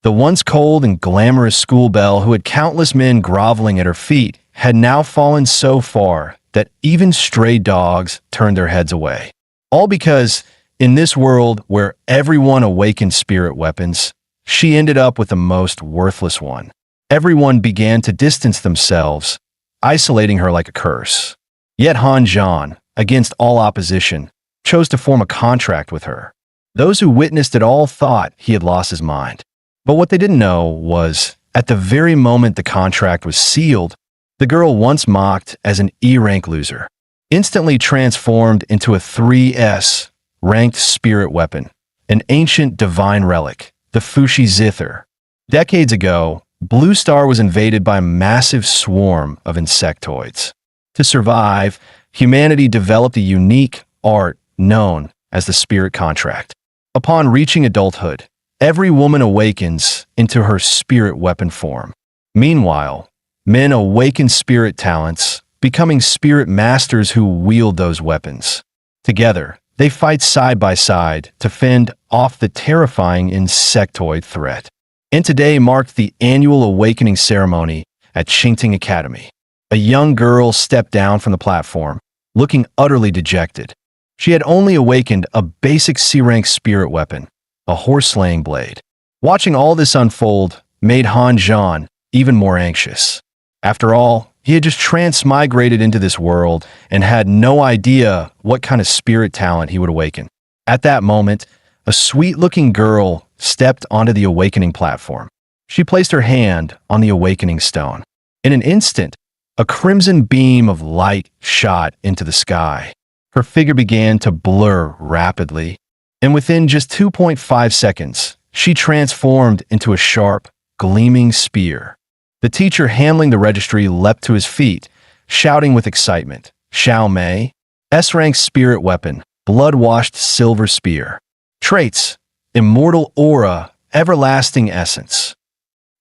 The once cold and glamorous school belle who had countless men groveling at her feet had now fallen so far that even stray dogs turned their heads away. All because, in this world where everyone awakened spirit weapons, she ended up with the most worthless one. Everyone began to distance themselves, isolating her like a curse. Yet Han Zhan, against all opposition, chose to form a contract with her. Those who witnessed it all thought he had lost his mind. But what they didn't know was, at the very moment the contract was sealed, the girl once mocked as an E-rank loser instantly transformed into a 3S ranked spirit weapon, an ancient divine relic, the Fushi Zither. Decades ago, Blue Star was invaded by a massive swarm of insectoids. To survive, humanity developed a unique art known as the spirit contract. Upon reaching adulthood, every woman awakens into her spirit weapon form. Meanwhile, men awaken spirit talents, becoming spirit masters who wield those weapons. Together, they fight side by side to fend off the terrifying insectoid threat. And today marked the annual awakening ceremony at Qingting Academy. A young girl stepped down from the platform, looking utterly dejected. She had only awakened a basic C-rank spirit weapon, a horse-slaying blade. Watching all this unfold made Han Zhan even more anxious. After all, he had just transmigrated into this world and had no idea what kind of spirit talent he would awaken. At that moment, a sweet-looking girl stepped onto the awakening platform. She placed her hand on the awakening stone. In an instant, a crimson beam of light shot into the sky. Her figure began to blur rapidly, and within just 2.5 seconds, she transformed into a sharp, gleaming spear. The teacher handling the registry leapt to his feet, shouting with excitement, "Xiao Mei, S-rank spirit weapon, blood-washed silver spear. Traits, immortal aura, everlasting essence."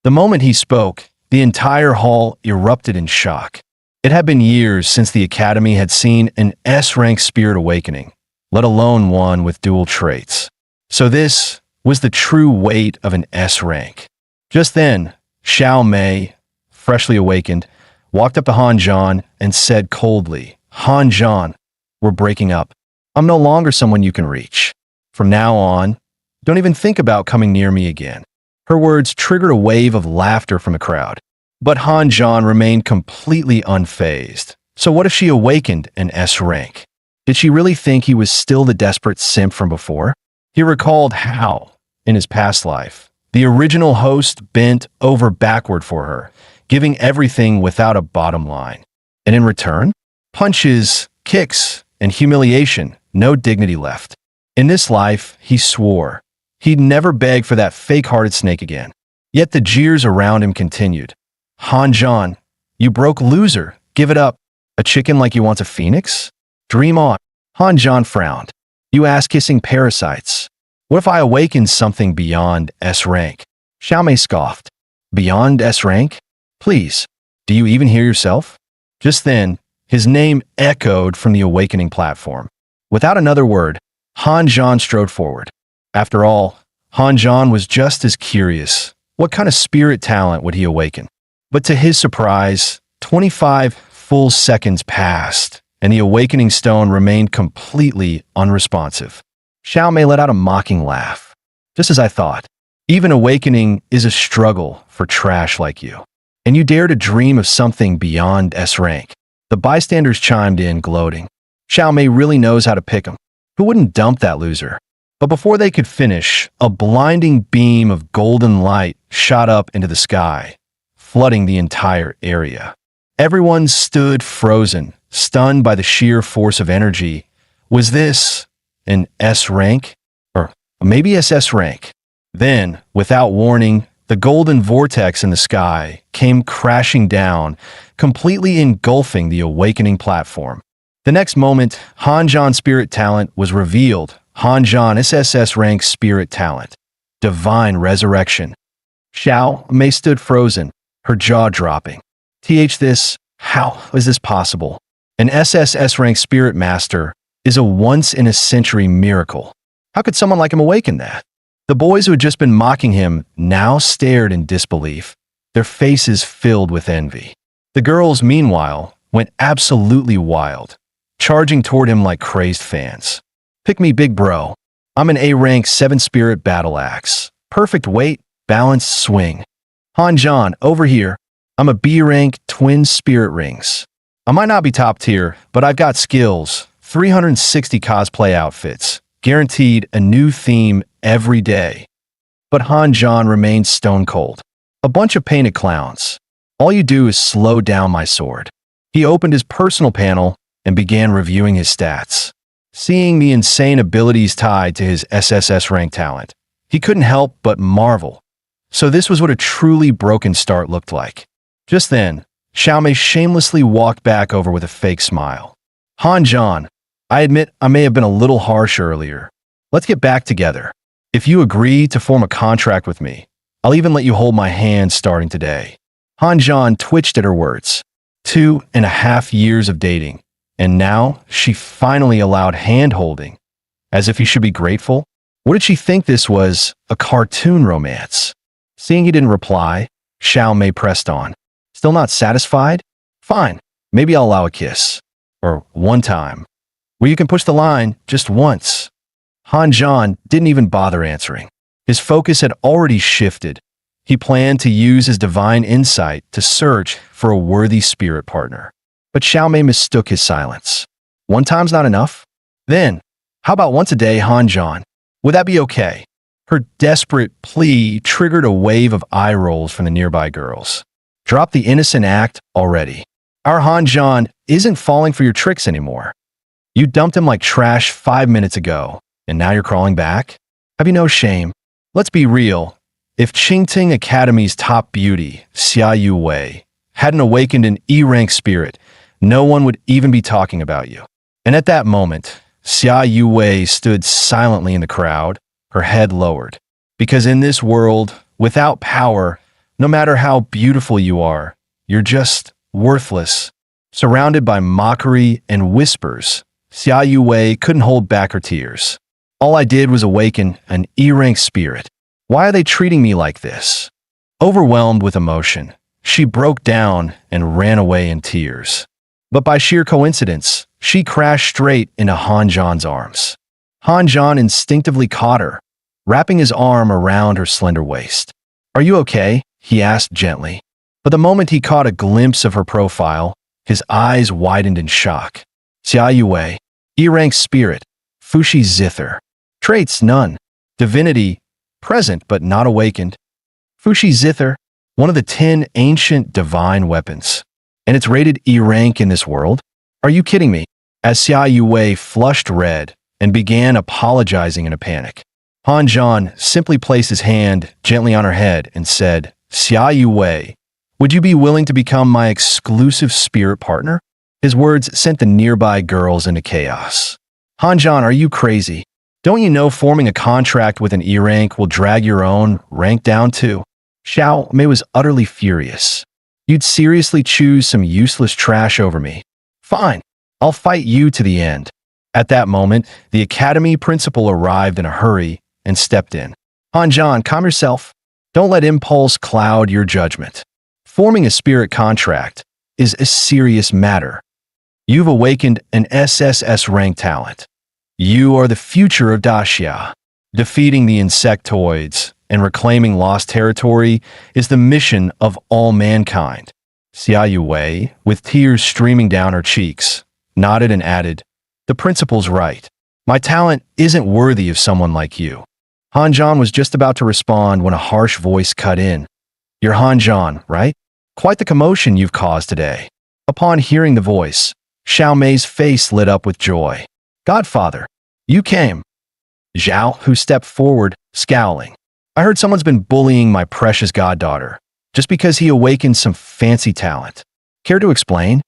The moment he spoke, the entire hall erupted in shock. It had been years since the Academy had seen an S-rank spirit awakening, let alone one with dual traits. So this was the true weight of an S-rank. Just then, Xiao Mei, freshly awakened, walked up to Han Zhan and said coldly, "Han Zhan, we're breaking up. I'm no longer someone you can reach. From now on, don't even think about coming near me again." Her words triggered a wave of laughter from the crowd. But Han Zhan remained completely unfazed. So what if she awakened an S-rank? Did she really think he was still the desperate simp from before? He recalled how, in his past life, the original host bent over backward for her, giving everything without a bottom line. And in return, punches, kicks, and humiliation, no dignity left. In this life, he swore he'd never beg for that fake-hearted snake again. Yet the jeers around him continued. "Han Zhan, you broke loser. Give it up. A chicken like you want a phoenix? Dream on." Han Zhan frowned. "You ass-kissing parasites. What if I awaken something beyond S-rank?" Xiao Mei scoffed. "Beyond S-rank? Please, do you even hear yourself?" Just then, his name echoed from the awakening platform. Without another word, Han Zhan strode forward. After all, Han Zhan was just as curious. What kind of spirit talent would he awaken? But to his surprise, 25 full seconds passed, and the awakening stone remained completely unresponsive. Xiao Mei let out a mocking laugh. "Just as I thought. Even awakening is a struggle for trash like you. And you dare to dream of something beyond S-rank." The bystanders chimed in, gloating. Xiao Mei really knows how to pick 'em. Who wouldn't dump that loser? But before they could finish, a blinding beam of golden light shot up into the sky, flooding the entire area. Everyone stood frozen, stunned by the sheer force of energy. Was this an S-rank? Or maybe SS-rank? Then, without warning, the golden vortex in the sky came crashing down, completely engulfing the awakening platform. The next moment, Han Zhan's spirit talent was revealed. Han Zhan SSS-Rank spirit talent. Divine resurrection. Xiao Mei stood frozen, her jaw dropping. How is this possible? An SSS-Rank spirit master is a once-in-a-century miracle. How could someone like him awaken that? The boys who had just been mocking him now stared in disbelief, their faces filled with envy. The girls, meanwhile, went absolutely wild, charging toward him like crazed fans. Pick me, big bro. I'm an A-rank 7-spirit battle axe. Perfect weight, balanced swing. Han-Jan, over here. I'm a B-rank twin spirit rings. I might not be top tier, but I've got skills. 360 cosplay outfits. Guaranteed a new theme every day. But Han-Jan remained stone cold. A bunch of painted clowns. All you do is slow down my sword. He opened his personal panel and began reviewing his stats. Seeing the insane abilities tied to his SSS-Rank talent, he couldn't help but marvel. So this was what a truly broken start looked like. Just then, Xiaomei shamelessly walked back over with a fake smile. Han-Jan, I admit I may have been a little harsh earlier. Let's get back together. If you agree to form a contract with me, I'll even let you hold my hand starting today. Han-Jan twitched at her words. 2.5 years of dating, and now she finally allowed hand-holding, as if he should be grateful. What did she think this was, a cartoon romance? Seeing he didn't reply, Xiaomei pressed on. Still not satisfied? Fine, maybe I'll allow a kiss. Or one time. Where you can push the line just once. Han-Jan didn't even bother answering. His focus had already shifted. He planned to use his divine insight to search for a worthy spirit partner. But Xiaomei mistook his silence. One time's not enough? Then, how about once a day, Han-Jan? Would that be okay? Her desperate plea triggered a wave of eye rolls from the nearby girls. Drop the innocent act already. Our Han-Jan isn't falling for your tricks anymore. You dumped him like trash 5 minutes ago, and now you're crawling back? Have you no shame? Let's be real. If Qingting Academy's top beauty, Xia Yuwei, hadn't awakened an E-rank spirit, no one would even be talking about you. And at that moment, Xia Yuwei stood silently in the crowd, her head lowered. Because in this world, without power, no matter how beautiful you are, you're just worthless. Surrounded by mockery and whispers, Xia Yuwei couldn't hold back her tears. All I did was awaken an E-rank spirit. Why are they treating me like this? Overwhelmed with emotion, she broke down and ran away in tears. But by sheer coincidence, she crashed straight into Han-Jan's arms. Han-Jan instinctively caught her, wrapping his arm around her slender waist. Are you okay? He asked gently. But the moment he caught a glimpse of her profile, his eyes widened in shock. Xia Yuwei, E-rank spirit, Fushi Zither. Traits, none. Divinity, present but not awakened. Fushi Zither, one of the 10 ancient divine weapons. And it's rated E-rank in this world? Are you kidding me? As Xia Yuwei flushed red and began apologizing in a panic, Han-Jan simply placed his hand gently on her head and said, Xia Yuwei, would you be willing to become my exclusive spirit partner? His words sent the nearby girls into chaos. Han-Jan, are you crazy? Don't you know forming a contract with an E-rank will drag your own rank down too? Xiaomei was utterly furious. You'd seriously choose some useless trash over me? Fine, I'll fight you to the end. At that moment, the academy principal arrived in a hurry and stepped in. Han-Jan, calm yourself. Don't let impulse cloud your judgment. Forming a spirit contract is a serious matter. You've awakened an SSS-Rank talent. You are the future of Daxia. Defeating the insectoids and reclaiming lost territory is the mission of all mankind. Xia Yuwei, with tears streaming down her cheeks, nodded and added, the principal's right. My talent isn't worthy of someone like you. Han-Jan was just about to respond when a harsh voice cut in. You're Han-Jan, right? Quite the commotion you've caused today. Upon hearing the voice, Xiaomei's face lit up with joy. Godfather, you came. Zhao, who stepped forward, scowling. I heard someone's been bullying my precious goddaughter, just because he awakened some fancy talent. Care to explain?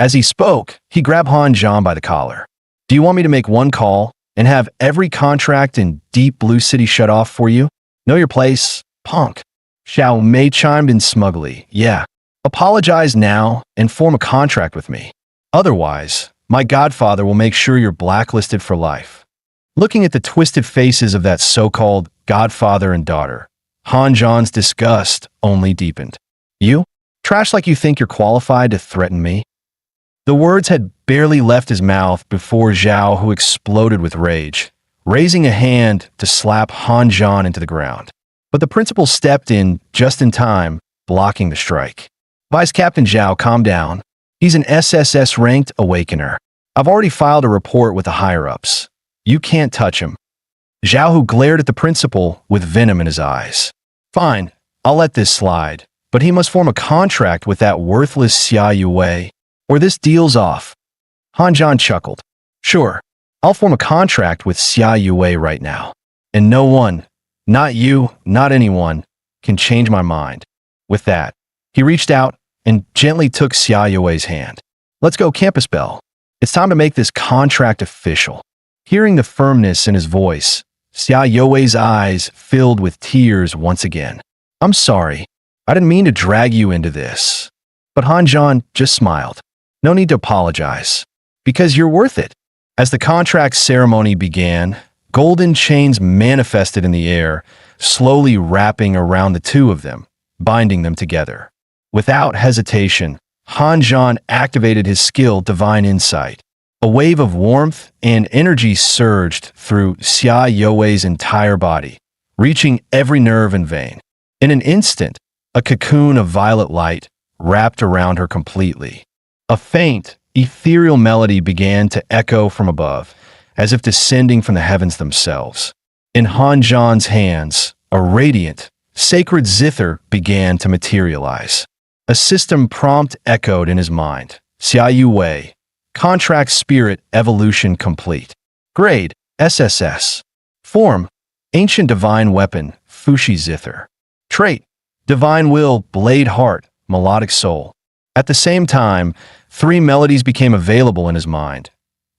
As he spoke, he grabbed Han-Jan by the collar. Do you want me to make one call and have every contract in Deep Blue City shut off for you? Know your place, punk. Xiaomei chimed in smugly. Yeah. Apologize now and form a contract with me. Otherwise, my godfather will make sure you're blacklisted for life. Looking at the twisted faces of that so-called godfather and daughter. Han Zhan's disgust only deepened. You? Trash like you think you're qualified to threaten me? The words had barely left his mouth before Zhao Hu exploded with rage, raising a hand to slap Han Zhan into the ground. But the principal stepped in just in time, blocking the strike. Vice Captain Zhao, calm down. He's an SSS-ranked awakener. I've already filed a report with the higher-ups. You can't touch him. Zhao Hu glared at the principal with venom in his eyes. Fine, I'll let this slide, but he must form a contract with that worthless Xia Yue, or this deal's off. Han Zhan chuckled. Sure, I'll form a contract with Xia Yue right now. And no one, not you, not anyone, can change my mind. With that, he reached out and gently took Xia Yue's hand. Let's go, Campus Belle. It's time to make this contract official. Hearing the firmness in his voice, Xia Yue's eyes filled with tears once again. I'm sorry. I didn't mean to drag you into this. But Han Zhan just smiled. No need to apologize. Because you're worth it. As the contract ceremony began, golden chains manifested in the air, slowly wrapping around the two of them, binding them together. Without hesitation, Han Zhan activated his skill Divine Insight. A wave of warmth and energy surged through Xia Yue's entire body, reaching every nerve and vein. In an instant, a cocoon of violet light wrapped around her completely. A faint, ethereal melody began to echo from above, as if descending from the heavens themselves. In Han Zhan's hands, a radiant, sacred zither began to materialize. A system prompt echoed in his mind. Xia Yue, contract spirit evolution complete. Grade, SSS. Form, ancient divine weapon, Fushi Zither. Trait, divine will, blade heart, melodic soul. At the same time, 3 melodies became available in his mind.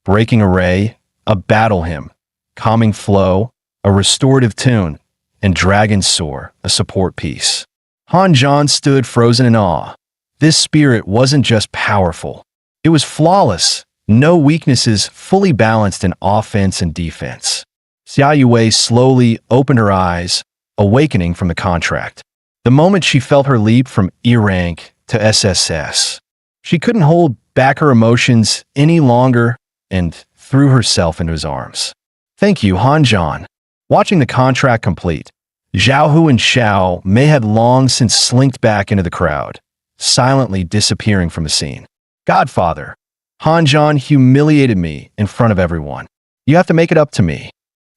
Breaking Array, a battle hymn. Calming Flow, a restorative tune. And Dragon Soar, a support piece. Han Zhan stood frozen in awe. This spirit wasn't just powerful. It was flawless, no weaknesses, fully balanced in offense and defense. Xia Yue slowly opened her eyes, awakening from the contract. The moment she felt her leap from ERank to SSS, she couldn't hold back her emotions any longer and threw herself into his arms. Thank you, Han Zhan. Watching the contract complete, Zhao Hu and Xiao Mei had long since slinked back into the crowd, silently disappearing from the scene. Godfather, Han Zhan humiliated me in front of everyone. You have to make it up to me.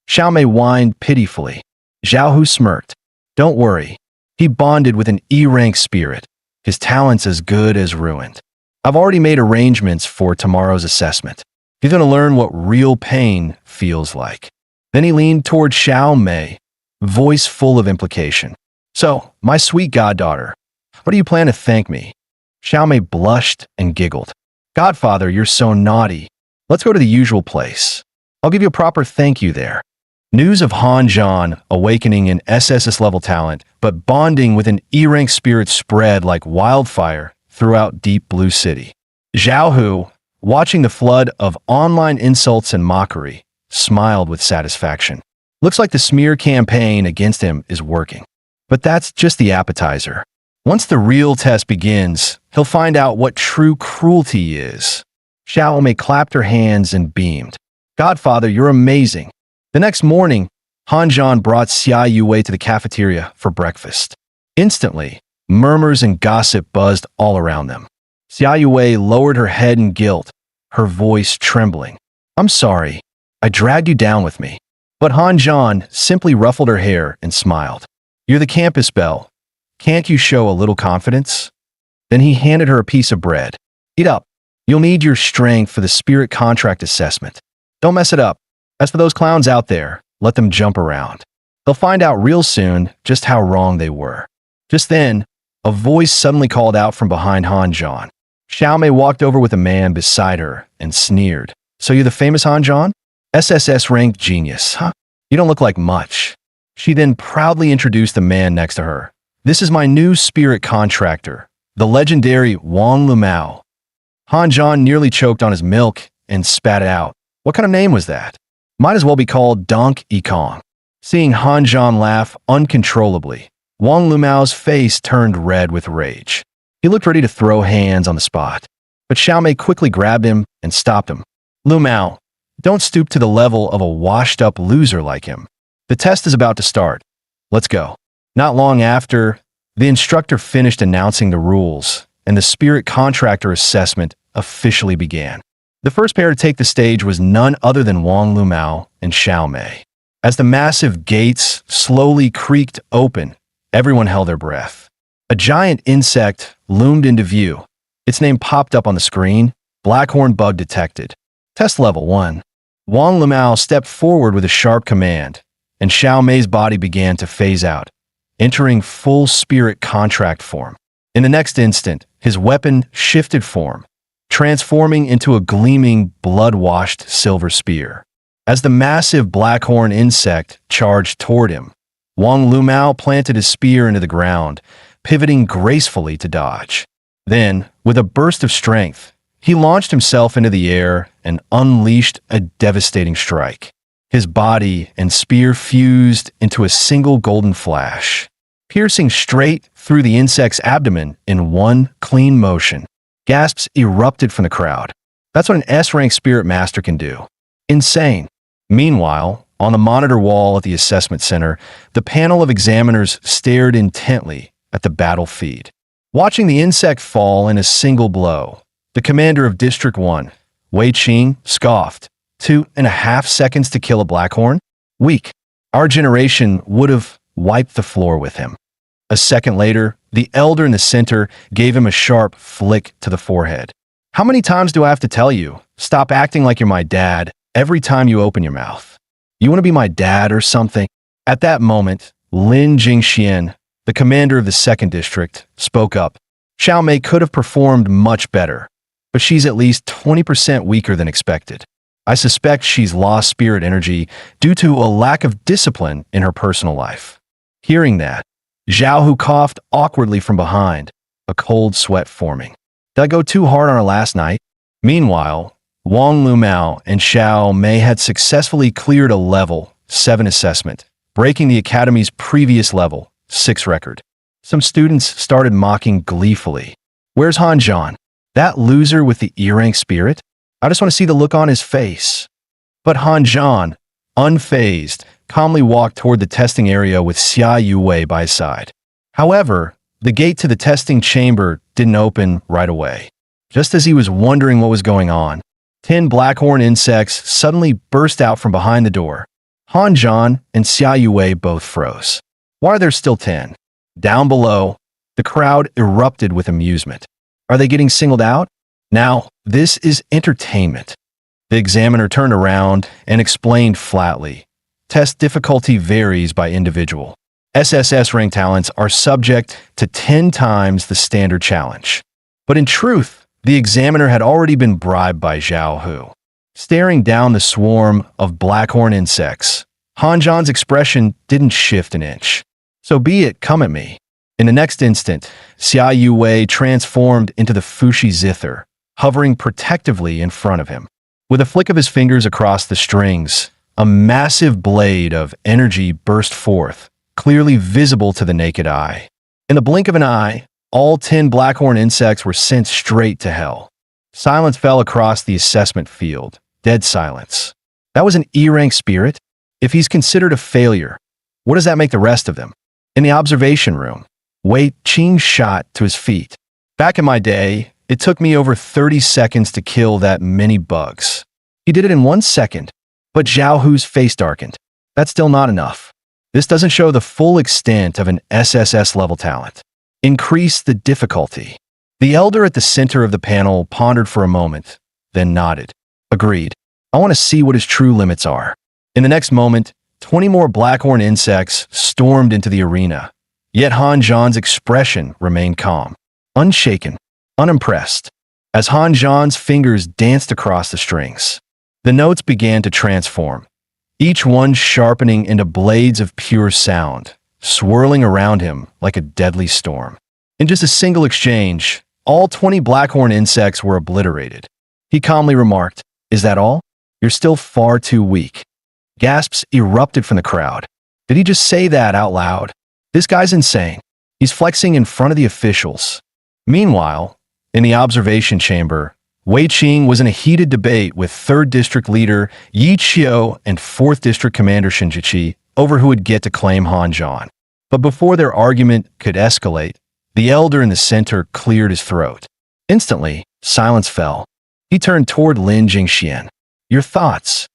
Xiao Mei whined pitifully. Zhao Hu smirked. Don't worry. He bonded with an E-rank spirit. His talent's as good as ruined. I've already made arrangements for tomorrow's assessment. He's going to learn what real pain feels like. Then he leaned toward Xiao Mei, voice full of implication. So, my sweet goddaughter, what do you plan to thank me? Xiao Mei blushed and giggled. Godfather, you're so naughty. Let's go to the usual place. I'll give you a proper thank you there. News of Han Zhan awakening in SSS level talent, but bonding with an E-rank spirit spread like wildfire throughout Deep Blue City. Zhao Hu, watching the flood of online insults and mockery, smiled with satisfaction. Looks like the smear campaign against him is working. But that's just the appetizer. Once the real test begins, he'll find out what true cruelty is. Xiao Mei clapped her hands and beamed. Godfather, you're amazing. The next morning, Han Zhan brought Xia Yue to the cafeteria for breakfast. Instantly, murmurs and gossip buzzed all around them. Xia Yue lowered her head in guilt, her voice trembling. I'm sorry. I dragged you down with me. But Han Zhan simply ruffled her hair and smiled. You're the Campus Belle. Can't you show a little confidence? Then he handed her a piece of bread. Eat up. You'll need your strength for the spirit contract assessment. Don't mess it up. As for those clowns out there, let them jump around. They'll find out real soon just how wrong they were. Just then, a voice suddenly called out from behind Han Zhan. Xiao Mei walked over with a man beside her and sneered. So you're the famous Han Zhan? SSS-Rank genius, huh? You don't look like much. She then proudly introduced the man next to her. This is my new spirit contractor, the legendary Wang Lumao. Han Zhan nearly choked on his milk and spat it out. What kind of name was that? Might as well be called Donk E Kong. Seeing Han Zhan laugh uncontrollably, Wang Lumao's face turned red with rage. He looked ready to throw hands on the spot, but Xiao Mei quickly grabbed him and stopped him. Lumao, don't stoop to the level of a washed-up loser like him. The test is about to start. Let's go. Not long after, the instructor finished announcing the rules, and the spirit contractor assessment officially began. The first pair to take the stage was none other than Wang Lumao and Xiao Mei. As the massive gates slowly creaked open, everyone held their breath. A giant insect loomed into view. Its name popped up on the screen, Blackhorn bug detected. Test level 1. Wang Lumao stepped forward with a sharp command, and Xiao Mei's body began to phase out, entering full spirit contract form. In the next instant, his weapon shifted form, transforming into a gleaming, blood-washed silver spear. As the massive blackhorn insect charged toward him, Wang Lumao planted his spear into the ground, pivoting gracefully to dodge. Then, with a burst of strength, he launched himself into the air and unleashed a devastating strike. His body and spear fused into a single golden flash, piercing straight through the insect's abdomen in one clean motion. Gasps erupted from the crowd. That's what an S-rank spirit master can do. Insane. Meanwhile, on the monitor wall at the assessment center, the panel of examiners stared intently at the battle feed. Watching the insect fall in a single blow, the commander of District 1, Wei Qing, scoffed. 2.5 seconds to kill a blackhorn? Weak. Our generation would have wiped the floor with him. A second later, the elder in the center gave him a sharp flick to the forehead. How many times do I have to tell you? Stop acting like you're my dad every time you open your mouth. You want to be my dad or something? At that moment, Lin Jingxian, the commander of the 2nd District, spoke up. Xiao Mei could have performed much better, but she's at least 20% weaker than expected. I suspect she's lost spirit energy due to a lack of discipline in her personal life. Hearing that, Zhao Hu coughed awkwardly from behind, a cold sweat forming. Did I go too hard on her last night? Meanwhile, Wang Lumao and Xiao Mei had successfully cleared a level 7 assessment, breaking the academy's previous level 6 record. Some students started mocking gleefully. Where's Han Zhan? That loser with the ERank spirit? I just want to see the look on his face. But Han Zhan, unfazed, calmly walked toward the testing area with Xia Yuwei by his side. However, the gate to the testing chamber didn't open right away. Just as he was wondering what was going on, 10 blackhorn insects suddenly burst out from behind the door. Han Zhan and Xia Yuwei both froze. Why are there still 10? Down below, the crowd erupted with amusement. Are they getting singled out? Now, this is entertainment. The examiner turned around and explained flatly. Test difficulty varies by individual. SSS-Rank talents are subject to 10 times the standard challenge. But in truth, the examiner had already been bribed by Zhao Hu. Staring down the swarm of blackhorn insects, Han Zhan's expression didn't shift an inch. So be it, come at me. In the next instant, Xia Yuwei transformed into the Fushi Zither, hovering protectively in front of him. With a flick of his fingers across the strings, a massive blade of energy burst forth, clearly visible to the naked eye. In the blink of an eye, all 10 blackhorn insects were sent straight to hell. Silence fell across the assessment field. Dead silence. That was an E-rank spirit? If he's considered a failure, what does that make the rest of them? In the observation room, Wei Qing shot to his feet. Back in my day, it took me over 30 seconds to kill that many bugs. He did it in 1 second, but Zhao Hu's face darkened. That's still not enough. This doesn't show the full extent of an SSS level talent. Increase the difficulty. The elder at the center of the panel pondered for a moment, then nodded. Agreed. I want to see what his true limits are. In the next moment, 20 more blackhorn insects stormed into the arena. Yet Han Zhan's expression remained calm, unshaken, unimpressed. As Han Zhan's fingers danced across the strings, the notes began to transform, each one sharpening into blades of pure sound, swirling around him like a deadly storm. In just a single exchange, all 20 blackhorn insects were obliterated. He calmly remarked, "Is that all? You're still far too weak." Gasps erupted from the crowd. Did he just say that out loud? This guy's insane. He's flexing in front of the officials. Meanwhile, in the observation chamber, Wei Qing was in a heated debate with 3rd District Leader Yi Qiu and 4th District Commander Shin Jiqi over who would get to claim Han Zhan. But before their argument could escalate, the elder in the center cleared his throat. Instantly, silence fell. He turned toward Lin Jingxian. Your thoughts?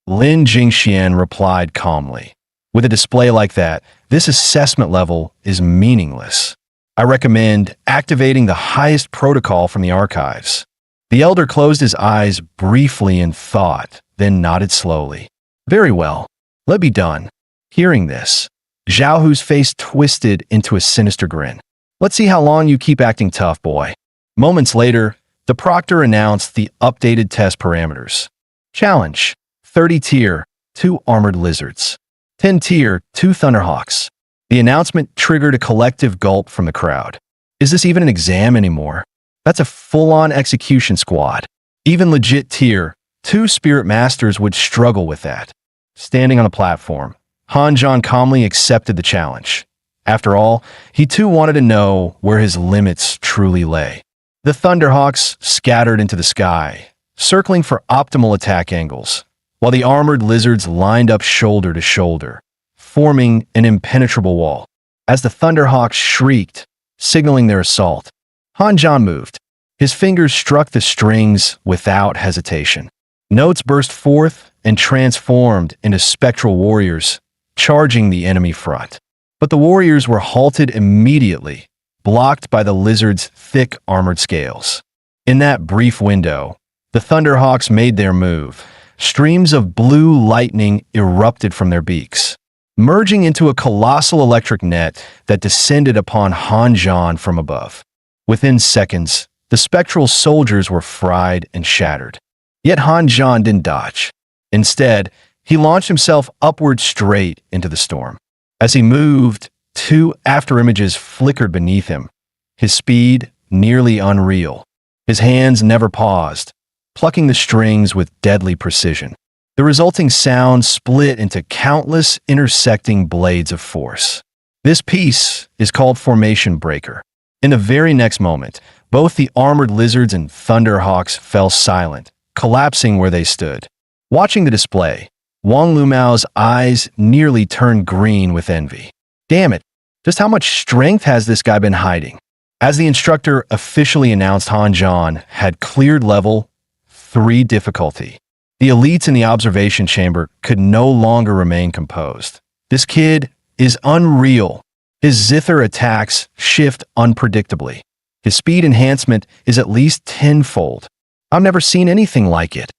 Lin Jingxian replied calmly. With a display like that, this assessment level is meaningless. I recommend activating the highest protocol from the archives. The elder closed his eyes briefly in thought, then nodded slowly. Very well. Let be done. Hearing this, Zhao Hu's face twisted into a sinister grin. Let's see how long you keep acting tough, boy. Moments later, the proctor announced the updated test parameters. Challenge: 30 tier, 2 armored lizards. 10 tier, 2 thunderhawks. The announcement triggered a collective gulp from the crowd. Is this even an exam anymore? That's a full-on execution squad. Even legit tier 2 spirit masters would struggle with that. Standing on a platform, Han Zhan calmly accepted the challenge. After all, he too wanted to know where his limits truly lay. The Thunderhawks scattered into the sky, circling for optimal attack angles, while the armored lizards lined up shoulder to shoulder, forming an impenetrable wall. As the Thunderhawks shrieked, signaling their assault, Han Zhan moved. His fingers struck the strings without hesitation. Notes burst forth and transformed into spectral warriors, charging the enemy front. But the warriors were halted immediately, blocked by the lizard's thick armored scales. In that brief window, the Thunderhawks made their move. Streams of blue lightning erupted from their beaks, merging into a colossal electric net that descended upon Han Zhan from above. Within seconds, the spectral soldiers were fried and shattered. Yet Han Zhan didn't dodge. Instead, he launched himself upward straight into the storm. As he moved, 2 afterimages flickered beneath him, his speed nearly unreal. His hands never paused, plucking the strings with deadly precision. The resulting sound split into countless intersecting blades of force. This piece is called Formation Breaker. In the very next moment, both the armored lizards and Thunderhawks fell silent, collapsing where they stood. Watching the display, Wang Lumao's eyes nearly turned green with envy. Damn it, just how much strength has this guy been hiding? As the instructor officially announced Han Zhan had cleared level 3 difficulty, the elites in the observation chamber could no longer remain composed. This kid is unreal. His zither attacks shift unpredictably. His speed enhancement is at least 10-fold. I've never seen anything like it.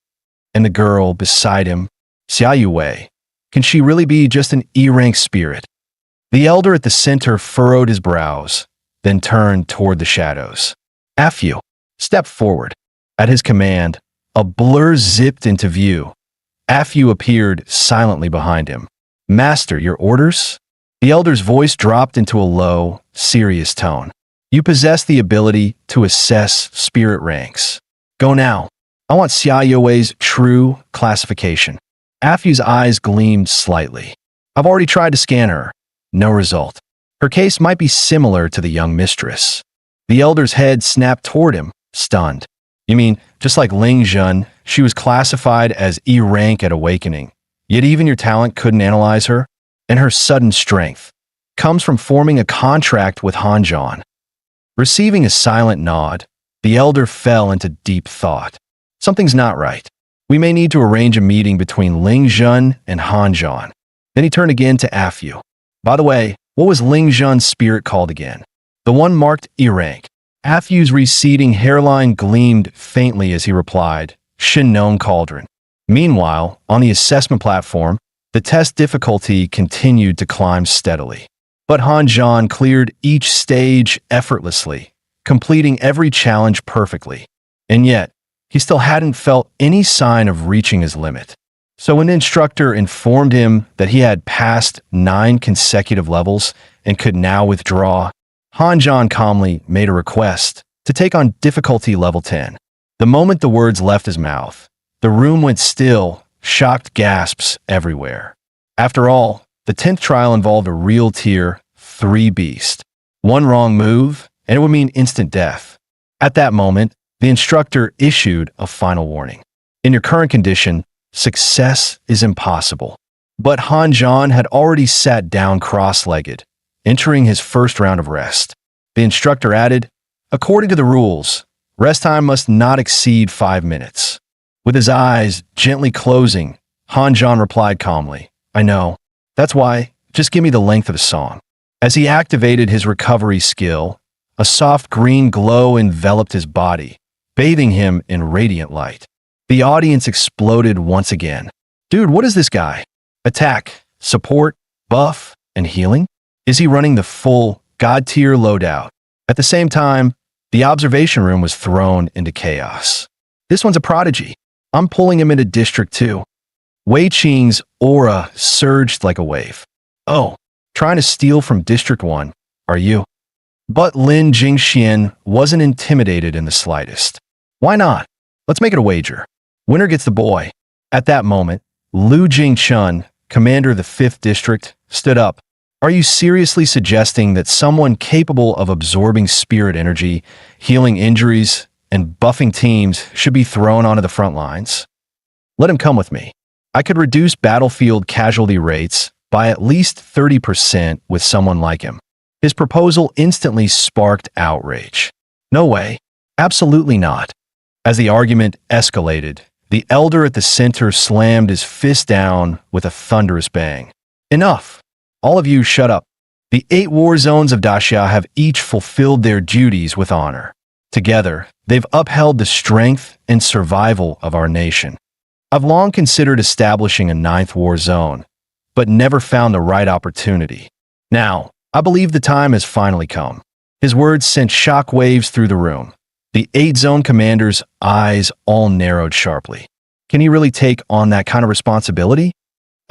And the girl beside him, Xia Yuwei, can she really be just an E-rank spirit? The elder at the center furrowed his brows, then turned toward the shadows. Afu, step forward. At his command, a blur zipped into view. Afu appeared silently behind him. Master, your orders? The elder's voice dropped into a low, serious tone. You possess the ability to assess spirit ranks. Go now. I want Xia Yuwei's true classification. Afu's eyes gleamed slightly. I've already tried to scan her. No result. Her case might be similar to the young mistress. The elder's head snapped toward him, stunned. You mean, just like Ling Zhen, she was classified as E-rank at awakening, yet even your talent couldn't analyze her? And her sudden strength comes from forming a contract with Han Zhan. Receiving a silent nod, the elder fell into deep thought. Something's not right. We may need to arrange a meeting between Ling Zhen and Han Zhan. Then he turned again to Afu. By the way, what was Ling Zhen's spirit called again? The one marked E-rank. Afu's receding hairline gleamed faintly as he replied, Shin-Nong Cauldron. Meanwhile, on the assessment platform, the test difficulty continued to climb steadily. But Han Zhan cleared each stage effortlessly, completing every challenge perfectly. And yet, he still hadn't felt any sign of reaching his limit. So when the instructor informed him that he had passed 9 consecutive levels and could now withdraw, Han Zhan calmly made a request to take on difficulty level 10. The moment the words left his mouth, the room went still, shocked gasps everywhere. After all, The 10th trial involved a real tier 3 beast. One wrong move, and it would mean instant death. At that moment, the instructor issued a final warning. In your current condition, success is impossible. But Han John had already sat down cross-legged, entering his first round of rest. The instructor added, according to the rules, rest time must not exceed 5 minutes. With his eyes gently closing, Han John replied calmly, I know. That's why, just give me the length of the song. As he activated his recovery skill, a soft green glow enveloped his body, bathing him in radiant light. The audience exploded once again. Dude, what is this guy? Attack, support, buff, and healing? Is he running the full God-tier loadout? At the same time, the observation room was thrown into chaos. This one's a prodigy. I'm pulling him into District 2. Wei Qing's aura surged like a wave. Oh, trying to steal from District 1, are you? But Lin Jingxian wasn't intimidated in the slightest. Why not? Let's make it a wager. Winner gets the boy. At that moment, Lu Jingchun, commander of the 5th District, stood up. Are you seriously suggesting that someone capable of absorbing spirit energy, healing injuries, and buffing teams should be thrown onto the front lines? Let him come with me. I could reduce battlefield casualty rates by at least 30% with someone like him. His proposal instantly sparked outrage. No way. Absolutely not. As the argument escalated, the elder at the center slammed his fist down with a thunderous bang. Enough. All of you shut up. The 8 war zones of Daxia have each fulfilled their duties with honor. Together, they've upheld the strength and survival of our nation. I've long considered establishing a 9th war zone, but never found the right opportunity. Now, I believe the time has finally come. His words sent shockwaves through the room. The 8-zone commander's eyes all narrowed sharply. Can he really take on that kind of responsibility?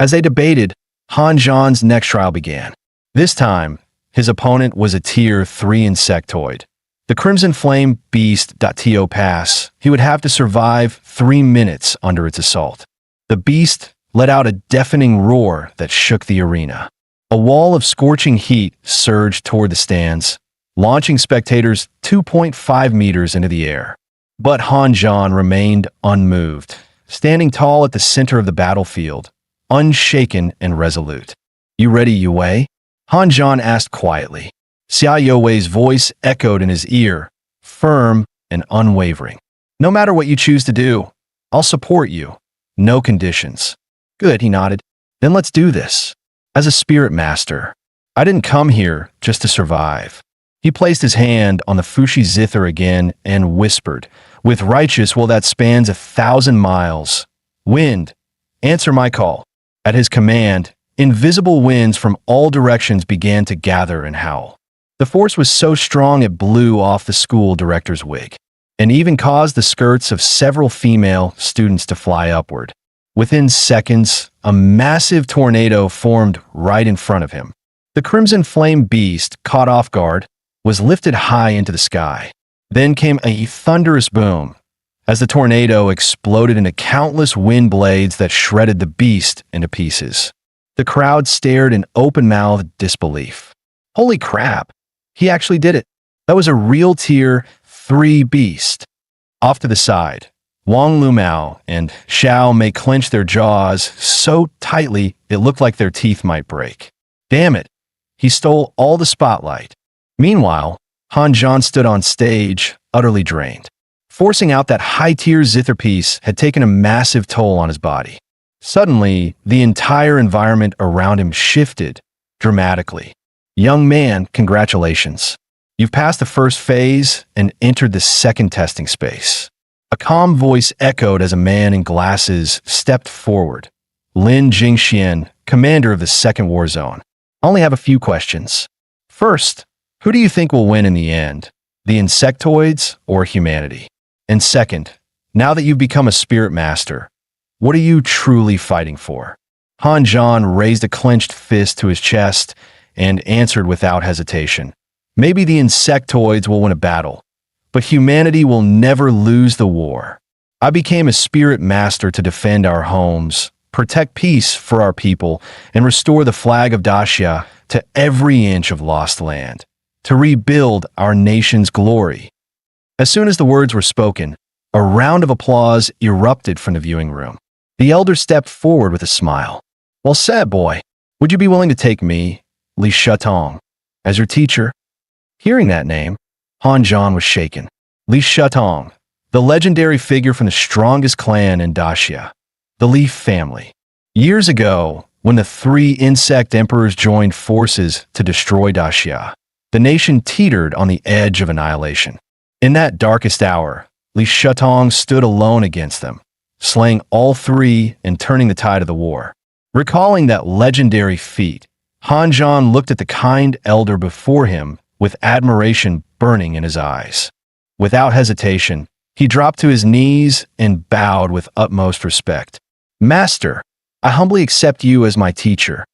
As they debated, Han Zhan's next trial began. This time, his opponent was a tier 3 insectoid. The Crimson Flame Beast .to pass, he would have to survive 3 minutes under its assault. The beast let out a deafening roar that shook the arena. A wall of scorching heat surged toward the stands, launching spectators 2.5 meters into the air. But Han Zhan remained unmoved, standing tall at the center of the battlefield, unshaken and resolute. You ready, Yue Wei? Han Zhan asked quietly. Xia Youwei's voice echoed in his ear, firm and unwavering. No matter what you choose to do, I'll support you. No conditions. Good, he nodded. Then let's do this. As a spirit master, I didn't come here just to survive. He placed his hand on the Fushi zither again and whispered, with righteous will that spans 1,000 miles. Wind, answer my call. At his command, invisible winds from all directions began to gather and howl. The force was so strong it blew off the school director's wig, and even caused the skirts of several female students to fly upward. Within seconds, a massive tornado formed right in front of him. The Crimson Flame Beast, caught off guard, was lifted high into the sky. Then came a thunderous boom, as the tornado exploded into countless wind blades that shredded the beast into pieces. The crowd stared in open-mouthed disbelief. Holy crap, he actually did it. That was a real tier 3 beast. Off to the side, Wang Lumao and Xiao Mei clenched their jaws so tightly it looked like their teeth might break. Damn it, he stole all the spotlight. Meanwhile, Han Zhan stood on stage, utterly drained. Forcing out that high-tier zither piece had taken a massive toll on his body. Suddenly, the entire environment around him shifted dramatically. Young man, congratulations. You've passed the first phase and entered the second testing space. A calm voice echoed as a man in glasses stepped forward. Lin Jingxian, commander of the 2nd war zone. I only have a few questions. First, who do you think will win in the end? The insectoids or humanity? And second, now that you've become a spirit master, what are you truly fighting for? Han Zhan raised a clenched fist to his chest and answered without hesitation. Maybe the insectoids will win a battle, but humanity will never lose the war. I became a spirit master to defend our homes, protect peace for our people, and restore the flag of Daxia to every inch of lost land, to rebuild our nation's glory." As soon as the words were spoken, a round of applause erupted from the viewing room. The elder stepped forward with a smile. "Well said, boy. Would you be willing to take me, Li Shutong, as your teacher?" Hearing that name, Han Zhan was shaken. Li Shutong, the legendary figure from the strongest clan in Daxia, the Li family. Years ago, when the three insect emperors joined forces to destroy Daxia, the nation teetered on the edge of annihilation. In that darkest hour, Li Shutong stood alone against them, slaying all three and turning the tide of the war. Recalling that legendary feat, Han Zhan looked at the kind elder before him with admiration burning in his eyes. Without hesitation, he dropped to his knees and bowed with utmost respect. "Master, I humbly accept you as my teacher."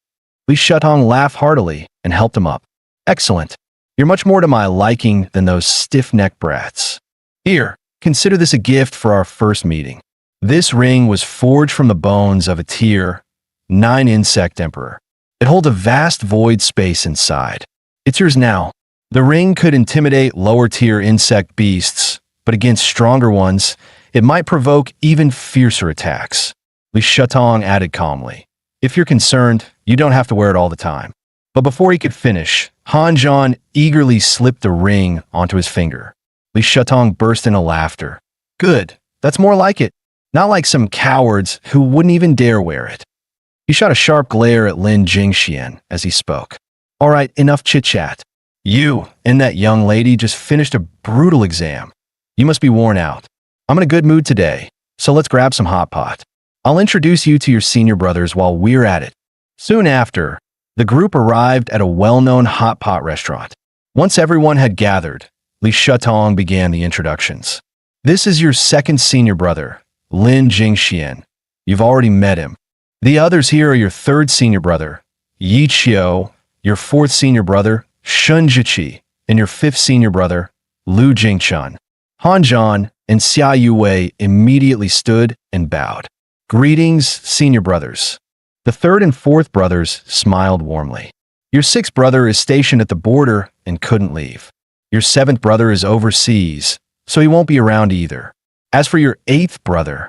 Li Shutong laughed heartily and helped him up. "Excellent. You're much more to my liking than those stiff-necked brats. Here, consider this a gift for our first meeting." This ring was forged from the bones of a Tier 9 insect emperor. It holds a vast void space inside. It's yours now. The ring could intimidate lower-tier insect beasts, but against stronger ones, it might provoke even fiercer attacks. Li Shutong added calmly, "If you're concerned, you don't have to wear it all the time." But before he could finish, Han Zhan eagerly slipped the ring onto his finger. Li Shutong burst into laughter. "Good. That's more like it. Not like some cowards who wouldn't even dare wear it." He shot a sharp glare at Lin Jingxian as he spoke. "All right, enough chit-chat. You and that young lady just finished a brutal exam. You must be worn out. I'm in a good mood today, so let's grab some hot pot. I'll introduce you to your senior brothers while we're at it." Soon after, the group arrived at a well-known hot pot restaurant. Once everyone had gathered, Li Shutong began the introductions. "This is your second senior brother, Lin Jingxian. You've already met him. The others here are your third senior brother, Yi Qiu, your fourth senior brother, Shun Jiqi, and your fifth senior brother, Lu Jingchun." Han Zhan and Xia Yuwei immediately stood and bowed. "Greetings, senior brothers." The third and fourth brothers smiled warmly. "Your sixth brother is stationed at the border and couldn't leave. Your seventh brother is overseas, so he won't be around either. As for your eighth brother..."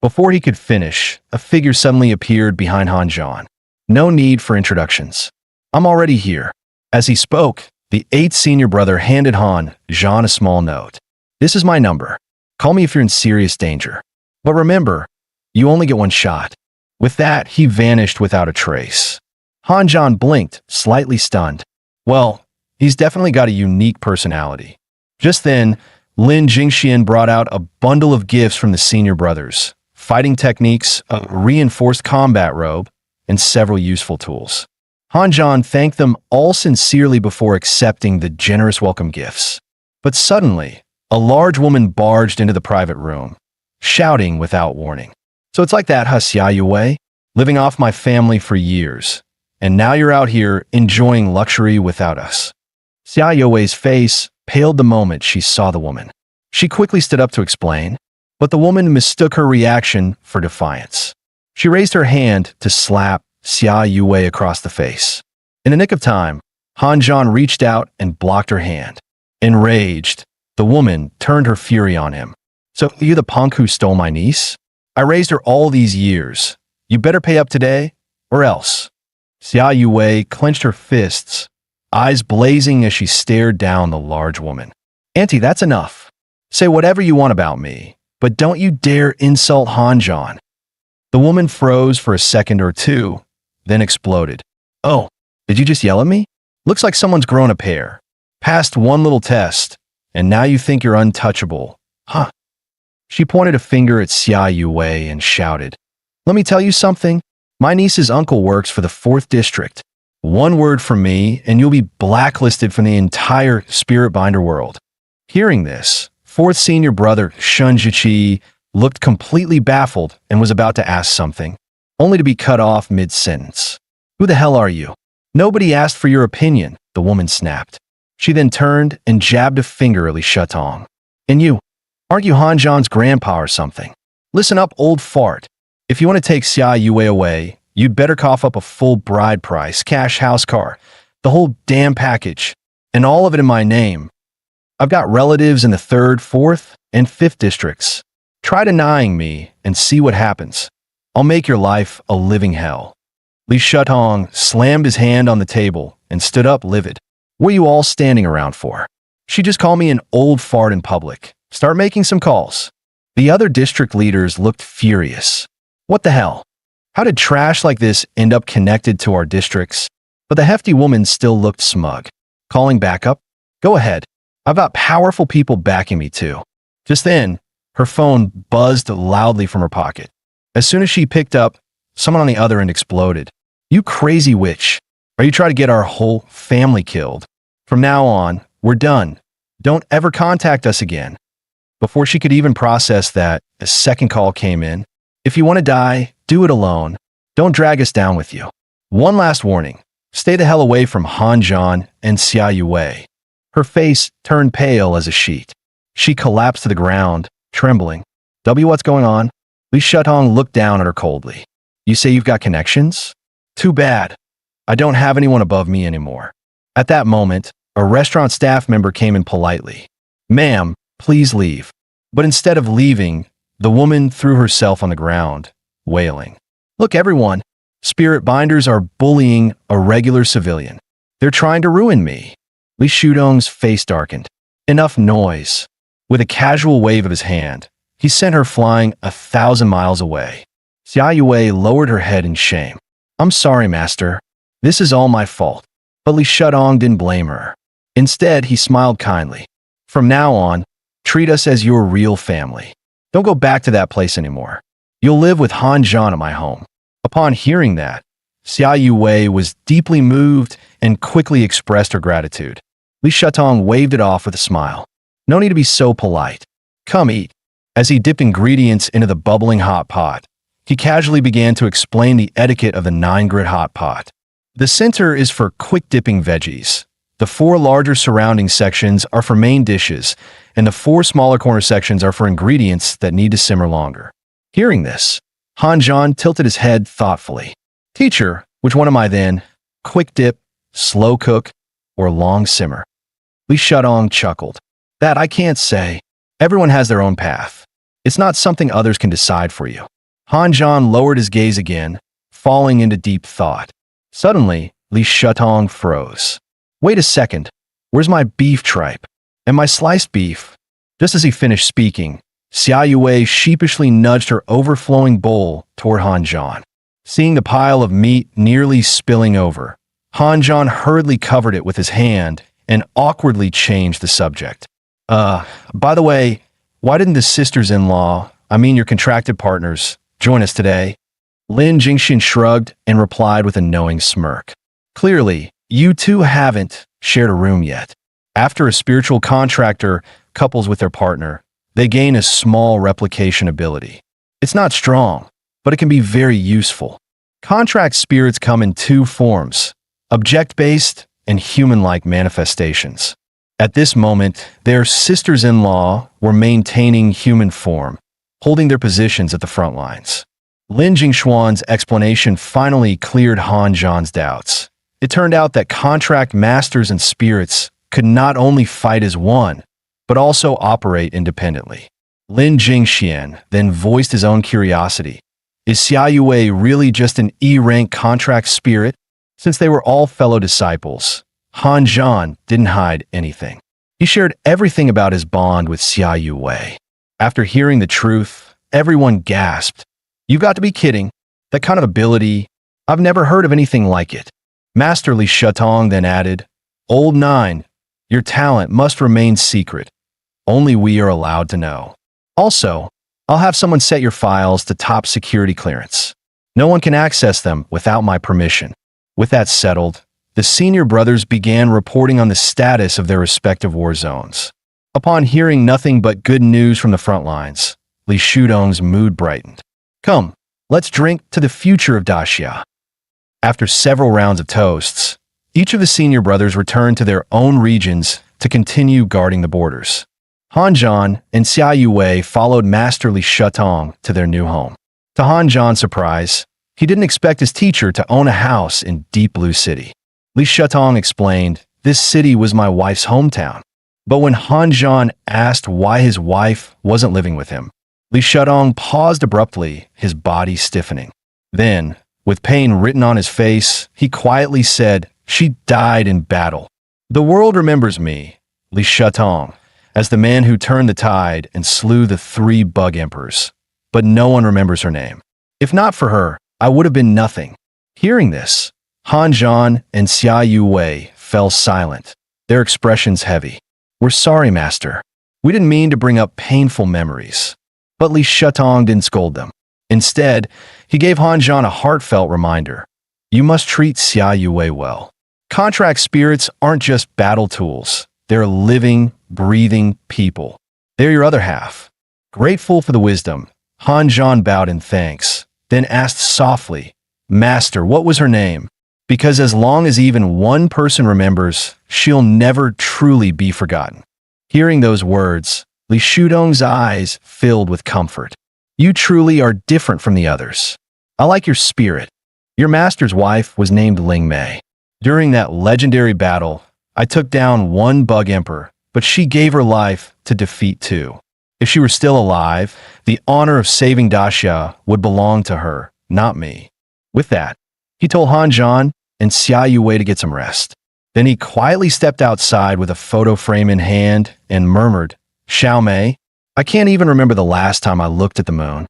Before he could finish, a figure suddenly appeared behind Han Zhan. "No need for introductions. I'm already here." As he spoke, the eighth senior brother handed Han Zhan a small note. "This is my number. Call me if you're in serious danger. But remember, you only get one shot." With that, he vanished without a trace. Han Zhan blinked, slightly stunned. Well, he's definitely got a unique personality. Just then, Lin Jingxian brought out a bundle of gifts from the senior brothers, fighting techniques, a reinforced combat robe, and several useful tools. Han Zhan thanked them all sincerely before accepting the generous welcome gifts. But suddenly, a large woman barged into the private room, shouting without warning. "So it's like that, huh, Xia Yuwei? Living off my family for years, and now you're out here enjoying luxury without us." Xia Yuwei's face paled the moment she saw the woman. She quickly stood up to explain, but the woman mistook her reaction for defiance. She raised her hand to slap Xia Yuwei across the face. In the nick of time, Han Zhan reached out and blocked her hand. Enraged, the woman turned her fury on him. "So you the punk who stole my niece? I raised her all these years. You better pay up today, or else." Xia Yuwei clenched her fists, eyes blazing as she stared down the large woman. "Auntie, that's enough. Say whatever you want about me, but don't you dare insult Han Zhan." The woman froze for a second or two, then exploded. "Oh, did you just yell at me? Looks like someone's grown a pair. Passed one little test, and now you think you're untouchable, huh?" She pointed a finger at Xia Yuwei and shouted, "Let me tell you something. My niece's uncle works for the 4th District. One word from me, and you'll be blacklisted from the entire Spirit Binder world." Hearing this, 4th senior brother Shun Jiqi looked completely baffled and was about to ask something, only to be cut off mid-sentence. "Who the hell are you? Nobody asked for your opinion," the woman snapped. She then turned and jabbed a finger at Li Shutong. "And you, aren't you Han Zhan's grandpa or something? Listen up, old fart. If you want to take Xia Yue away, you'd better cough up a full bride price, cash house car, the whole damn package, and all of it in my name. I've got relatives in the 3rd, 4th, and 5th districts. Try denying me and see what happens. I'll make your life a living hell. Li Shutong slammed his hand on the table and stood up livid. What are you all standing around for? She just called me an old fart in public. Start making some calls. The other district leaders looked furious. What the hell? How did trash like this end up connected to our districts? But the hefty woman still looked smug. Calling backup? Go ahead. I've got powerful people backing me too. Just then, her phone buzzed loudly from her pocket. As soon as she picked up, someone on the other end exploded. You crazy witch. Are you trying to get our whole family killed? From now on, we're done. Don't ever contact us again. Before she could even process that, a second call came in. If you want to die, do it alone. Don't drag us down with you. One last warning. Stay the hell away from Han Zhan and Xia Yue. Her face turned pale as a sheet. She collapsed to the ground, trembling. What's going on? Li Shutong looked down at her coldly. You say you've got connections? Too bad. I don't have anyone above me anymore. At that moment, a restaurant staff member came in politely. Ma'am, please leave. But instead of leaving, the woman threw herself on the ground, wailing. Look, everyone. Spirit binders are bullying a regular civilian. They're trying to ruin me. Li Shudong's face darkened. Enough noise. With a casual wave of his hand, he sent her flying 1,000 miles away. Xia Yue lowered her head in shame. I'm sorry, master. This is all my fault. But Li Shudong didn't blame her. Instead, he smiled kindly. From now on, treat us as your real family. Don't go back to that place anymore. You'll live with Han Zhan at my home. Upon hearing that, Xia Yue was deeply moved and quickly expressed her gratitude. Li Shutong waved it off with a smile. No need to be so polite. Come eat. As he dipped ingredients into the bubbling hot pot, he casually began to explain the etiquette of the 9-grit hot pot. The center is for quick dipping veggies. The 4 larger surrounding sections are for main dishes, and the 4 smaller corner sections are for ingredients that need to simmer longer. Hearing this, Han Zhan tilted his head thoughtfully. Teacher, which one am I then? Quick dip, slow cook, or long simmer? Li Shutong chuckled. That I can't say. Everyone has their own path. It's not something others can decide for you. Han Zhan lowered his gaze again, falling into deep thought. Suddenly, Li Shutong froze. Wait a second. Where's my beef tripe? And my sliced beef? Just as he finished speaking, Xia Yue sheepishly nudged her overflowing bowl toward Han Zhan. Seeing the pile of meat nearly spilling over, Han Zhan hurriedly covered it with his hand and awkwardly changed the subject. By the way, why didn't the sisters-in-law, your contracted partners, join us today? Lin Jingxian shrugged and replied with a knowing smirk. Clearly, you two haven't shared a room yet. After a spiritual contractor couples with their partner, they gain a small replication ability. It's not strong, but it can be very useful. Contract spirits come in 2 forms, object-based and human-like manifestations. At this moment, their sisters-in-law were maintaining human form, holding their positions at the front lines. Lin Jingshuan's explanation finally cleared Han Zhan's doubts. It turned out that contract masters and spirits could not only fight as one, but also operate independently. Lin Jingxian then voiced his own curiosity. Is Xia Yue really just an ERank contract spirit? Since they were all fellow disciples, Han Zhan didn't hide anything. He shared everything about his bond with Xia Yue. After hearing the truth, everyone gasped. You've got to be kidding. That kind of ability, I've never heard of anything like it. Master Li Shutong then added, Old 9, your talent must remain secret. Only we are allowed to know. Also, I'll have someone set your files to top security clearance. No one can access them without my permission. With that settled, the senior brothers began reporting on the status of their respective war zones. Upon hearing nothing but good news from the front lines, Li Shudong's mood brightened. Come, let's drink to the future of Daxia. After several rounds of toasts, each of the senior brothers returned to their own regions to continue guarding the borders. Han Zhan and Xia Yue followed Master Li Shutong to their new home. To Han Zhan's surprise, he didn't expect his teacher to own a house in Deep Blue City. Li Shutong explained, "This city was my wife's hometown." But when Han Zhan asked why his wife wasn't living with him, Li Shutong paused abruptly, his body stiffening. Then, with pain written on his face, he quietly said, "She died in battle. The world remembers me, Li Shutong, as the man who turned the tide and slew the 3 bug emperors. But no one remembers her name. If not for her, I would have been nothing." Hearing this, Han Zhan and Xia Yuwei fell silent, their expressions heavy. "We're sorry, master. We didn't mean to bring up painful memories." But Li Shutong didn't scold them. Instead, he gave Han Zhan a heartfelt reminder. "You must treat Xia Yuwei well. Contract spirits aren't just battle tools. They're living, breathing people. They're your other half." Grateful for the wisdom, Han Zhan bowed in thanks, then asked softly, "Master, what was her name? Because as long as even one person remembers, she'll never truly be forgotten." Hearing those words, Li Shutong's eyes filled with comfort. "You truly are different from the others. I like your spirit. Your master's wife was named Ling Mei. During that legendary battle, I took down 1 bug emperor, but she gave her life to defeat 2. If she were still alive, the honor of saving Daxia would belong to her, not me." With that, he told Han Zhan and Xia Yuwei to get some rest. Then he quietly stepped outside with a photo frame in hand and murmured, "Xiao Mei, I can't even remember the last time I looked at the moon."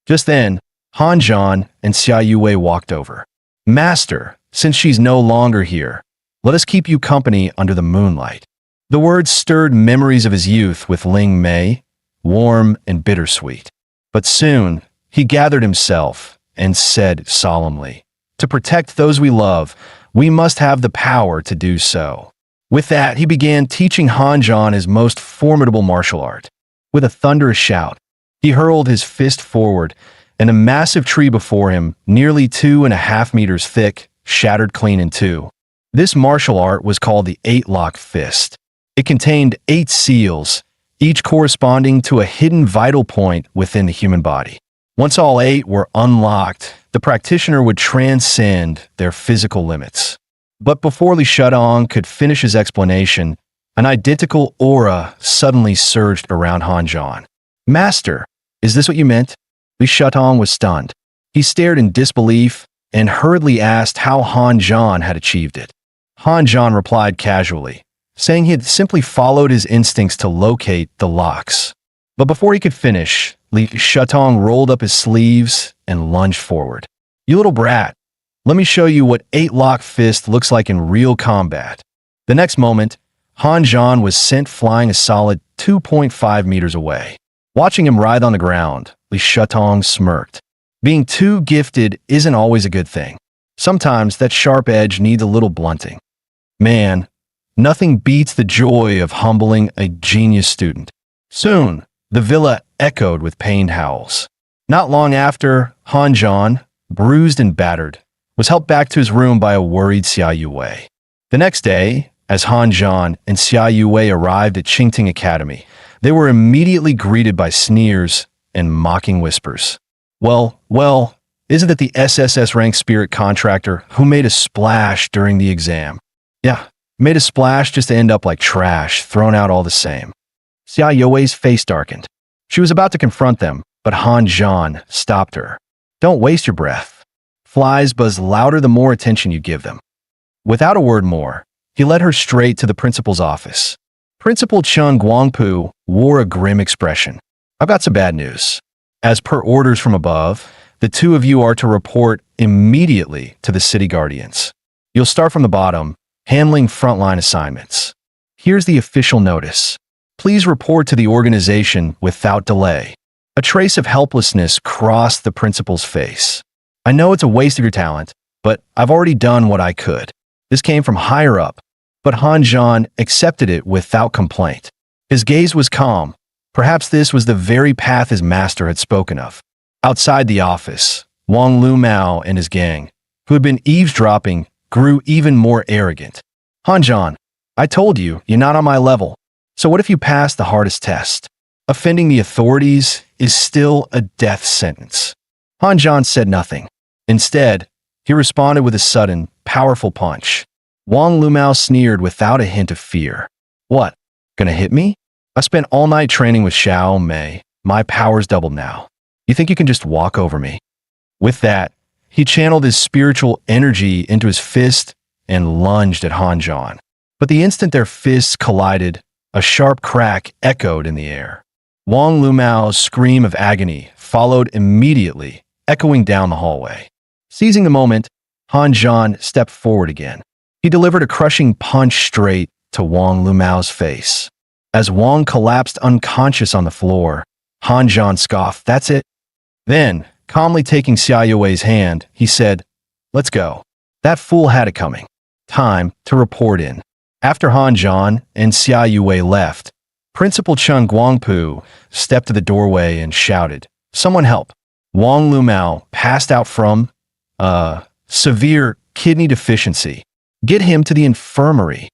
Just then, Han Zhan and Xia Yuwei walked over. "Master, since she's no longer here, let us keep you company under the moonlight." The words stirred memories of his youth with Ling Mei, warm and bittersweet. But soon, he gathered himself and said solemnly, "To protect those we love, we must have the power to do so." With that, he began teaching Han Zhan his most formidable martial art. With a thunderous shout, he hurled his fist forward, and a massive tree before him, nearly 2.5 meters thick, shattered clean in 2. This martial art was called the 8-lock fist. It contained 8 seals, each corresponding to a hidden vital point within the human body. Once all 8 were unlocked, the practitioner would transcend their physical limits. But before Li Shutong could finish his explanation, an identical aura suddenly surged around Han Zhan. "Master, is this what you meant?" Li Shutong was stunned. He stared in disbelief and hurriedly asked how Han Zhan had achieved it. Han Zhan replied casually, saying he had simply followed his instincts to locate the locks. But before he could finish, Li Shutong rolled up his sleeves and lunged forward. "You little brat, let me show you what 8-lock fist looks like in real combat." The next moment, Han Zhan was sent flying a solid 2.5 meters away. Watching him writhe on the ground, Li Shutong smirked. Being too gifted isn't always a good thing. Sometimes that sharp edge needs a little blunting. Man, nothing beats the joy of humbling a genius student. Soon, the villa echoed with pained howls. Not long after, Han Zhan, bruised and battered, was helped back to his room by a worried Xia Yuwei. The next day, as Han Zhan and Xia Yuwei arrived at Qingting Academy, they were immediately greeted by sneers and mocking whispers. Well, isn't it the SSS-Rank spirit contractor who made a splash during the exam? Yeah, made a splash just to end up like trash, thrown out all the same. Xia Yuwei's face darkened. She was about to confront them, but Han Zhan stopped her. "Don't waste your breath. Flies buzz louder the more attention you give them." Without a word more, he led her straight to the principal's office. Principal Cheng Guangpu wore a grim expression. "I've got some bad news. As per orders from above, the 2 of you are to report immediately to the city guardians. You'll start from the bottom, handling frontline assignments. Here's the official notice. Please report to the organization without delay." A trace of helplessness crossed the principal's face. "I know it's a waste of your talent, but I've already done what I could." This came from higher up, but Han Zhan accepted it without complaint. His gaze was calm. Perhaps this was the very path his master had spoken of. Outside the office, Wang Lumao and his gang, who had been eavesdropping, grew even more arrogant. "Han Zhan, I told you, you're not on my level. So what if you pass the hardest test? Offending the authorities is still a death sentence." Han Zhan said nothing. Instead, he responded with a sudden, powerful punch. Wang Lumao sneered without a hint of fear. What? Gonna hit me? I spent all night training with Xiao Mei. My power's doubled now. You think you can just walk over me? With that, he channeled his spiritual energy into his fist and lunged at Han Zhan. But the instant their fists collided, a sharp crack echoed in the air. Wang Lumao's scream of agony followed immediately, echoing down the hallway. Seizing the moment, Han Zhan stepped forward again. He delivered a crushing punch straight to Wang Lumao's face. As Wang collapsed unconscious on the floor, Han Zhan scoffed, "That's it?" Then, calmly taking Xia Yui's hand, he said, "Let's go." That fool had it coming. Time to report in. After Han Zhan and Xia Yue left, Principal Chen Guangpu stepped to the doorway and shouted, "Someone help." Wang Lumao passed out from severe kidney deficiency. Get him to the infirmary.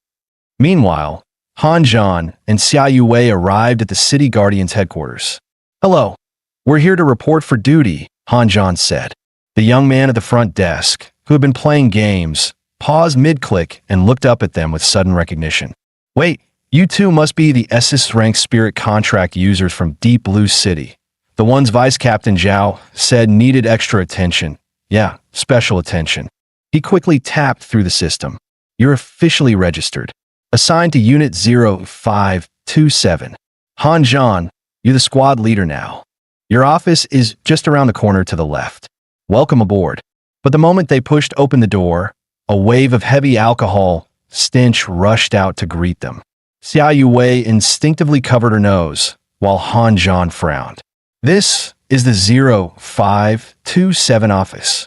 Meanwhile, Han Zhan and Xia Yue arrived at the city guardian's headquarters. "Hello. We're here to report for duty," Han Zhan said. The young man at the front desk, who had been playing games, paused mid-click and looked up at them with sudden recognition. "Wait, you two must be the SSS-Rank spirit contract users from Deep Blue City. The ones Vice Captain Zhao said needed extra attention. Yeah, special attention." He quickly tapped through the system. "You're officially registered. Assigned to Unit 0527. Han Zhan, you're the squad leader now. Your office is just around the corner to the left. Welcome aboard." But the moment they pushed open the door, a wave of heavy alcohol stench rushed out to greet them. Xia Yue instinctively covered her nose, while Han Zhan frowned. "This is the 0527 office."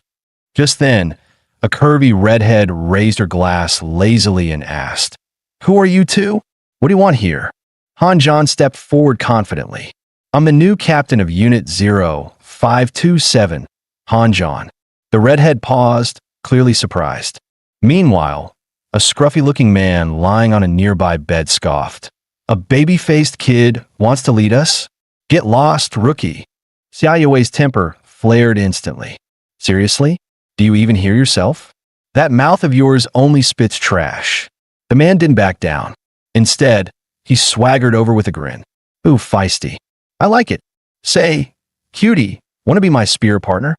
Just then, a curvy redhead raised her glass lazily and asked, "Who are you two? What do you want here?" Han Zhan stepped forward confidently. "I'm the new captain of Unit 0527, Han Zhan." The redhead paused, clearly surprised. Meanwhile, a scruffy-looking man lying on a nearby bed scoffed. "A baby-faced kid wants to lead us? Get lost, rookie." Xia Yue's temper flared instantly. "Seriously? Do you even hear yourself? That mouth of yours only spits trash." The man didn't back down. Instead, he swaggered over with a grin. "Ooh, feisty. I like it. Say, cutie, want to be my spear partner?"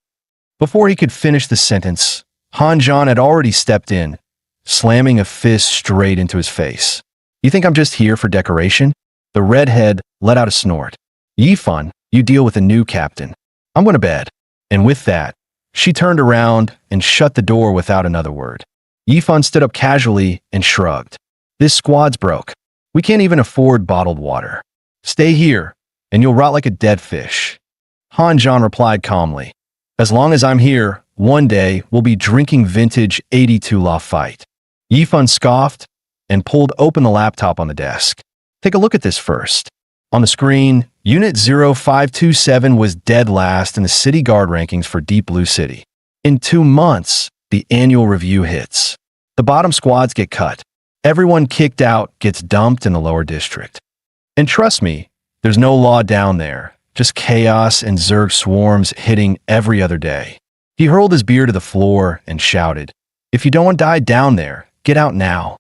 Before he could finish the sentence, Han Zhan had already stepped in, slamming a fist straight into his face. "You think I'm just here for decoration?" The redhead let out a snort. "Yifan, you deal with a new captain. I'm going to bed." And with that, she turned around and shut the door without another word. Yifan stood up casually and shrugged. "This squad's broke. We can't even afford bottled water. Stay here, and you'll rot like a dead fish." Han Zhan replied calmly, "As long as I'm here, one day we'll be drinking vintage 82 Lafite." Yifan scoffed and pulled open the laptop on the desk. "Take a look at this first." On the screen, Unit 0527 was dead last in the city guard rankings for Deep Blue City. In 2 months, the annual review hits. The bottom squads get cut. Everyone kicked out gets dumped in the lower district. And trust me, there's no law down there, just chaos and Zerg swarms hitting every other day. He hurled his beer to the floor and shouted, "If you don't want to die down there, get out now."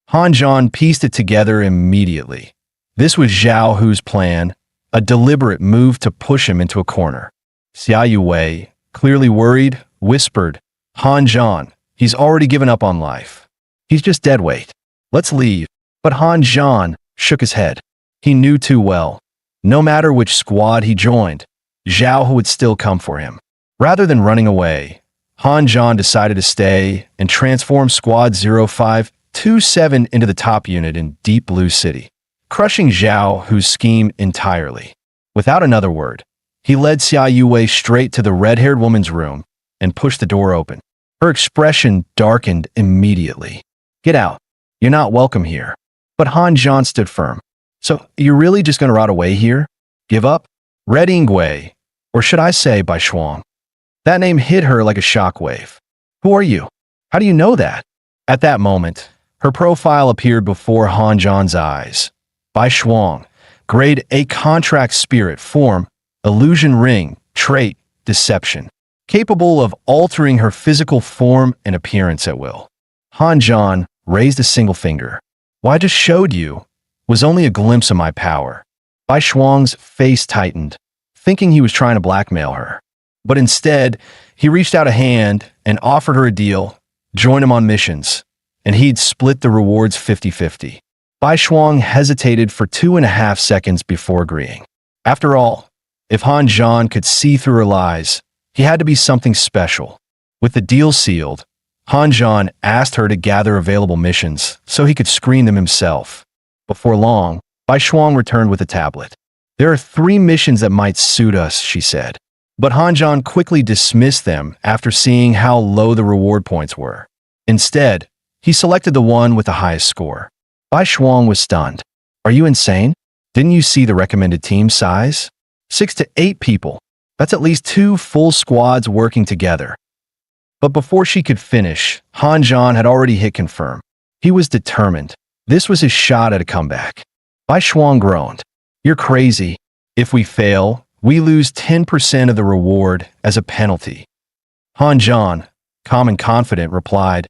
Han Zhan pieced it together immediately. This was Zhao Hu's plan, a deliberate move to push him into a corner. Xia Yue, clearly worried, whispered, "Han Zhan, he's already given up on life. He's just dead weight. Let's leave." But Han Zhan shook his head. He knew too well. No matter which squad he joined, Zhao Hu would still come for him. Rather than running away, Han Zhan decided to stay and transform Squad 0527 into the top unit in Deep Blue City, crushing Zhao Hu's scheme entirely. Without another word, he led Xia Yue straight to the red-haired woman's room and pushed the door open. Her expression darkened immediately. "Get out. You're not welcome here." But Han Zhan stood firm. "So, you're really just going to rot away here? Give up?" Red Ingui, or should I say Bai Shuang. That name hit her like a shockwave. "Who are you? How do you know that?" At that moment, her profile appeared before Han Zhan's eyes. Bai Shuang, Grade A contract spirit form, illusion ring, trait, deception, capable of altering her physical form and appearance at will. Han Zhan raised a single finger. "What I just showed you was only a glimpse of my power." Bai Shuang's face tightened, thinking he was trying to blackmail her. But instead, he reached out a hand and offered her a deal, join him on missions, and he'd split the rewards 50-50. Bai Shuang hesitated for 2.5 seconds before agreeing. After all, if Han Zhan could see through her lies, he had to be something special. With the deal sealed, Han Zhan asked her to gather available missions so he could screen them himself. Before long, Bai Shuang returned with a tablet. "There are 3 missions that might suit us," she said. But Han Zhan quickly dismissed them after seeing how low the reward points were. Instead, he selected the one with the highest score. Bai Shuang was stunned. "Are you insane? Didn't you see the recommended team size? 6 to 8 people. That's at least 2 full squads working together." But before she could finish, Han Zhan had already hit confirm. He was determined. This was his shot at a comeback. Bai Shuang groaned. "You're crazy. If we fail, we lose 10% of the reward as a penalty." Han Zhan, calm and confident, replied,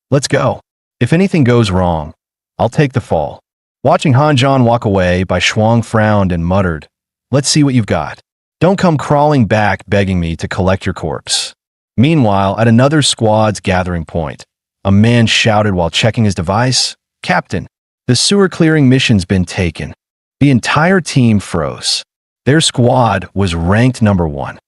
"Let's go. If anything goes wrong, I'll take the fall." Watching Han Zhan walk away, Bai Shuang frowned and muttered, "Let's see what you've got. Don't come crawling back begging me to collect your corpse." Meanwhile, at another squad's gathering point, a man shouted while checking his device, "Captain, the sewer clearing mission's been taken." The entire team froze. Their squad was ranked number 1.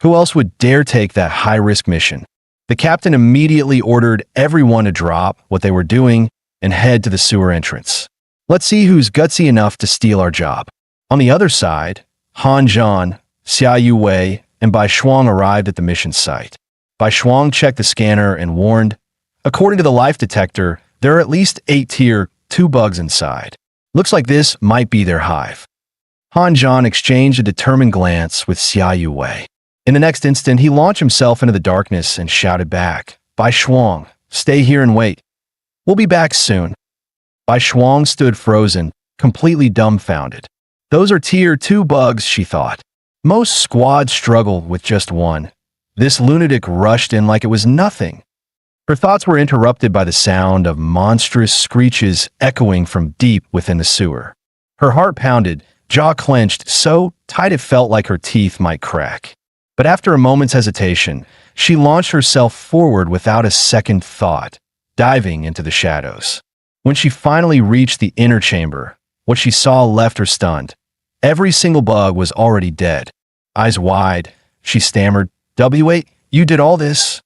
Who else would dare take that high-risk mission? The captain immediately ordered everyone to drop what they were doing and head to the sewer entrance. "Let's see who's gutsy enough to steal our job." On the other side, Han Zhan, Xia Yuwei, and Bai Shuang arrived at the mission site. Bai Shuang checked the scanner and warned, "According to the life detector, there are at least 8 tier 2 bugs inside. Looks like this might be their hive." Han Zhan exchanged a determined glance with Xia Yuwei. In the next instant, he launched himself into the darkness and shouted back, "Bai Shuang, stay here and wait. We'll be back soon." Bai Shuang stood frozen, completely dumbfounded. Those are tier 2 bugs, she thought. Most squads struggle with just one. This lunatic rushed in like it was nothing. Her thoughts were interrupted by the sound of monstrous screeches echoing from deep within the sewer. Her heart pounded, jaw clenched so tight it felt like her teeth might crack. But after a moment's hesitation, she launched herself forward without a second thought, diving into the shadows. When she finally reached the inner chamber, what she saw left her stunned. Every single bug was already dead. Eyes wide, she stammered, "W8, you did all this?"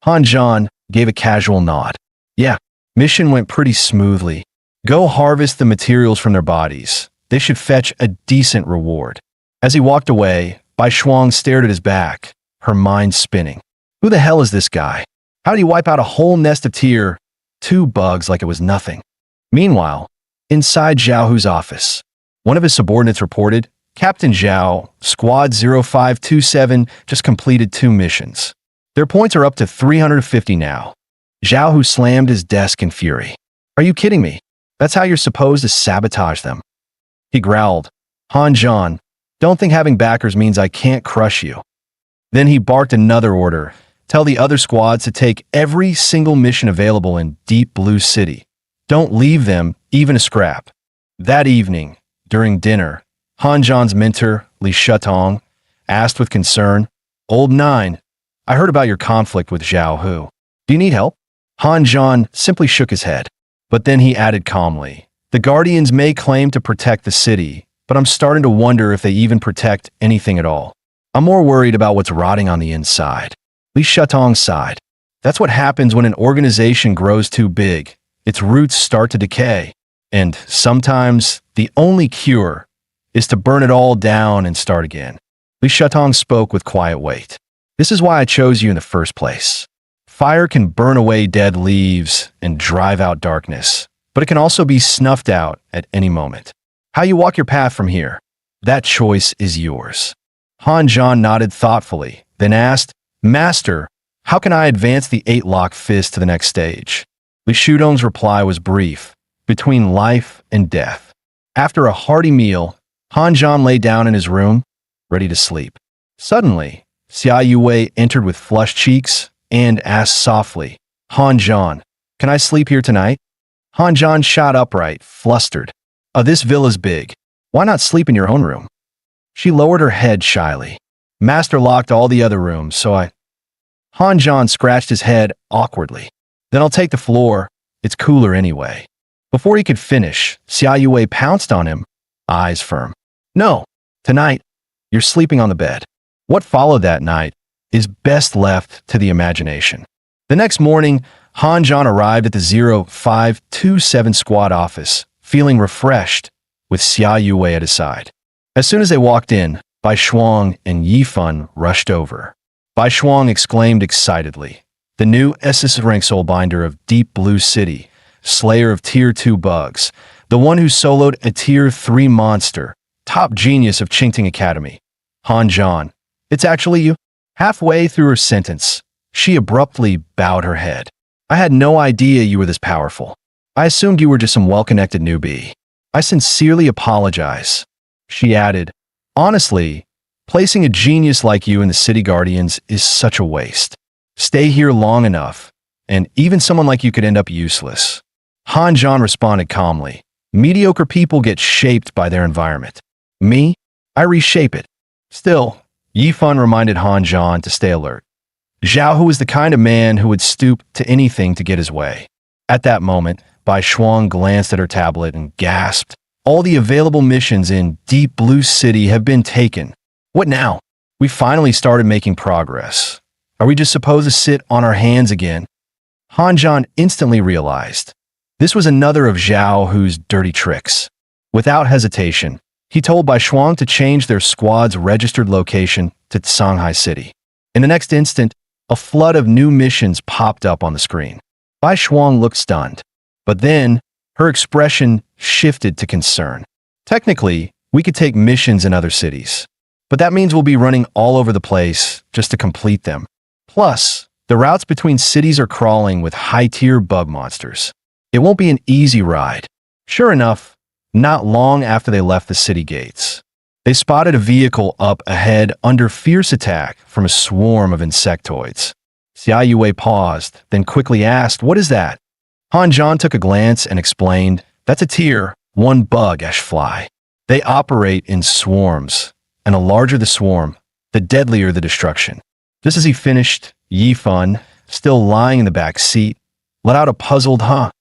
Han Zhan gave a casual nod. "Yeah, mission went pretty smoothly. Go harvest the materials from their bodies. They should fetch a decent reward." As he walked away, Bai Shuang stared at his back, her mind spinning. Who the hell is this guy? How did he wipe out a whole nest of tier 2 bugs like it was nothing? Meanwhile, inside Zhao Hu's office, one of his subordinates reported, "Captain Zhao, Squad 0527 just completed 2 missions. Their points are up to 350 now." Zhao Hu slammed his desk in fury. "Are you kidding me? That's how you're supposed to sabotage them." He growled, "Han Zhan, don't think having backers means I can't crush you." Then he barked another order, "Tell the other squads to take every single mission available in Deep Blue City. Don't leave them even a scrap." That evening, during dinner, Han Zhan's mentor, Li Shutong, asked with concern, "Old 9, I heard about your conflict with Zhao Hu. Do you need help?" Han Zhan simply shook his head. But then he added calmly, "The Guardians may claim to protect the city, but I'm starting to wonder if they even protect anything at all. I'm more worried about what's rotting on the inside." Li Shutong sighed. "That's what happens when an organization grows too big. Its roots start to decay. And sometimes the only cure is to burn it all down and start again." Li Shutong spoke with quiet weight. "This is why I chose you in the first place. Fire can burn away dead leaves and drive out darkness, but it can also be snuffed out at any moment. How you walk your path from here, that choice is yours." Han Zhan nodded thoughtfully, then asked, "Master, how can I advance the 8-lock fist to the next stage?" Li Shutong's reply was brief, between life and death. After a hearty meal, Han Zhan lay down in his room, ready to sleep. Suddenly, Xia Yue entered with flushed cheeks and asked softly, Han Zhan, can I sleep here tonight? Han Zhan shot upright, flustered. This villa's big. Why not sleep in your own room? She lowered her head shyly. Master locked all the other rooms, so I... Han Zhan scratched his head awkwardly. Then I'll take the floor. It's cooler anyway. Before he could finish, Xia Yue pounced on him, eyes firm. No, tonight, you're sleeping on the bed. What followed that night is best left to the imagination. The next morning, Han Zhan arrived at the 0527 squad office, feeling refreshed, with Xia Yue at his side. As soon as they walked in, Bai Shuang and Yi Fun rushed over. Bai Shuang exclaimed excitedly, the new SSS-Rank soulbinder of Deep Blue City, slayer of Tier 2 bugs, the one who soloed a Tier 3 monster, top genius of Qingting Academy. Han Zhan, it's actually you? Halfway through her sentence, she abruptly bowed her head. I had no idea you were this powerful. I assumed you were just some well-connected newbie. I sincerely apologize. She added, honestly, placing a genius like you in the City Guardians is such a waste. Stay here long enough, and even someone like you could end up useless. Han Zhan responded calmly. Mediocre people get shaped by their environment. Me? I reshape it. Still, Yi Fun reminded Han Zhan to stay alert. Zhao Hu was the kind of man who would stoop to anything to get his way. At that moment, Bai Shuang glanced at her tablet and gasped. All the available missions in Deep Blue City have been taken. What now? We finally started making progress. Are we just supposed to sit on our hands again? Han Zhan instantly realized. This was another of Zhao Hu's dirty tricks. Without hesitation, he told Bai Shuang to change their squad's registered location to Shanghai City. In the next instant, a flood of new missions popped up on the screen. Bai Shuang looked stunned, but then her expression shifted to concern. Technically, we could take missions in other cities, but that means we'll be running all over the place just to complete them. Plus, the routes between cities are crawling with high-tier bug monsters. It won't be an easy ride. Sure enough, not long after they left the city gates, they spotted a vehicle up ahead under fierce attack from a swarm of insectoids. Xia Yue paused, then quickly asked, what is that? Han Zhan took a glance and explained, that's a Tier 1 bug ash fly. They operate in swarms, and the larger the swarm, the deadlier the destruction. Just as he finished, Yi Fun, still lying in the back seat, let out a puzzled huh.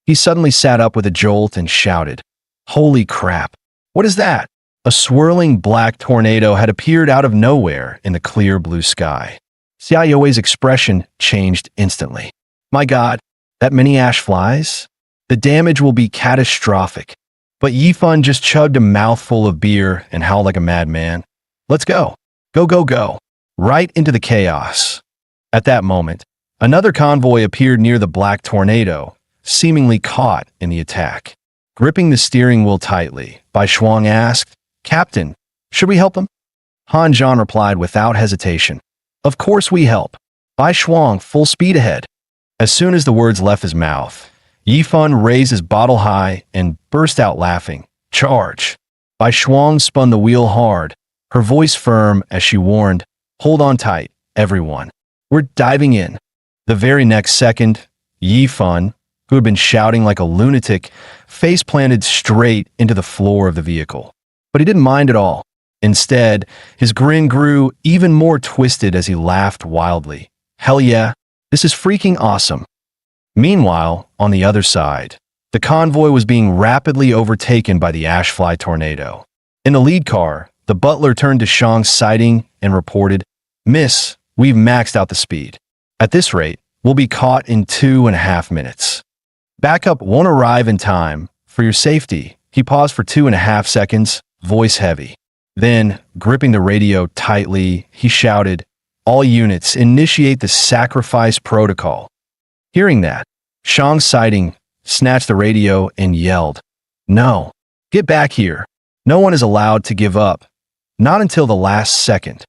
He suddenly sat up with a jolt and shouted, holy crap, what is that? A swirling black tornado had appeared out of nowhere in the clear blue sky. Xia Yue's expression changed instantly. My God, that many ash flies? The damage will be catastrophic. But Yi Fun just chugged a mouthful of beer and howled like a madman. Let's go. Go, go, go. Right into the chaos. At that moment, another convoy appeared near the black tornado, seemingly caught in the attack. Gripping the steering wheel tightly, Bai Shuang asked, Captain, should we help him? Han Zhan replied without hesitation. Of course we help. Bai Shuang, full speed ahead. As soon as the words left his mouth, Yi Fun raised his bottle high and burst out laughing. Charge! Bai Shuang spun the wheel hard, her voice firm as she warned, hold on tight, everyone. We're diving in. The very next second, Yi Fun, who had been shouting like a lunatic, face planted straight into the floor of the vehicle. But he didn't mind at all. Instead, his grin grew even more twisted as he laughed wildly. Hell yeah, this is freaking awesome. Meanwhile, on the other side, the convoy was being rapidly overtaken by the ashfly tornado. In the lead car, the butler turned to Shang's sighting and reported, Miss, we've maxed out the speed. At this rate, we'll be caught in 2.5 minutes. Backup won't arrive in time. For your safety, he paused for 2.5 seconds, voice heavy. Then, gripping the radio tightly, he shouted, all units, initiate the sacrifice protocol. Hearing that, Shang's sighting snatched the radio and yelled, no, get back here. No one is allowed to give up. Not until the last second.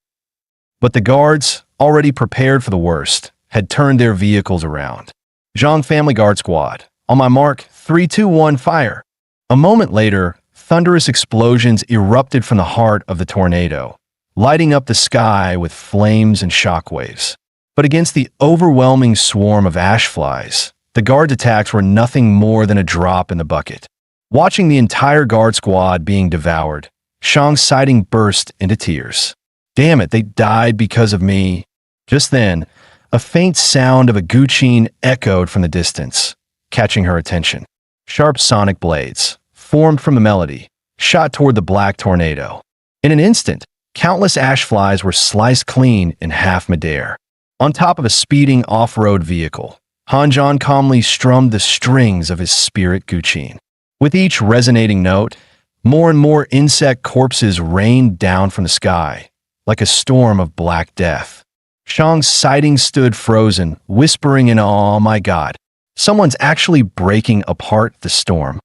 But the guards, already prepared for the worst, had turned their vehicles around. Zhang Family Guard Squad, on my mark, 3, 2, 1, fire. A moment later, thunderous explosions erupted from the heart of the tornado, lighting up the sky with flames and shockwaves. But against the overwhelming swarm of ash flies, the guard's attacks were nothing more than a drop in the bucket. Watching the entire guard squad being devoured, Shang's sighting burst into tears. Damn it, they died because of me. Just then, a faint sound of a guqin echoed from the distance, catching her attention. Sharp sonic blades, formed from the melody, shot toward the black tornado. In an instant, countless ash flies were sliced clean in half midair. On top of a speeding off-road vehicle, Hanjan calmly strummed the strings of his spirit guqin. With each resonating note, more and more insect corpses rained down from the sky, like a storm of black death. Shang's sighting stood frozen, whispering in awe, "Oh my God, someone's actually breaking apart the storm."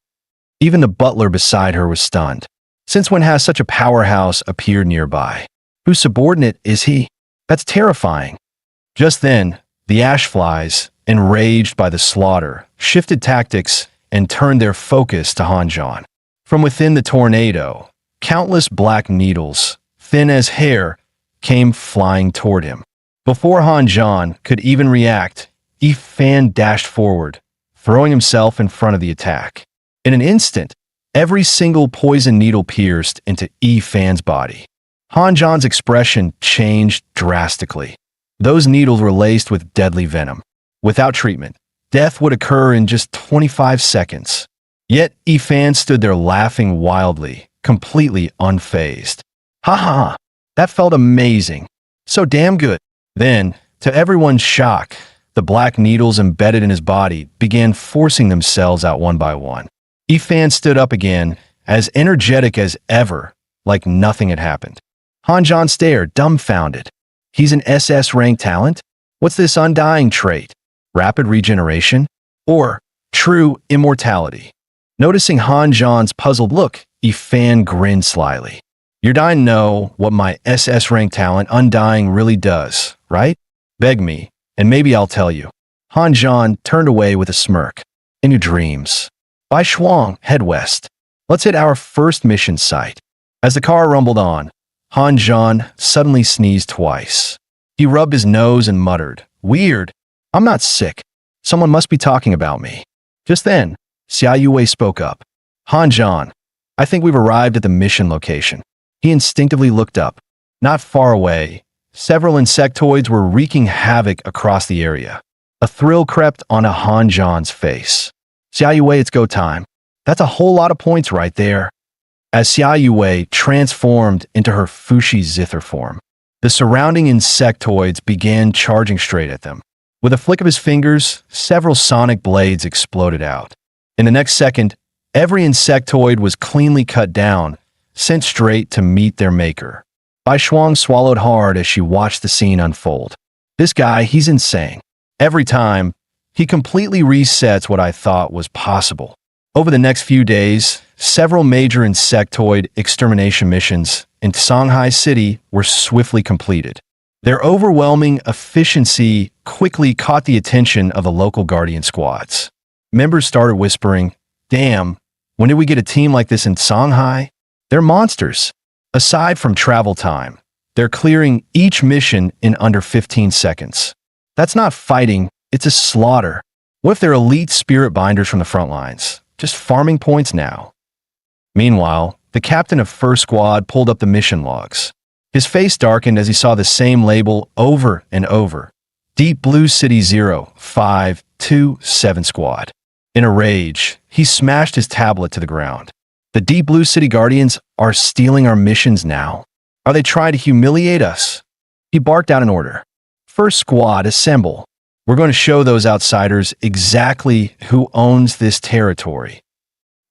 Even the butler beside her was stunned. Since when has such a powerhouse appeared nearby? Whose subordinate is he? That's terrifying. Just then, the ash flies, enraged by the slaughter, shifted tactics and turned their focus to Hanjan. From within the tornado, countless black needles, thin as hair, came flying toward him. Before Hanjan could even react, Fan dashed forward, throwing himself in front of the attack. In an instant, every single poison needle pierced into Fan's body. Hanjan's expression changed drastically. Those needles were laced with deadly venom. Without treatment, death would occur in just 25 seconds. Yet Fan stood there laughing wildly, completely unfazed. "Ha ha, that felt amazing. So damn good." Then, to everyone's shock, the black needles embedded in his body began forcing themselves out one by one. Fan stood up again, as energetic as ever, like nothing had happened. Hanjan stared, dumbfounded. He's an SS-Rank talent? What's this undying trait? Rapid regeneration? Or true immortality? Noticing Hanjan's puzzled look, Fan grinned slyly. "You're dying to know what my SS-Rank talent undying really does, right? Beg me, and maybe I'll tell you." Hanjan turned away with a smirk. "In your dreams. By Shuang, head west. Let's hit our first mission site." As the car rumbled on, Hanjan suddenly sneezed twice. He rubbed his nose and muttered, "Weird. I'm not sick. Someone must be talking about me." Just then, Xia Yue spoke up. "Hanjan, I think we've arrived at the mission location." He instinctively looked up. Not far away, several insectoids were wreaking havoc across the area. A thrill crept onto Hanjan's face. "Xia Yue, it's go time. That's a whole lot of points right there." As Xia Yue transformed into her Fushi Zither form, the surrounding insectoids began charging straight at them. With a flick of his fingers, several sonic blades exploded out. In the next second, every insectoid was cleanly cut down, sent straight to meet their maker. Bai Shuang swallowed hard as she watched the scene unfold. "This guy, he's insane. Every time, he completely resets what I thought was possible." Over the next few days, several major insectoid extermination missions in Shanghai City were swiftly completed. Their overwhelming efficiency quickly caught the attention of the local guardian squads. Members started whispering, "Damn, when did we get a team like this in Shanghai? They're monsters." Aside from travel time, they're clearing each mission in under 15 seconds. That's not fighting, it's a slaughter. What if they're elite spirit binders from the front lines? Just farming points now. Meanwhile, the captain of First Squad pulled up the mission logs. His face darkened as he saw the same label over and over. Deep Blue City 0527 Squad. In a rage, he smashed his tablet to the ground. The Deep Blue City Guardians are stealing our missions now. Are they trying to humiliate us? He barked out an order. "First Squad, assemble. We're going to show those outsiders exactly who owns this territory."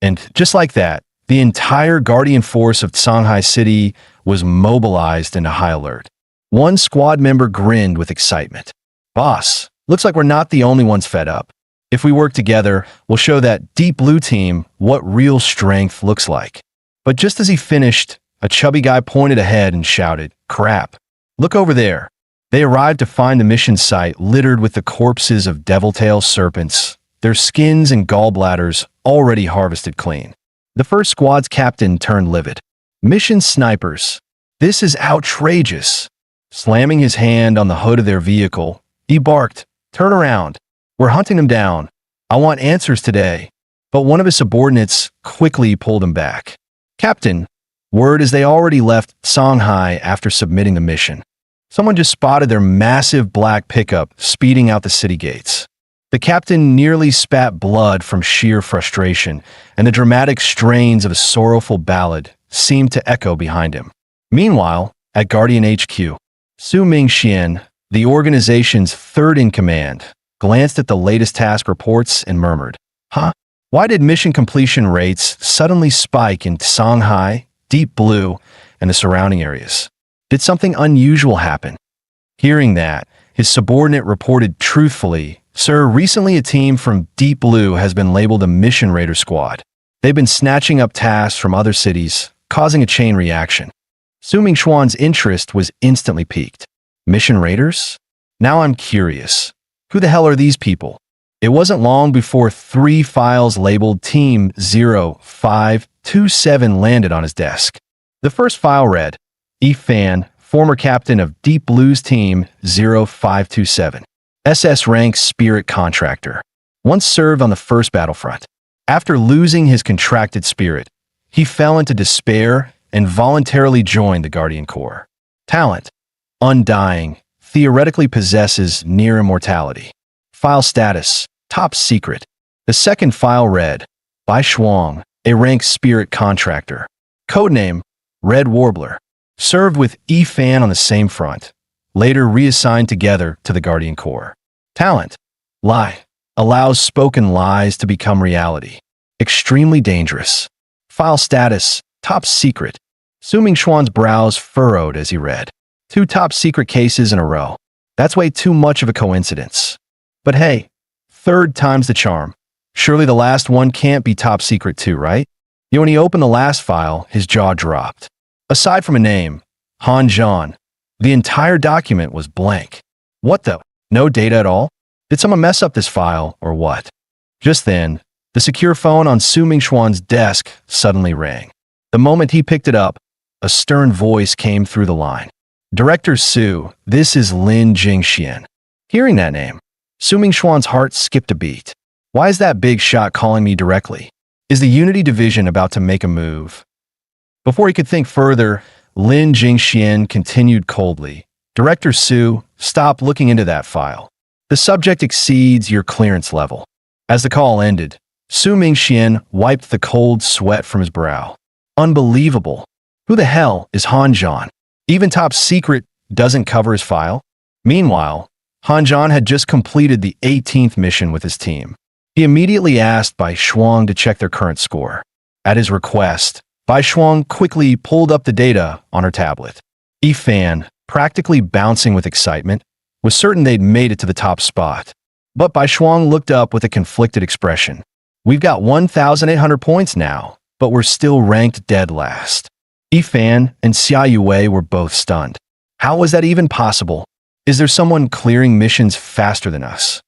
And just like that, the entire Guardian force of Shanghai City was mobilized into high alert. One squad member grinned with excitement. "Boss, looks like we're not the only ones fed up. If we work together, we'll show that Deep Blue team what real strength looks like." But just as he finished, a chubby guy pointed ahead and shouted, "Crap, look over there." They arrived to find the mission site littered with the corpses of devil-tail serpents, their skins and gallbladders already harvested clean. The first squad's captain turned livid. "Mission snipers. This is outrageous. Slamming his hand on the hood of their vehicle, he barked, "Turn around. We're hunting him down. I want answers today." But one of his subordinates quickly pulled him back. "Captain, word is they already left Songhai after submitting the mission. Someone just spotted their massive black pickup speeding out the city gates." The captain nearly spat blood from sheer frustration, and the dramatic strains of a sorrowful ballad seemed to echo behind him. Meanwhile, at Guardian HQ, Su Mingxian, the organization's third-in-command, glanced at the latest task reports and murmured, "Huh? Why did mission completion rates suddenly spike in Songhai, Deep Blue, and the surrounding areas? Did something unusual happen?" Hearing that, his subordinate reported truthfully, "Sir, recently a team from Deep Blue has been labeled a mission raider squad. They've been snatching up tasks from other cities, causing a chain reaction." Su Mingxuan's interest was instantly piqued. Mission raiders? Now I'm curious. Who the hell are these people? It wasn't long before 3 files labeled Team 0527 landed on his desk. The first file read, "Fan, former captain of Deep Blue's Team 0527. SSS-Rank spirit contractor. Once served on the first battlefront. After losing his contracted spirit, he fell into despair and voluntarily joined the Guardian Corps. Talent: undying, theoretically possesses near immortality. File status: top secret." The second file read, "Bai Shuang, a rank spirit contractor. Codename: Red Warbler. Served with Fan on the same front. Later reassigned together to the Guardian Corps. Talent: lie. Allows spoken lies to become reality. Extremely dangerous. File status: top secret." Su Mingxuan's brows furrowed as he read. 2 top secret cases in a row. That's way too much of a coincidence. But hey, third time's the charm. Surely the last one can't be top secret too, right? Yet when he opened the last file, his jaw dropped. Aside from a name, Han Zhan, the entire document was blank. What the? No data at all? Did someone mess up this file, or what? Just then, the secure phone on Su Mingxuan's desk suddenly rang. The moment he picked it up, a stern voice came through the line. "Director Su, this is Lin Jingxian." Hearing that name, Su Mingxuan's heart skipped a beat. Why is that big shot calling me directly? Is the Unity Division about to make a move? Before he could think further, Lin Jingxian continued coldly. "Director Su, stop looking into that file. The subject exceeds your clearance level." As the call ended, Su Mingxian wiped the cold sweat from his brow. Unbelievable. Who the hell is Han Zhan? Even top secret doesn't cover his file? Meanwhile, Han Zhan had just completed the 18th mission with his team. He immediately asked Bai Shuang to check their current score. At his request, Bai Shuang quickly pulled up the data on her tablet. Fan, practically bouncing with excitement, was certain they'd made it to the top spot. But Bai Shuang looked up with a conflicted expression. "We've got 1,800 points now, but we're still ranked dead last." Fan and Xia Yue were both stunned. How was that even possible? Is there someone clearing missions faster than us?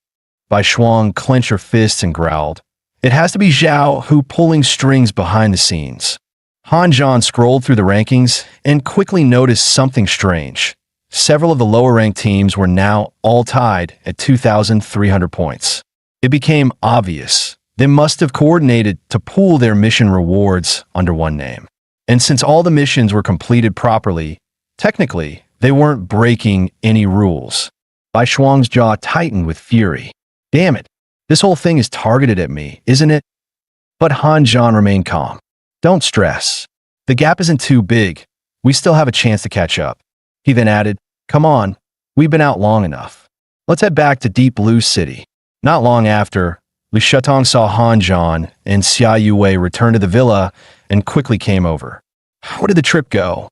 Bai Shuang clenched her fists and growled. "It has to be Zhao who pulling strings behind the scenes." Han Zhan scrolled through the rankings and quickly noticed something strange. Several of the lower-ranked teams were now all tied at 2,300 points. It became obvious they must have coordinated to pool their mission rewards under one name. And since all the missions were completed properly, technically, they weren't breaking any rules. Bai Shuang's jaw tightened with fury. "Damn it, this whole thing is targeted at me, isn't it?" But Han Zhan remained calm. "Don't stress. The gap isn't too big. We still have a chance to catch up." He then added, "Come on, we've been out long enough. Let's head back to Deep Blue City." Not long after, Li Shutong saw Han Zhan and Xia Yue return to the villa and quickly came over. "How did the trip go?"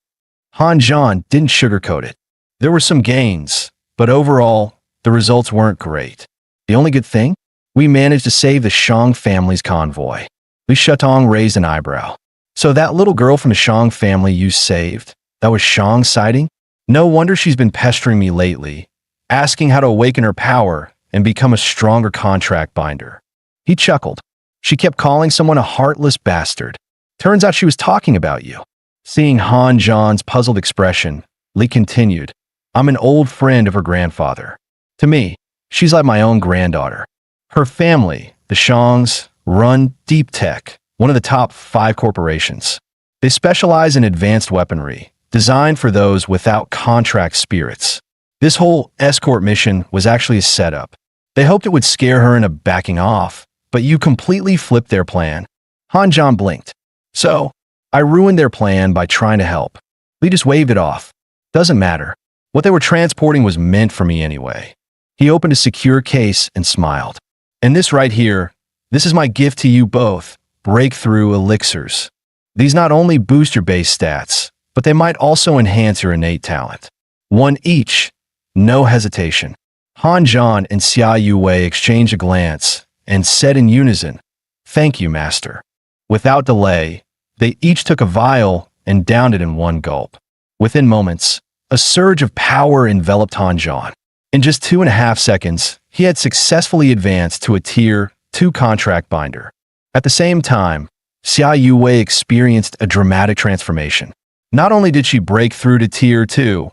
Han Zhan didn't sugarcoat it. "There were some gains, but overall, the results weren't great. The only good thing? We managed to save the Shang family's convoy." Li Shutong raised an eyebrow. "So that little girl from the Shang family you saved, that was Shang's sighting? No wonder she's been pestering me lately, asking how to awaken her power and become a stronger contract binder." He chuckled. "She kept calling someone a heartless bastard. Turns out she was talking about you." Seeing Han Zhan's puzzled expression, Li continued, I'm an old friend of her grandfather. To me, she's like my own granddaughter. Her family, the Shangs, run Deep Tech, one of the top 5 corporations. They specialize in advanced weaponry, designed for those without contract spirits. This whole escort mission was actually a setup. They hoped it would scare her into backing off, but you completely flipped their plan. Han Zhan blinked. So, I ruined their plan by trying to help. Li just waved it off. Doesn't matter. What they were transporting was meant for me anyway. He opened a secure case and smiled. And this right here, this is my gift to you both, breakthrough elixirs. These not only boost your base stats, but they might also enhance your innate talent. 1 each, no hesitation. Han Zhan and Xia Yuwei exchanged a glance and said in unison, Thank you, master. Without delay, they each took a vial and downed it in one gulp. Within moments, a surge of power enveloped Han Zhan. In just 2.5 seconds, he had successfully advanced to a Tier 2 contract binder. At the same time, Xia Yuwei experienced a dramatic transformation. Not only did she break through to Tier 2,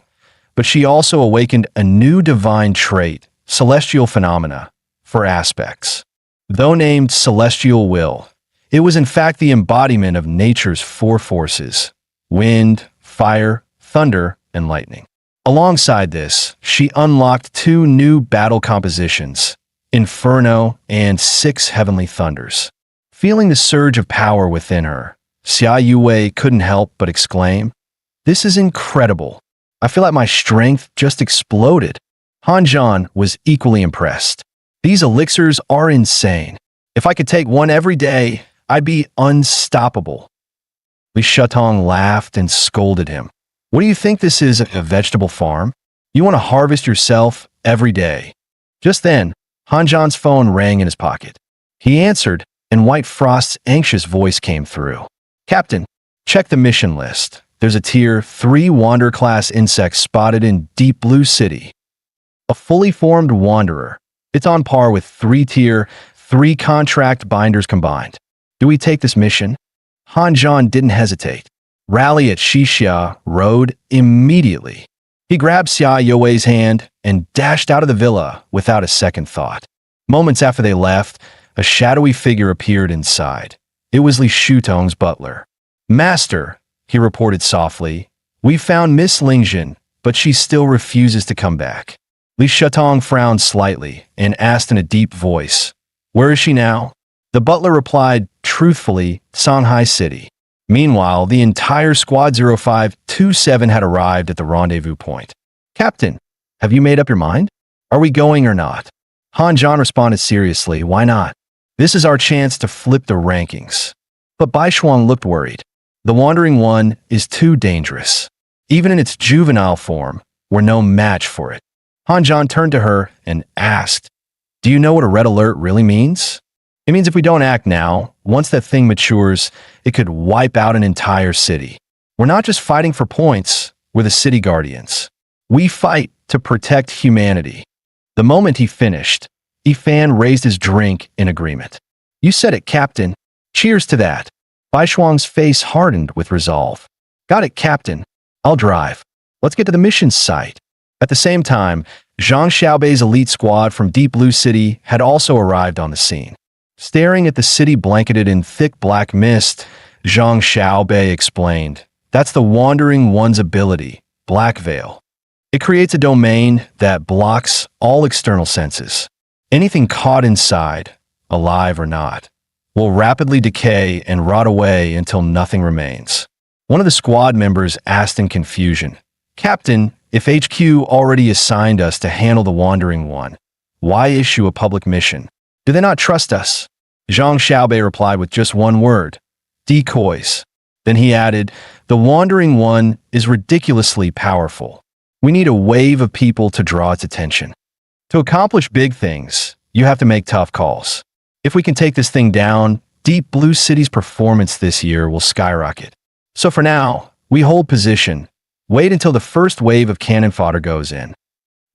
but she also awakened a new divine trait, Celestial Phenomena, for aspects. Though named Celestial Will, it was in fact the embodiment of nature's 4 forces: wind, fire, thunder, and lightning. Alongside this, she unlocked 2 new battle compositions, Inferno and 6 Heavenly Thunders. Feeling the surge of power within her, Xia Yuwei couldn't help but exclaim, This is incredible. I feel like my strength just exploded. Han Zhan was equally impressed. These elixirs are insane. If I could take one every day, I'd be unstoppable. Li Shutong laughed and scolded him. What do you think this is, a vegetable farm? You want to harvest yourself every day. Just then, Han Zhan's phone rang in his pocket. He answered, and White Frost's anxious voice came through. Captain, check the mission list. There's a Tier 3 Wander-class insect spotted in Deep Blue City. A fully formed Wanderer. It's on par with 3 Tier 3 contract binders combined. Do we take this mission? Han Zhan didn't hesitate. Rally at Xixia Road immediately. He grabbed Xia Yuwei's hand and dashed out of the villa without a second thought. Moments after they left, a shadowy figure appeared inside. It was Li Shutong's butler. Master, he reported softly, we found Miss Lingjin, but she still refuses to come back. Li Shutong frowned slightly and asked in a deep voice, Where is she now? The butler replied, truthfully, Shanghai City. Meanwhile, the entire Squad 0527 had arrived at the rendezvous point. Captain, have you made up your mind? Are we going or not? Han Zhan responded seriously, Why not? This is our chance to flip the rankings. But Bai Shuang looked worried. The Wandering One is too dangerous. Even in its juvenile form, we're no match for it. Han Zhan turned to her and asked, Do you know what a red alert really means? It means if we don't act now, once that thing matures, it could wipe out an entire city. We're not just fighting for points, we're the city guardians. We fight to protect humanity. The moment he finished, Yifan raised his drink in agreement. You said it, Captain. Cheers to that. Bai Shuang's face hardened with resolve. Got it, Captain. I'll drive. Let's get to the mission site. At the same time, Zhang Xiaobei's elite squad from Deep Blue City had also arrived on the scene. Staring at the city blanketed in thick black mist, Zhang Xiaobei explained, That's the Wandering One's ability, Black Veil. It creates a domain that blocks all external senses. Anything caught inside, alive or not, will rapidly decay and rot away until nothing remains. One of the squad members asked in confusion, Captain, if HQ already assigned us to handle the Wandering One, why issue a public mission? Do they not trust us? Zhang Xiaobei replied with just one word, decoys. Then he added, The Wandering One is ridiculously powerful. We need a wave of people to draw its attention. To accomplish big things, you have to make tough calls. If we can take this thing down, Deep Blue City's performance this year will skyrocket. So for now, we hold position. Wait until the first wave of cannon fodder goes in.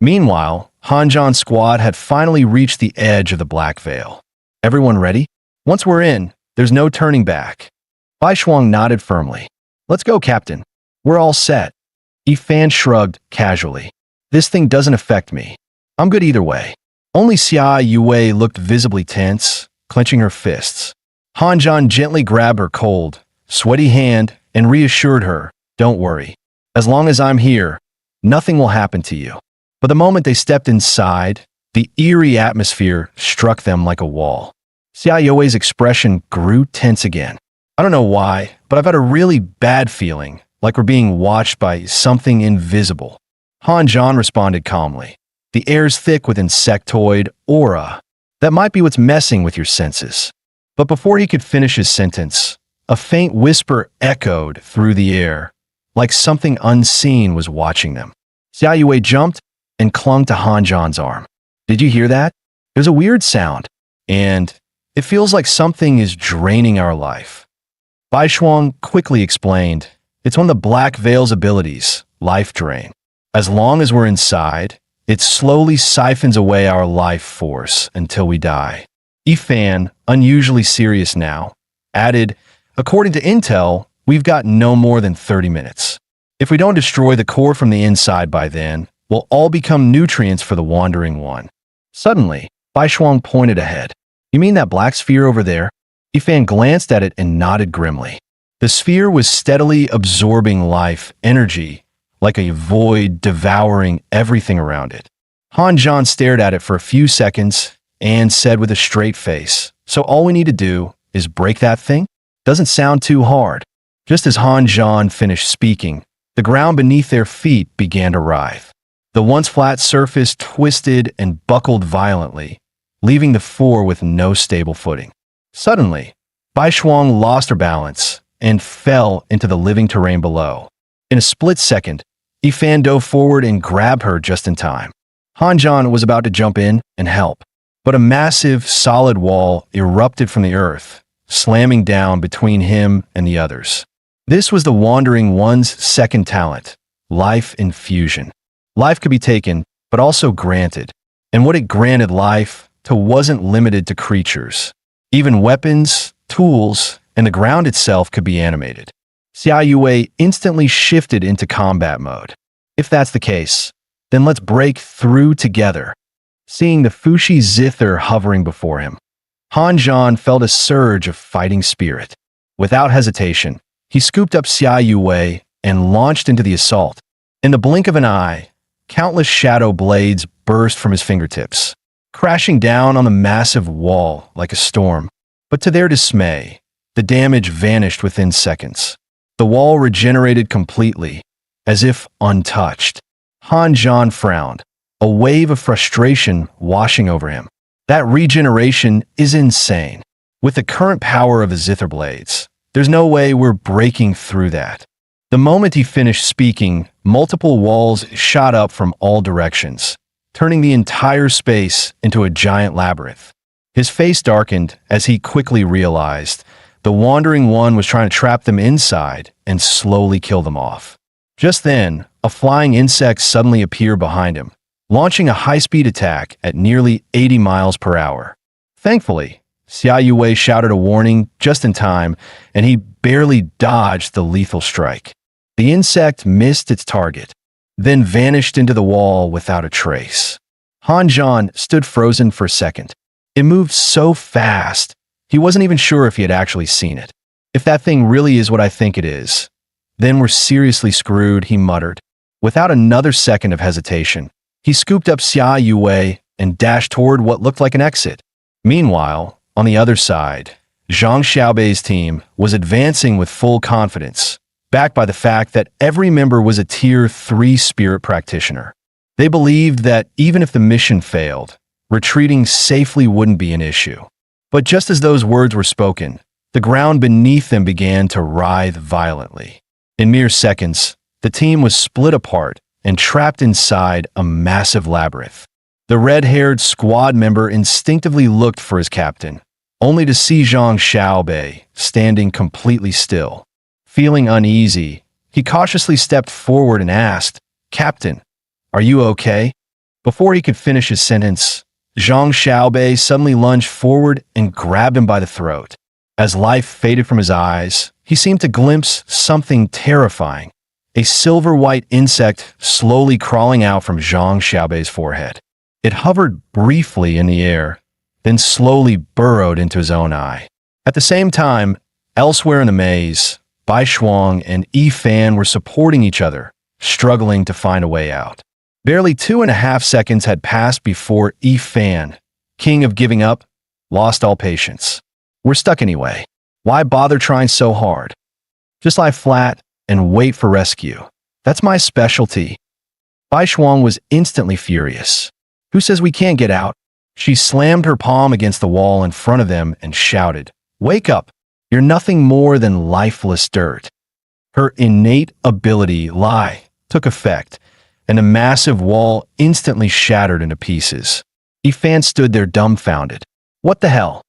Meanwhile, Han Zhan's squad had finally reached the edge of the Black Veil. Everyone ready? Once we're in, there's no turning back. Bai Shuang nodded firmly. Let's go, Captain. We're all set. Ifan shrugged casually. This thing doesn't affect me. I'm good either way. Only Xia Yue looked visibly tense, clenching her fists. Hanjan gently grabbed her cold, sweaty hand and reassured her, don't worry. As long as I'm here, nothing will happen to you. But the moment they stepped inside, the eerie atmosphere struck them like a wall. Xia Yue's expression grew tense again. I don't know why, but I've had a really bad feeling, like we're being watched by something invisible. Hanjan responded calmly. The air's thick with insectoid aura. That might be what's messing with your senses. But before he could finish his sentence, a faint whisper echoed through the air, like something unseen was watching them. Xia Yue jumped and clung to Hanjan's arm. Did you hear that? There's a weird sound, and it feels like something is draining our life. Bai Shuang quickly explained, it's one of the Black Veil's abilities, life drain. As long as we're inside, it slowly siphons away our life force until we die. Ifan, unusually serious now, added, according to intel, we've got no more than 30 minutes. If we don't destroy the core from the inside by then, we'll all become nutrients for the Wandering One. Suddenly, Bai Shuang pointed ahead. You mean that black sphere over there? Ifan glanced at it and nodded grimly. The sphere was steadily absorbing life, energy, like a void devouring everything around it. Hanjan stared at it for a few seconds and said with a straight face, so all we need to do is break that thing? Doesn't sound too hard. Just as Hanjan finished speaking, the ground beneath their feet began to writhe. The once flat surface twisted and buckled violently, leaving the four with no stable footing. Suddenly, Bai Shuang lost her balance and fell into the living terrain below. In a split second, Ifan dove forward and grabbed her just in time. Hanjan was about to jump in and help, but a massive, solid wall erupted from the earth, slamming down between him and the others. This was the Wandering One's second talent, life infusion. Life could be taken, but also granted, and what it granted life to wasn't limited to creatures. Even weapons, tools, and the ground itself could be animated. Xia Yue instantly shifted into combat mode. If that's the case, then let's break through together. Seeing the Fushi Zither hovering before him, Hanjan felt a surge of fighting spirit. Without hesitation, he scooped up Xia Yue and launched into the assault. In the blink of an eye, countless shadow blades burst from his fingertips, crashing down on the massive wall like a storm. But to their dismay, the damage vanished within seconds. The wall regenerated completely, as if untouched. Hanjan frowned, a wave of frustration washing over him. That regeneration is insane. With the current power of the Zither blades, there's no way we're breaking through that. The moment he finished speaking, multiple walls shot up from all directions, turning the entire space into a giant labyrinth. His face darkened as he quickly realized the Wandering One was trying to trap them inside and slowly kill them off. Just then, a flying insect suddenly appeared behind him, launching a high-speed attack at nearly 80 miles per hour. Thankfully, Xia Yue shouted a warning just in time, and he barely dodged the lethal strike. The insect missed its target, then vanished into the wall without a trace. Hanjan stood frozen for a second. It moved so fast, he wasn't even sure if he had actually seen it. If that thing really is what I think it is, then we're seriously screwed, he muttered. Without another second of hesitation, he scooped up Xia Yue and dashed toward what looked like an exit. Meanwhile, on the other side, Zhang Xiaobei's team was advancing with full confidence, backed by the fact that every member was a Tier 3 spirit practitioner. They believed that even if the mission failed, retreating safely wouldn't be an issue. But just as those words were spoken, the ground beneath them began to writhe violently. In mere seconds, the team was split apart and trapped inside a massive labyrinth. The red-haired squad member instinctively looked for his captain, only to see Zhang Xiaobei standing completely still. Feeling uneasy, he cautiously stepped forward and asked, "Captain, are you okay?" Before he could finish his sentence, Zhang Xiaobei suddenly lunged forward and grabbed him by the throat. As life faded from his eyes, he seemed to glimpse something terrifying, a silver-white insect slowly crawling out from Zhang Xiaobei's forehead. It hovered briefly in the air, then slowly burrowed into his own eye. At the same time, elsewhere in the maze, Bai Shuang and Yi Fan were supporting each other, struggling to find a way out. Barely 2.5 seconds had passed before Yi Fan, king of giving up, lost all patience. We're stuck anyway. Why bother trying so hard? Just lie flat and wait for rescue. That's my specialty. Bai Shuang was instantly furious. Who says we can't get out? She slammed her palm against the wall in front of them and shouted, "Wake up! You're nothing more than lifeless dirt." Her innate ability, lie, took effect, and the massive wall instantly shattered into pieces. Yi Fan stood there dumbfounded. What the hell?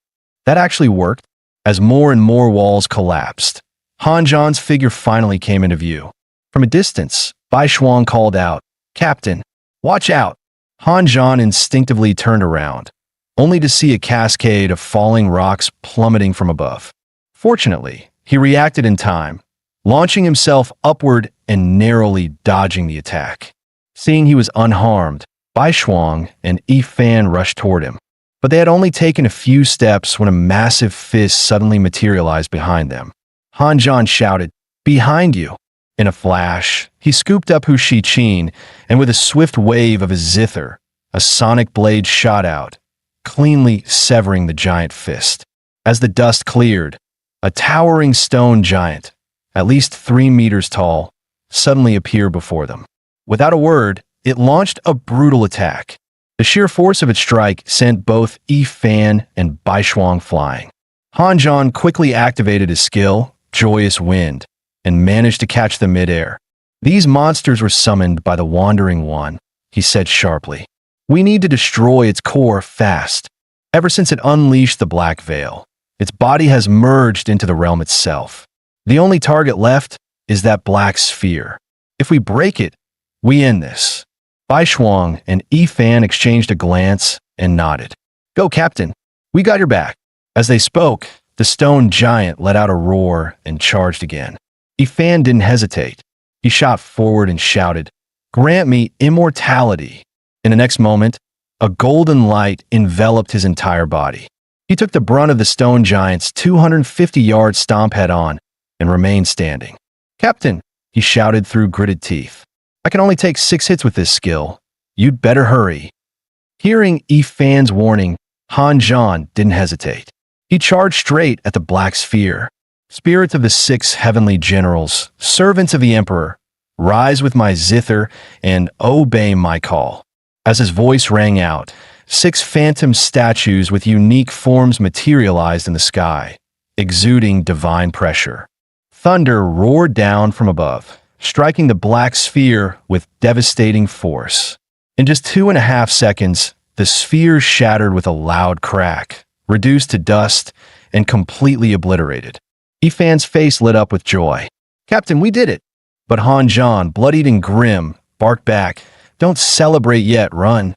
That actually worked? As more and more walls collapsed, Han Zhan's figure finally came into view. From a distance, Bai Shuang called out, "Captain, watch out!" Han Zhan instinctively turned around, only to see a cascade of falling rocks plummeting from above. Fortunately, he reacted in time, launching himself upward and narrowly dodging the attack. Seeing he was unharmed, Bai Shuang and Yi Fan rushed toward him. But they had only taken a few steps when a massive fist suddenly materialized behind them. Han Zhan shouted, "Behind you!" In a flash, he scooped up Hu Shiqin, and with a swift wave of his zither, a sonic blade shot out, cleanly severing the giant fist. As the dust cleared, a towering stone giant, at least 3 meters tall, suddenly appeared before them. Without a word, it launched a brutal attack. The sheer force of its strike sent both Yi Fan and Bai Shuang flying. Han Zhan quickly activated his skill, Joyous Wind, and managed to catch them midair. "These monsters were summoned by the Wandering One," he said sharply. "We need to destroy its core fast. Ever since it unleashed the Black Veil, its body has merged into the realm itself. The only target left is that black sphere. If we break it, we end this." Bai Shuang and Yi Fan exchanged a glance and nodded. "Go, Captain. We got your back." As they spoke, the stone giant let out a roar and charged again. Yi Fan didn't hesitate. He shot forward and shouted, "Grant me immortality." In the next moment, a golden light enveloped his entire body. He took the brunt of the stone giant's 250-yard stomp head-on and remained standing. "Captain," he shouted through gritted teeth, "I can only take 6 hits with this skill. You'd better hurry." Hearing Yi Fan's warning, Han Zhan didn't hesitate. He charged straight at the black sphere. "Spirits of the 6 heavenly generals, servants of the emperor, rise with my zither and obey my call." As his voice rang out, 6 phantom statues with unique forms materialized in the sky, exuding divine pressure. Thunder roared down from above, striking the black sphere with devastating force. In just 2.5 seconds, the sphere shattered with a loud crack, reduced to dust, and completely obliterated. Yi Fan's face lit up with joy. "Captain, we did it!" But Han Zhan, bloodied and grim, barked back, "Don't celebrate yet, run."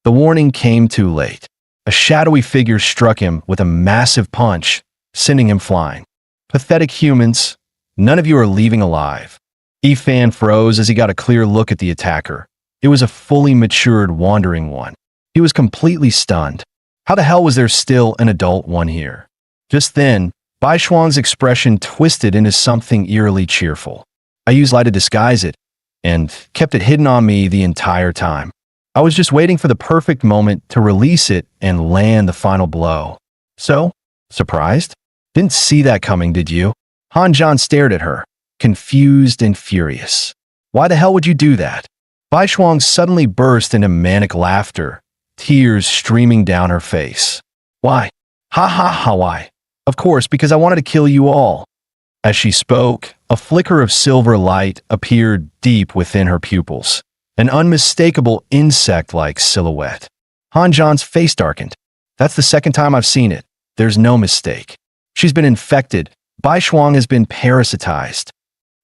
The warning came too late. A shadowy figure struck him with a massive punch, sending him flying. "Pathetic humans, none of you are leaving alive." Yi Fan froze as he got a clear look at the attacker. It was a fully matured Wandering One. He was completely stunned. How the hell was there still an adult one here? Just then, Bai Shuang's expression twisted into something eerily cheerful. "I used light to disguise it, and kept it hidden on me the entire time. I was just waiting for the perfect moment to release it and land the final blow." "So? Surprised? Didn't see that coming, did you?" Han Zhan stared at her, confused and furious. "Why the hell would you do that?" Bai Shuang suddenly burst into manic laughter, tears streaming down her face. "Why? Ha ha ha, why? Of course, because I wanted to kill you all." As she spoke, a flicker of silver light appeared deep within her pupils, an unmistakable insect-like silhouette. Han Zhan's face darkened. "That's the second time I've seen it. There's no mistake. She's been infected. Bai Shuang has been parasitized."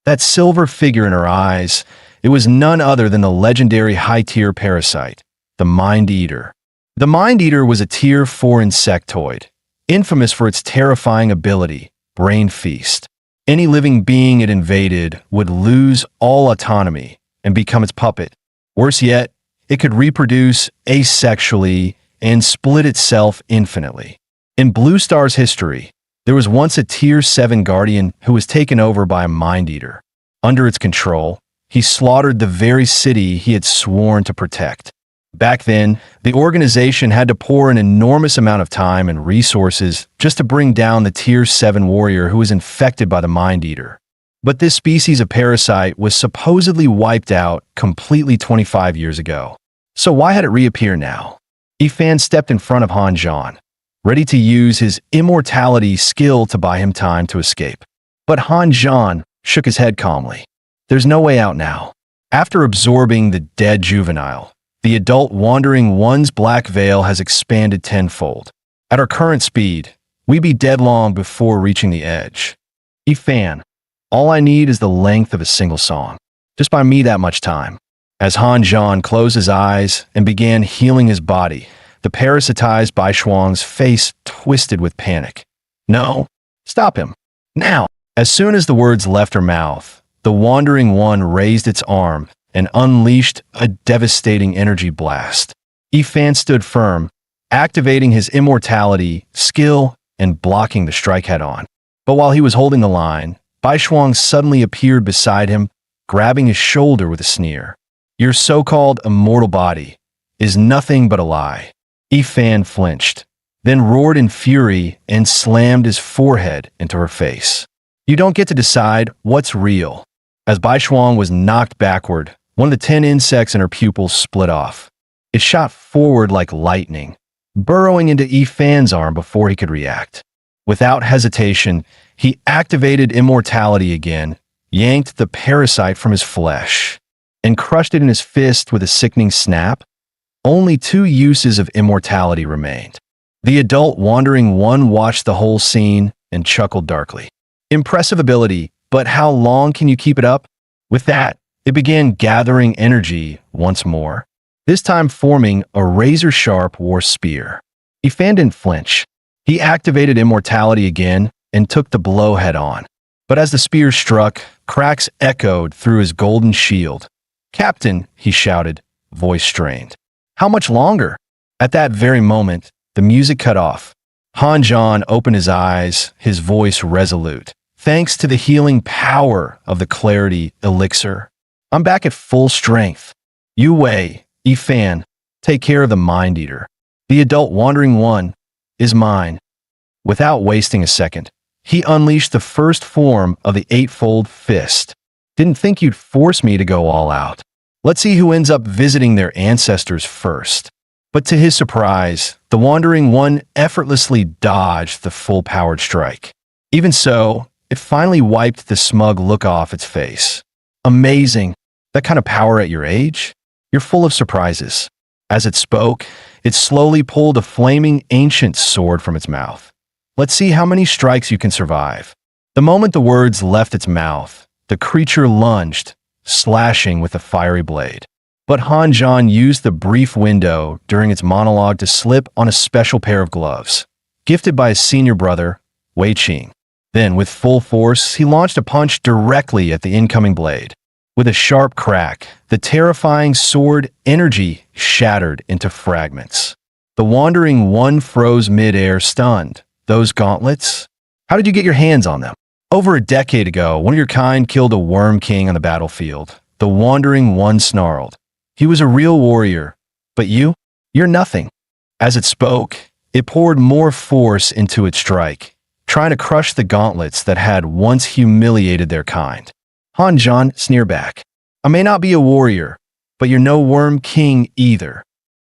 That silver figure in her eyes, it was none other than the legendary high-tier parasite, the Mind Eater. The Mind Eater was a Tier 4 insectoid, infamous for its terrifying ability, Brain Feast. Any living being it invaded would lose all autonomy and become its puppet. Worse yet, it could reproduce asexually and split itself infinitely. In Blue Star's history, there was once a Tier 7 Guardian who was taken over by a Mind-Eater. Under its control, he slaughtered the very city he had sworn to protect. Back then, the organization had to pour an enormous amount of time and resources just to bring down the Tier 7 warrior who was infected by the Mind-Eater. But this species of parasite was supposedly wiped out completely 25 years ago. So why had it reappear now? Ifan stepped in front of Han Zhan, ready to use his immortality skill to buy him time to escape. But Han Zhan shook his head calmly. There's no way out now. After absorbing the dead juvenile, the adult Wandering One's black veil has expanded tenfold. At our current speed, we'd be dead long before reaching the edge. Ifan, all I need is the length of a single song. Just buy me that much time. As Han Zhan closed his eyes and began healing his body, the parasitized Bai Shuang's face twisted with panic. No, stop him. Now! As soon as the words left her mouth, the Wandering One raised its arm and unleashed a devastating energy blast. Ifan stood firm, activating his immortality, skill, and blocking the strike head-on. But while he was holding the line, Bai Shuang suddenly appeared beside him, grabbing his shoulder with a sneer. Your so-called immortal body is nothing but a lie. Ifan flinched, then roared in fury and slammed his forehead into her face. You don't get to decide what's real. As Bai Shuang was knocked backward, one of the 10 insects in her pupils split off. It shot forward like lightning, burrowing into Ifan's arm before he could react. Without hesitation, he activated immortality again, yanked the parasite from his flesh, and crushed it in his fist with a sickening snap. Only 2 uses of immortality remained. The adult Wandering One watched the whole scene and chuckled darkly. Impressive ability, but how long can you keep it up? With that, it began gathering energy once more, this time forming a razor-sharp war spear. Ifan didn't flinch. He activated immortality again and took the blow head-on. But as the spear struck, cracks echoed through his golden shield. Captain, he shouted, voice strained. How much longer? At that very moment, the music cut off. Han Zhan opened his eyes, his voice resolute. Thanks to the healing power of the clarity elixir, I'm back at full strength. Yu Wei, Ifan, take care of the Mind-Eater. The adult Wandering One is mine. Without wasting a second, he unleashed the first form of the eightfold fist. Didn't think you'd force me to go all out. Let's see who ends up visiting their ancestors first. But to his surprise, the Wandering One effortlessly dodged the full-powered strike. Even so, it finally wiped the smug look off its face. Amazing. That kind of power at your age? You're full of surprises. As it spoke, it slowly pulled a flaming ancient sword from its mouth. Let's see how many strikes you can survive. The moment the words left its mouth, the creature lunged, slashing with the fiery blade. But Han Zhan used the brief window during its monologue to slip on a special pair of gloves, gifted by his senior brother, Wei Qing. Then, with full force, he launched a punch directly at the incoming blade. With a sharp crack, the terrifying sword energy shattered into fragments. The Wandering One froze mid-air, stunned. Those gauntlets? How did you get your hands on them? Over a decade ago, one of your kind killed a Worm King on the battlefield. The Wandering One snarled. He was a real warrior. But you're nothing. As it spoke, it poured more force into its strike, trying to crush the gauntlets that had once humiliated their kind. Han Zhan sneered back. I may not be a warrior, but you're no Worm King either.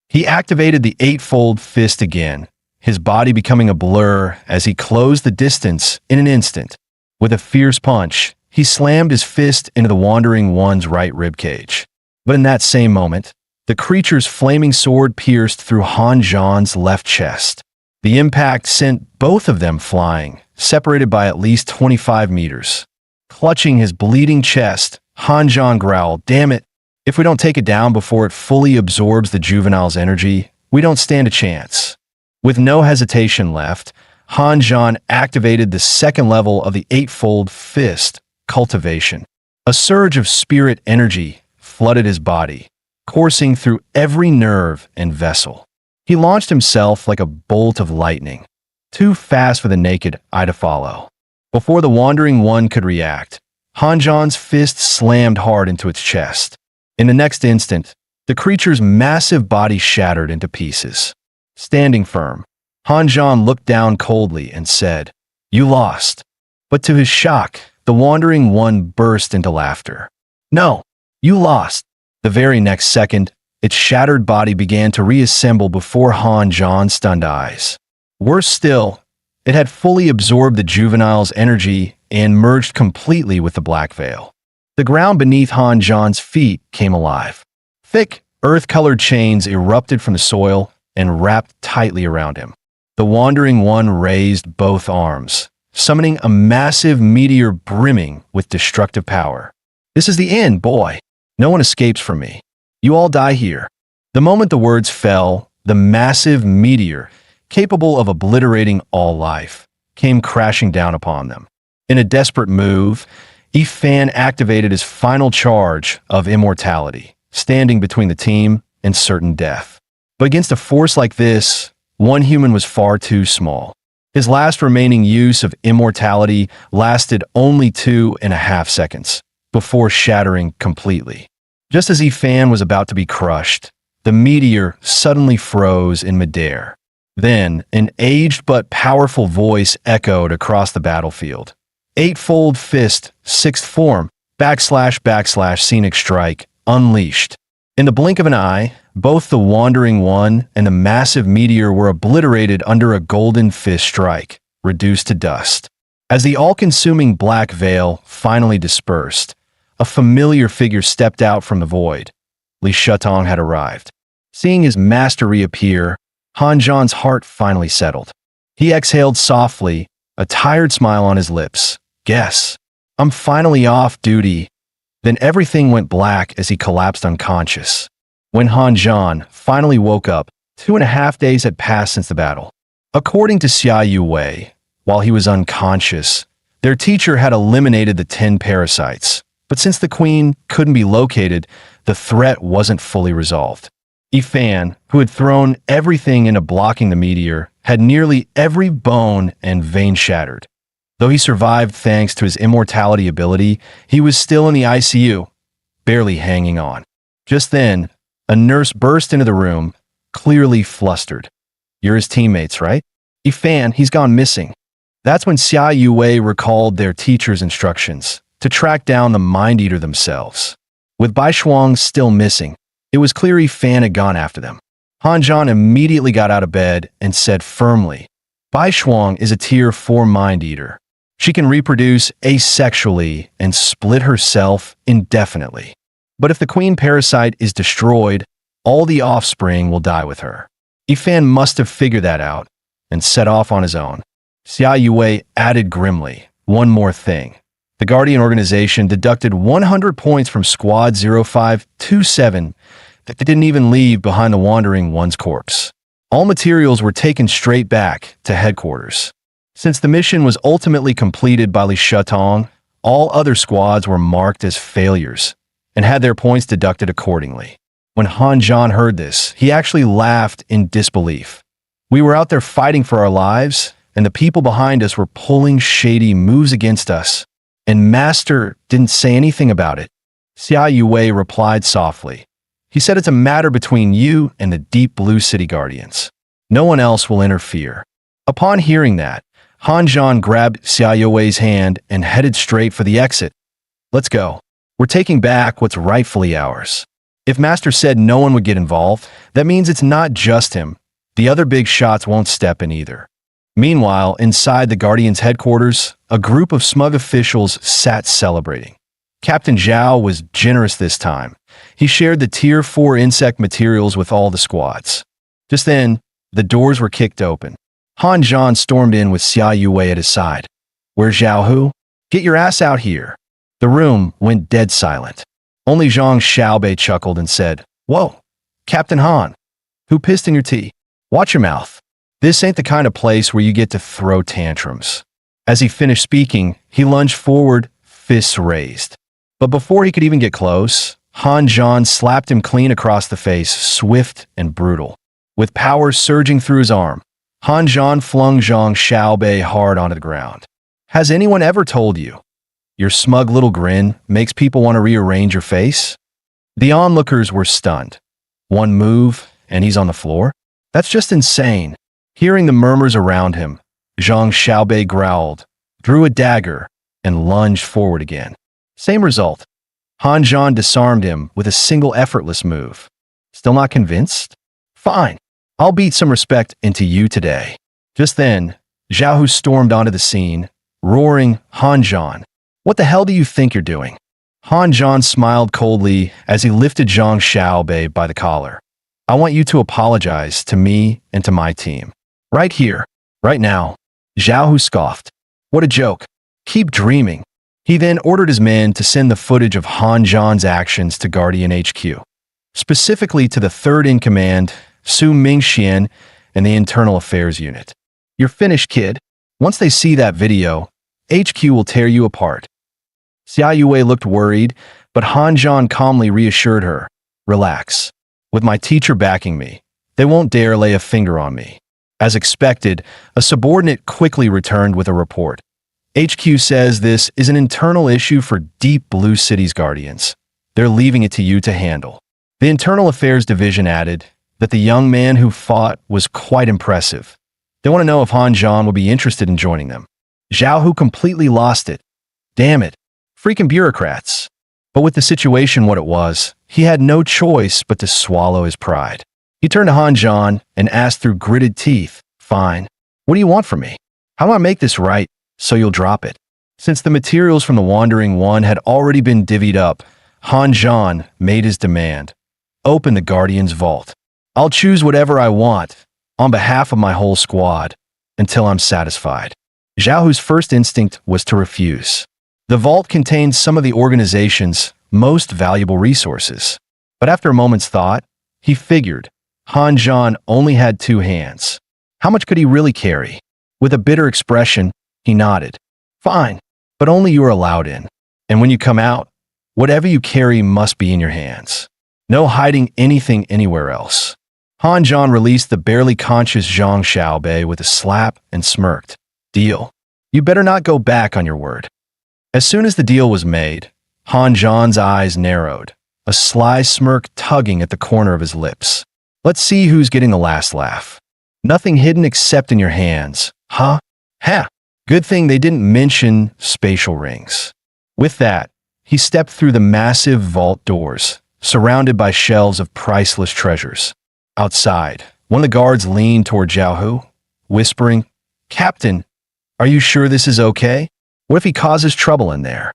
He activated the eightfold fist again, his body becoming a blur as he closed the distance in an instant. With a fierce punch, he slammed his fist into the Wandering One's right ribcage. But in that same moment, the creature's flaming sword pierced through Han Zhan's left chest. The impact sent both of them flying, separated by at least 25 meters. Clutching his bleeding chest, Han Zhan growled, "Damn it, if we don't take it down before it fully absorbs the juvenile's energy, we don't stand a chance." With no hesitation left, Han Zhan activated the second level of the Eightfold Fist cultivation. A surge of spirit energy flooded his body, coursing through every nerve and vessel. He launched himself like a bolt of lightning, too fast for the naked eye to follow. Before the Wandering One could react, Han Zhan's fist slammed hard into its chest. In the next instant, the creature's massive body shattered into pieces. Standing firm, Han Zhan looked down coldly and said, "You lost." But to his shock, the Wandering One burst into laughter. "No, you lost." The very next second, its shattered body began to reassemble before Han Zhan's stunned eyes. Worse still, it had fully absorbed the juvenile's energy and merged completely with the black veil. The ground beneath Han Zhan's feet came alive. Thick, earth-colored chains erupted from the soil and wrapped tightly around him. The Wandering One raised both arms, summoning a massive meteor brimming with destructive power. "This is the end, boy. No one escapes from me. You all die here." The moment the words fell, the massive meteor, capable of obliterating all life, came crashing down upon them. In a desperate move, ERank activated his final charge of immortality, standing between the team and certain death. But against a force like this, one human was far too small. His last remaining use of immortality lasted only 2.5 seconds, before shattering completely. Just as ERank was about to be crushed, the meteor suddenly froze in midair. Then, an aged but powerful voice echoed across the battlefield. "Eightfold Fist, 6th form, / scenic strike, unleashed." In the blink of an eye, both the Wandering One and the massive meteor were obliterated under a golden fist strike, reduced to dust. As the all-consuming black veil finally dispersed, a familiar figure stepped out from the void. Li Shutong had arrived. Seeing his master reappear, Han Zhan's heart finally settled. He exhaled softly, a tired smile on his lips. "Guess, I'm finally off duty." Then everything went black as he collapsed unconscious. When Han Zhan finally woke up, 2.5 days had passed since the battle. According to Xia Yuwei, while he was unconscious, their teacher had eliminated the 10 parasites. But since the queen couldn't be located, the threat wasn't fully resolved. ERank, who had thrown everything into blocking the meteor, had nearly every bone and vein shattered. Though he survived thanks to his immortality ability, he was still in the ICU, barely hanging on. Just then, a nurse burst into the room, clearly flustered. "You're his teammates, right?" "ERank, he's gone missing." That's when Xia Yuwei recalled their teacher's instructions to track down the Mind Eater themselves. With Bai Shuang still missing, it was clear ERank had gone after them. Han Zhan immediately got out of bed and said firmly, "Bai Shuang is a Tier 4 Mind Eater. She can reproduce asexually and split herself indefinitely. But if the queen parasite is destroyed, all the offspring will die with her." ERank must have figured that out and set off on his own. Xia Yuwei added grimly, "One more thing. The Guardian organization deducted 100 points from Squad 0527 that they didn't even leave behind the Wandering One's corpse. All materials were taken straight back to headquarters. Since the mission was ultimately completed by Li Shutong, all other squads were marked as failures and had their points deducted accordingly. When Han Zhan heard this, he actually laughed in disbelief. "We were out there fighting for our lives, and the people behind us were pulling shady moves against us. And Master didn't say anything about it." Xia Yuwei replied softly. "He said it's a matter between you and the Deep Blue City Guardians. No one else will interfere." Upon hearing that, Han Zhan grabbed Xia Yuwei's hand and headed straight for the exit. "Let's go. We're taking back what's rightfully ours." If Master said no one would get involved, that means it's not just him. The other big shots won't step in either. Meanwhile, inside the Guardians' headquarters, a group of smug officials sat celebrating. Captain Zhao was generous this time. He shared the Tier 4 insect materials with all the squads. Just then, the doors were kicked open. Han Zhan stormed in with Xia Yuwei at his side. "Where's Zhao Hu? Get your ass out here." The room went dead silent. Only Zhang Xiaobei chuckled and said, "Whoa, Captain Han, who pissed in your tea? Watch your mouth." This ain't the kind of place where you get to throw tantrums. As he finished speaking, he lunged forward, fists raised. But before he could even get close, Han Zhan slapped him clean across the face, swift and brutal. With power surging through his arm, Han Zhan flung Zhang Xiaobei hard onto the ground. Has anyone ever told you your smug little grin makes people want to rearrange your face? The onlookers were stunned. One move, and he's on the floor? That's just insane. Hearing the murmurs around him, Zhang Xiaobei growled, drew a dagger, and lunged forward again. Same result. Han Zhan disarmed him with a single effortless move. Still not convinced? Fine. I'll beat some respect into you today. Just then, Zhao Hu stormed onto the scene, roaring, Han Zhan, what the hell do you think you're doing? Han Zhan smiled coldly as he lifted Zhang Xiaobei by the collar. I want you to apologize to me and to my team. Right here, right now. Zhao Hu scoffed. What a joke. Keep dreaming. He then ordered his men to send the footage of Han Zhan's actions to Guardian HQ, specifically to the third in command, Su Mingxian, and the Internal Affairs Unit. You're finished, kid. Once they see that video, HQ will tear you apart. Xia Yue looked worried, but Han Zhan calmly reassured her. Relax. With my teacher backing me, they won't dare lay a finger on me. As expected, a subordinate quickly returned with a report. HQ says this is an internal issue for Deep Blue City's Guardians. They're leaving it to you to handle. The Internal Affairs Division added that the young man who fought was quite impressive. They want to know if Han Zhan would be interested in joining them. Zhao Hu completely lost it. Damn it. Freaking bureaucrats. But with the situation what it was, he had no choice but to swallow his pride. He turned to Han Zhan and asked through gritted teeth, Fine. What do you want from me? How do I make this right so you'll drop it? Since the materials from the Wandering One had already been divvied up, Han Zhan made his demand. Open the Guardian's vault. I'll choose whatever I want, on behalf of my whole squad, until I'm satisfied. Zhao Hu's first instinct was to refuse. The vault contained some of the organization's most valuable resources. But after a moment's thought, he figured Han Zhan only had 2 hands. How much could he really carry? With a bitter expression, he nodded. Fine, but only you are allowed in. And when you come out, whatever you carry must be in your hands. No hiding anything anywhere else. Han Zhan released the barely conscious Zhang Xiaobei with a slap and smirked. Deal. You better not go back on your word. As soon as the deal was made, Han Zhan's eyes narrowed, a sly smirk tugging at the corner of his lips. Let's see who's getting the last laugh. Nothing hidden except in your hands, huh? Ha! Good thing they didn't mention spatial rings. With that, he stepped through the massive vault doors, surrounded by shelves of priceless treasures. Outside, one of the guards leaned toward Zhao Hu, whispering, Captain, are you sure this is okay? What if he causes trouble in there?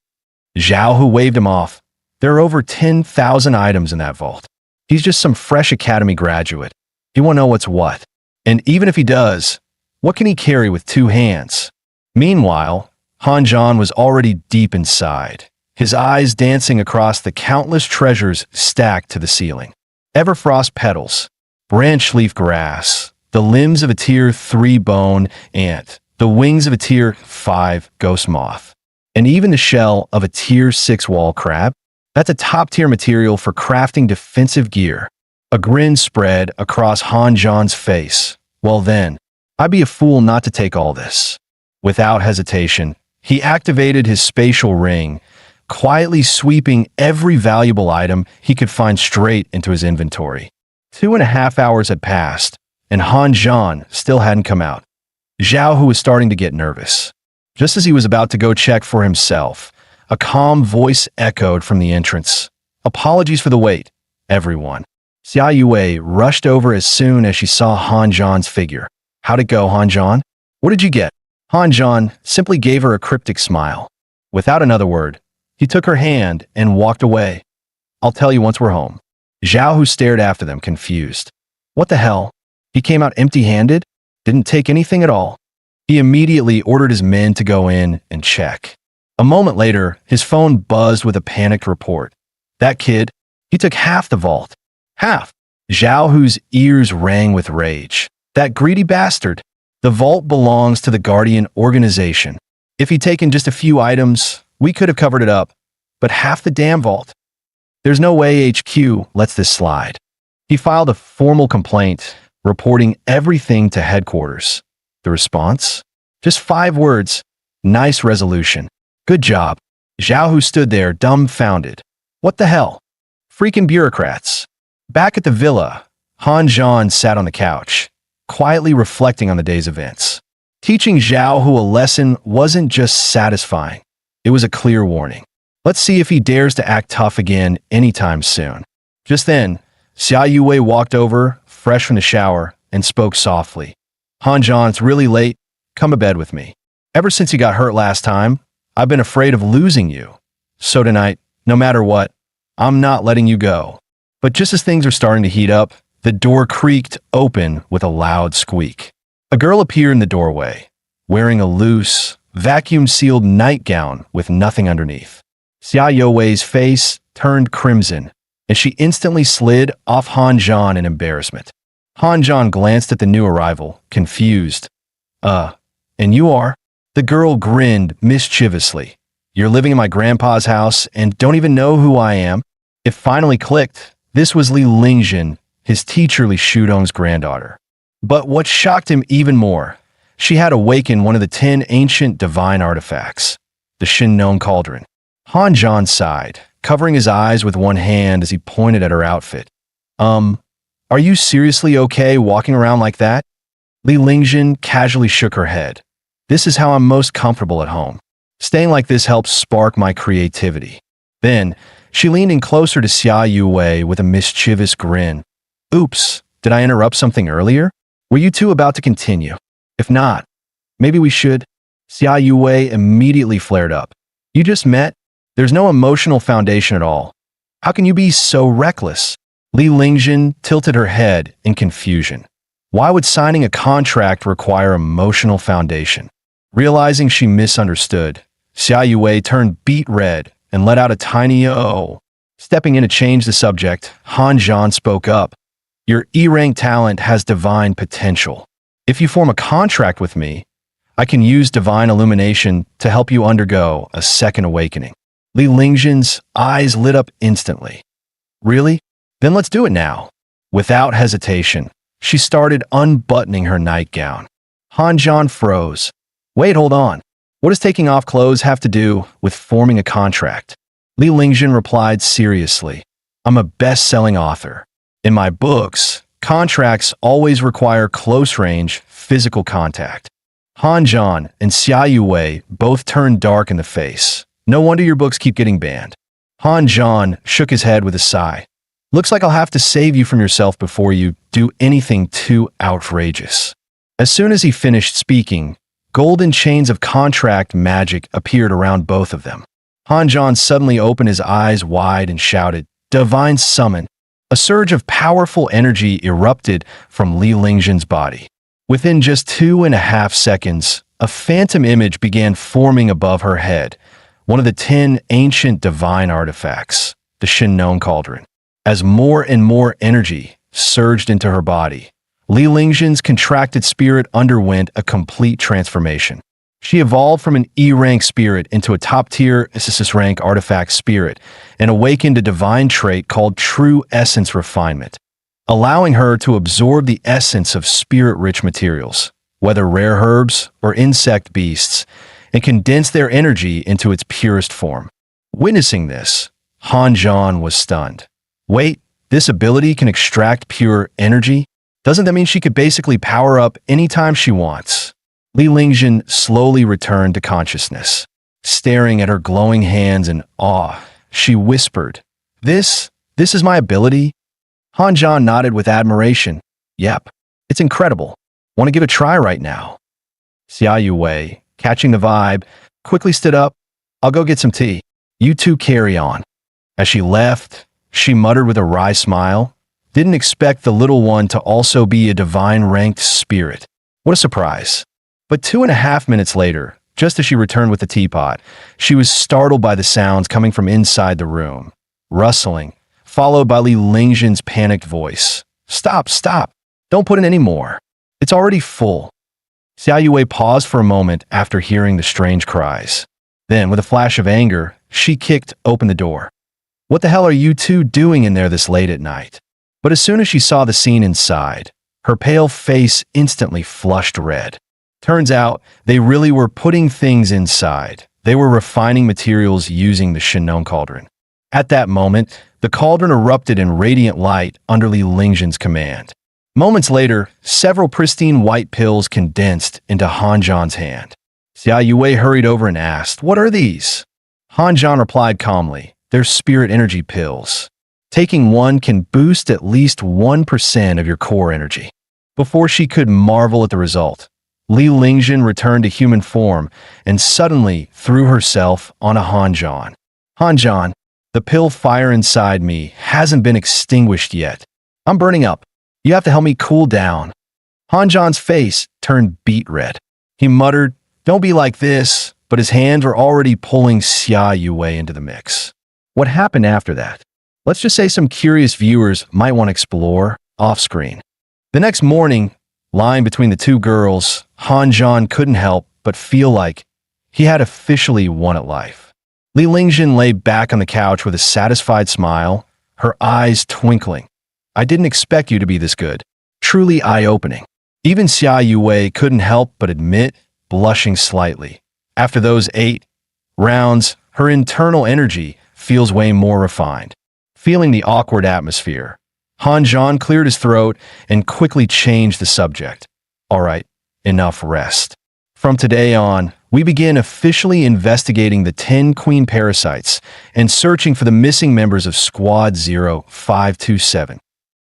Zhao Hu waved him off. There are over 10,000 items in that vault. He's just some fresh academy graduate. He won't know what's what. And even if he does, what can he carry with 2 hands? Meanwhile, Han Zhan was already deep inside, his eyes dancing across the countless treasures stacked to the ceiling. Everfrost petals, branch leaf grass, the limbs of a tier 3 bone ant, the wings of a tier 5 ghost moth, and even the shell of a tier 6 wall crab. That's a top-tier material for crafting defensive gear. A grin spread across Han Zhan's face. Well then, I'd be a fool not to take all this. Without hesitation, he activated his spatial ring, quietly sweeping every valuable item he could find straight into his inventory. 2.5 hours had passed, and Han Zhan still hadn't come out. Zhao Hu was starting to get nervous. Just as he was about to go check for himself, a calm voice echoed from the entrance. Apologies for the wait, everyone. Xia Yue rushed over as soon as she saw Han Zhan's figure. How'd it go, Han Zhan? What did you get? Han Zhan simply gave her a cryptic smile. Without another word, he took her hand and walked away. I'll tell you once we're home. Zhao Hu stared after them, confused. What the hell? He came out empty-handed? Didn't take anything at all? He immediately ordered his men to go in and check. A moment later, his phone buzzed with a panicked report. That kid, he took half the vault. Half. Zhao Hu's ears rang with rage. That greedy bastard. The vault belongs to the Guardian organization. If he'd taken just a few items, we could have covered it up. But half the damn vault? There's no way HQ lets this slide. He filed a formal complaint, reporting everything to headquarters. The response? Just 5 words. Nice resolution. Good job. Zhao, who stood there dumbfounded. What the hell? Freaking bureaucrats. Back at the villa, Han Zhan sat on the couch, quietly reflecting on the day's events. Teaching Zhao Hu a lesson wasn't just satisfying. It was a clear warning. Let's see if he dares to act tough again anytime soon. Just then, Xia Yuwei walked over, fresh from the shower, and spoke softly. Han Zhan, it's really late. Come to bed with me. Ever since you got hurt last time, I've been afraid of losing you. So tonight, no matter what, I'm not letting you go. But just as things are starting to heat up, the door creaked open with a loud squeak. A girl appeared in the doorway, wearing a loose, vacuum-sealed nightgown with nothing underneath. Xia Yuwei's face turned crimson, and she instantly slid off Han Zhan in embarrassment. Han Zhan glanced at the new arrival, confused. And you are? The girl grinned mischievously. You're living in my grandpa's house and don't even know who I am? It finally clicked. This was Li Lingjin, his teacher Li Shudong's granddaughter. But what shocked him even more, she had awakened one of the 10 ancient divine artifacts, the Shinnon Cauldron. Han Zhan sighed, covering his eyes with one hand as he pointed at her outfit. Are you seriously okay walking around like that? Li Lingjin casually shook her head. This is how I'm most comfortable at home. Staying like this helps spark my creativity. Then, she leaned in closer to Xia Yuwei with a mischievous grin. Oops, did I interrupt something earlier? Were you two about to continue? If not, maybe we should. Xia Yuwei immediately flared up. You just met? There's no emotional foundation at all. How can you be so reckless? Li Lingjin tilted her head in confusion. Why would signing a contract require emotional foundation? Realizing she misunderstood, Xia Yuwei turned beet red and let out a tiny "oh." Stepping in to change the subject, Han Zhan spoke up. Your ERank talent has divine potential. If you form a contract with me, I can use divine illumination to help you undergo a second awakening. Li Lingjin's eyes lit up instantly. Really? Then let's do it now. Without hesitation, she started unbuttoning her nightgown. Han Zhan froze. Wait, hold on. What does taking off clothes have to do with forming a contract? Li Lingjin replied seriously. I'm a best-selling author. In my books, contracts always require close-range, physical contact. Han Zhan and Xia Yuwei both turned dark in the face. No wonder your books keep getting banned. Han Zhan shook his head with a sigh. Looks like I'll have to save you from yourself before you do anything too outrageous. As soon as he finished speaking, golden chains of contract magic appeared around both of them. Han Zhan suddenly opened his eyes wide and shouted, Divine Summon! A surge of powerful energy erupted from Li Lingjin's body. Within just 2.5 seconds, a phantom image began forming above her head, one of the 10 ancient divine artifacts, the Shinnon Cauldron. As more and more energy surged into her body, Li Lingjin's contracted spirit underwent a complete transformation. She evolved from an ERank spirit into a top-tier SSS-Rank artifact spirit and awakened a divine trait called True Essence Refinement, allowing her to absorb the essence of spirit-rich materials, whether rare herbs or insect beasts, and condense their energy into its purest form. Witnessing this, Han Zhan was stunned. Wait, this ability can extract pure energy? Doesn't that mean she could basically power up anytime she wants? Li Lingjin slowly returned to consciousness. Staring at her glowing hands in awe, she whispered, This is my ability? Han Zhan nodded with admiration. Yep, it's incredible. Want to give it a try right now? Xia Yuwei, catching the vibe, quickly stood up. I'll go get some tea. You two carry on. As she left, she muttered with a wry smile. Didn't expect the little one to also be a divine-ranked spirit. What a surprise. But 2.5 minutes later, just as she returned with the teapot, she was startled by the sounds coming from inside the room. Rustling, followed by Li Lingjin's panicked voice. Stop, stop. Don't put in any more. It's already full. Xia Yue paused for a moment after hearing the strange cries. Then, with a flash of anger, she kicked open the door. What the hell are you two doing in there this late at night? But as soon as she saw the scene inside, her pale face instantly flushed red. Turns out, they really were putting things inside. They were refining materials using the Shinnon cauldron. At that moment, the cauldron erupted in radiant light under Li Lingzhen's command. Moments later, several pristine white pills condensed into Han Zhan's hand. Xia Yue hurried over and asked, "What are these?" Han Zhan replied calmly, "They're spirit energy pills. Taking one can boost at least 1% of your core energy." Before she could marvel at the result, Li Lingzhen returned to human form and suddenly threw herself on a Han Zhan. "Han Zhan, the pill fire inside me hasn't been extinguished yet. I'm burning up. You have to help me cool down." Han Zhan's face turned beet red. He muttered, "Don't be like this," but his hands were already pulling Xia Yue into the mix. What happened after that? Let's just say some curious viewers might want to explore off-screen. The next morning, lying between the two girls, Han Zhan couldn't help but feel like he had officially won at life. Li Lingzhen lay back on the couch with a satisfied smile, her eyes twinkling. "I didn't expect you to be this good. Truly eye-opening." Even Xia Yue couldn't help but admit, blushing slightly. After those 8 rounds, her internal energy feels way more refined. Feeling the awkward atmosphere, Han Zhan cleared his throat and quickly changed the subject. "All right, enough rest. From today on, we begin officially investigating the 10 queen parasites and searching for the missing members of Squad 0527.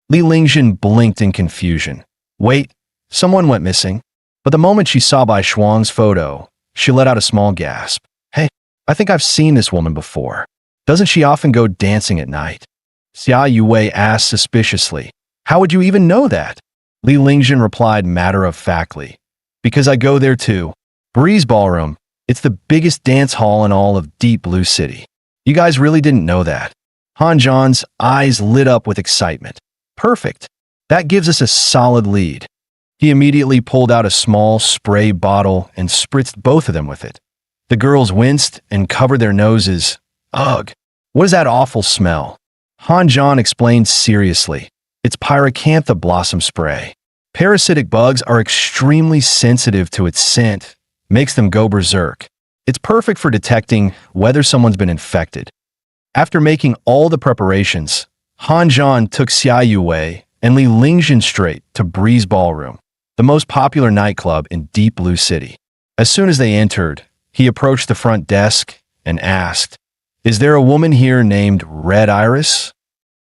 Li Lingzhen blinked in confusion. Wait, someone went missing? But the moment she saw Bai Shuang's photo, she let out a small gasp. "Hey, I think I've seen this woman before. Doesn't she often go dancing at night?" Xia Yue asked suspiciously. "How would you even know that?" Li Lingzhen replied matter-of-factly. "Because I go there too. Breeze Ballroom. It's the biggest dance hall in all of Deep Blue City. You guys really didn't know that." Han Zhan's eyes lit up with excitement. "Perfect. That gives us a solid lead." He immediately pulled out a small spray bottle and spritzed both of them with it. The girls winced and covered their noses. "Ugh, what is that awful smell?" Han Zhan explained seriously. "It's pyracantha blossom spray. Parasitic bugs are extremely sensitive to its scent, makes them go berserk. It's perfect for detecting whether someone's been infected." After making all the preparations, Han Zhan took Xia Yue and Li Lingzhen straight to Breeze Ballroom, the most popular nightclub in Deep Blue City. As soon as they entered, he approached the front desk and asked, "Is there a woman here named Red Iris?"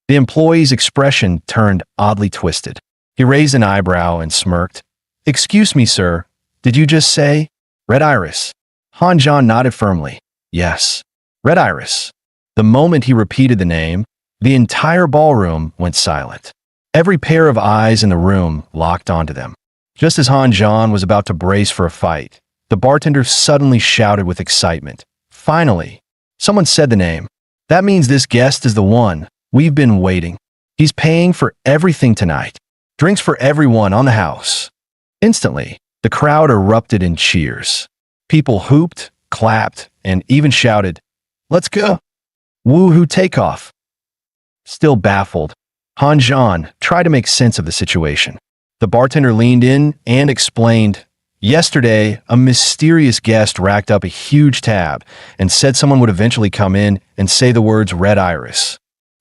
The employee's expression turned oddly twisted. He raised an eyebrow and smirked. "Excuse me, sir. Did you just say Red Iris?" Han Zhan nodded firmly. "Yes, Red Iris." The moment he repeated the name, the entire ballroom went silent. Every pair of eyes in the room locked onto them. Just as Han Zhan was about to brace for a fight, the bartender suddenly shouted with excitement. "Finally, someone said the name. That means this guest is the one. We've been waiting. He's paying for everything tonight. Drinks for everyone on the house." Instantly, the crowd erupted in cheers. People hooped, clapped, and even shouted, "Let's go! Woohoo takeoff!" Still baffled, Han Zhan tried to make sense of the situation. The bartender leaned in and explained, "Yesterday, a mysterious guest racked up a huge tab and said someone would eventually come in and say the words Red Iris.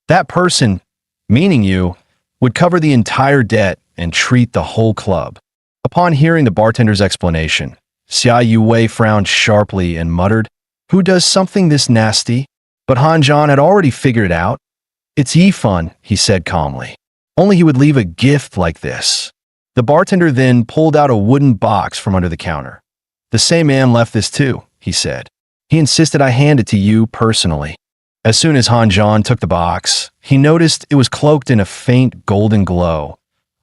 That person, meaning you, would cover the entire debt and treat the whole club." Upon hearing the bartender's explanation, Xia Yue frowned sharply and muttered, "Who does something this nasty?" But Han Zhan had already figured it out. "It's Yifan," he said calmly. "Only he would leave a gift like this." The bartender then pulled out a wooden box from under the counter. "The same man left this too," he said. "He insisted I hand it to you personally." As soon as Han Zhan took the box, he noticed it was cloaked in a faint golden glow,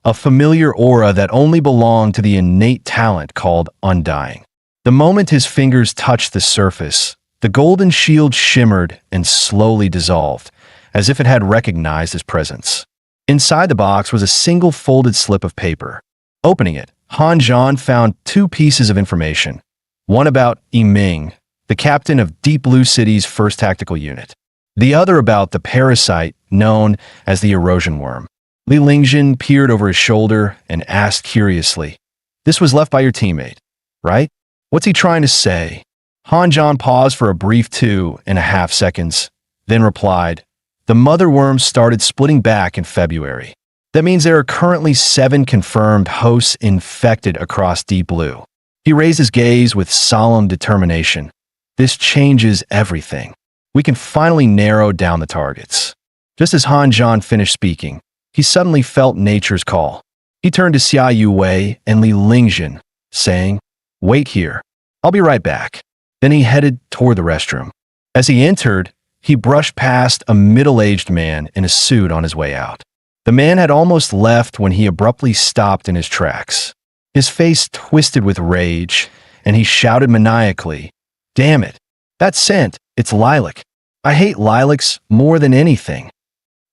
a familiar aura that only belonged to the innate talent called Undying. The moment his fingers touched the surface, the golden shield shimmered and slowly dissolved, as if it had recognized his presence. Inside the box was a single folded slip of paper. Opening it, Han Zhan found two pieces of information. One about Ming, the captain of Deep Blue City's 1st Tactical Unit. The other about the parasite known as the erosion worm. Li Lingjin peered over his shoulder and asked curiously, "This was left by your teammate, right? What's he trying to say?" Han Zhan paused for a brief 2.5 seconds, then replied, "The mother worm started splitting back in February. That means there are currently 7 confirmed hosts infected across Deep Blue." He raised his gaze with solemn determination. "This changes everything. We can finally narrow down the targets." Just as Han Zhan finished speaking, he suddenly felt nature's call. He turned to Xia Yuwei and Li Lingjin, saying, "Wait here. I'll be right back." Then he headed toward the restroom. As he entered, he brushed past a middle-aged man in a suit on his way out. The man had almost left when he abruptly stopped in his tracks. His face twisted with rage, and he shouted maniacally, "Damn it! That scent, it's lilac. I hate lilacs more than anything."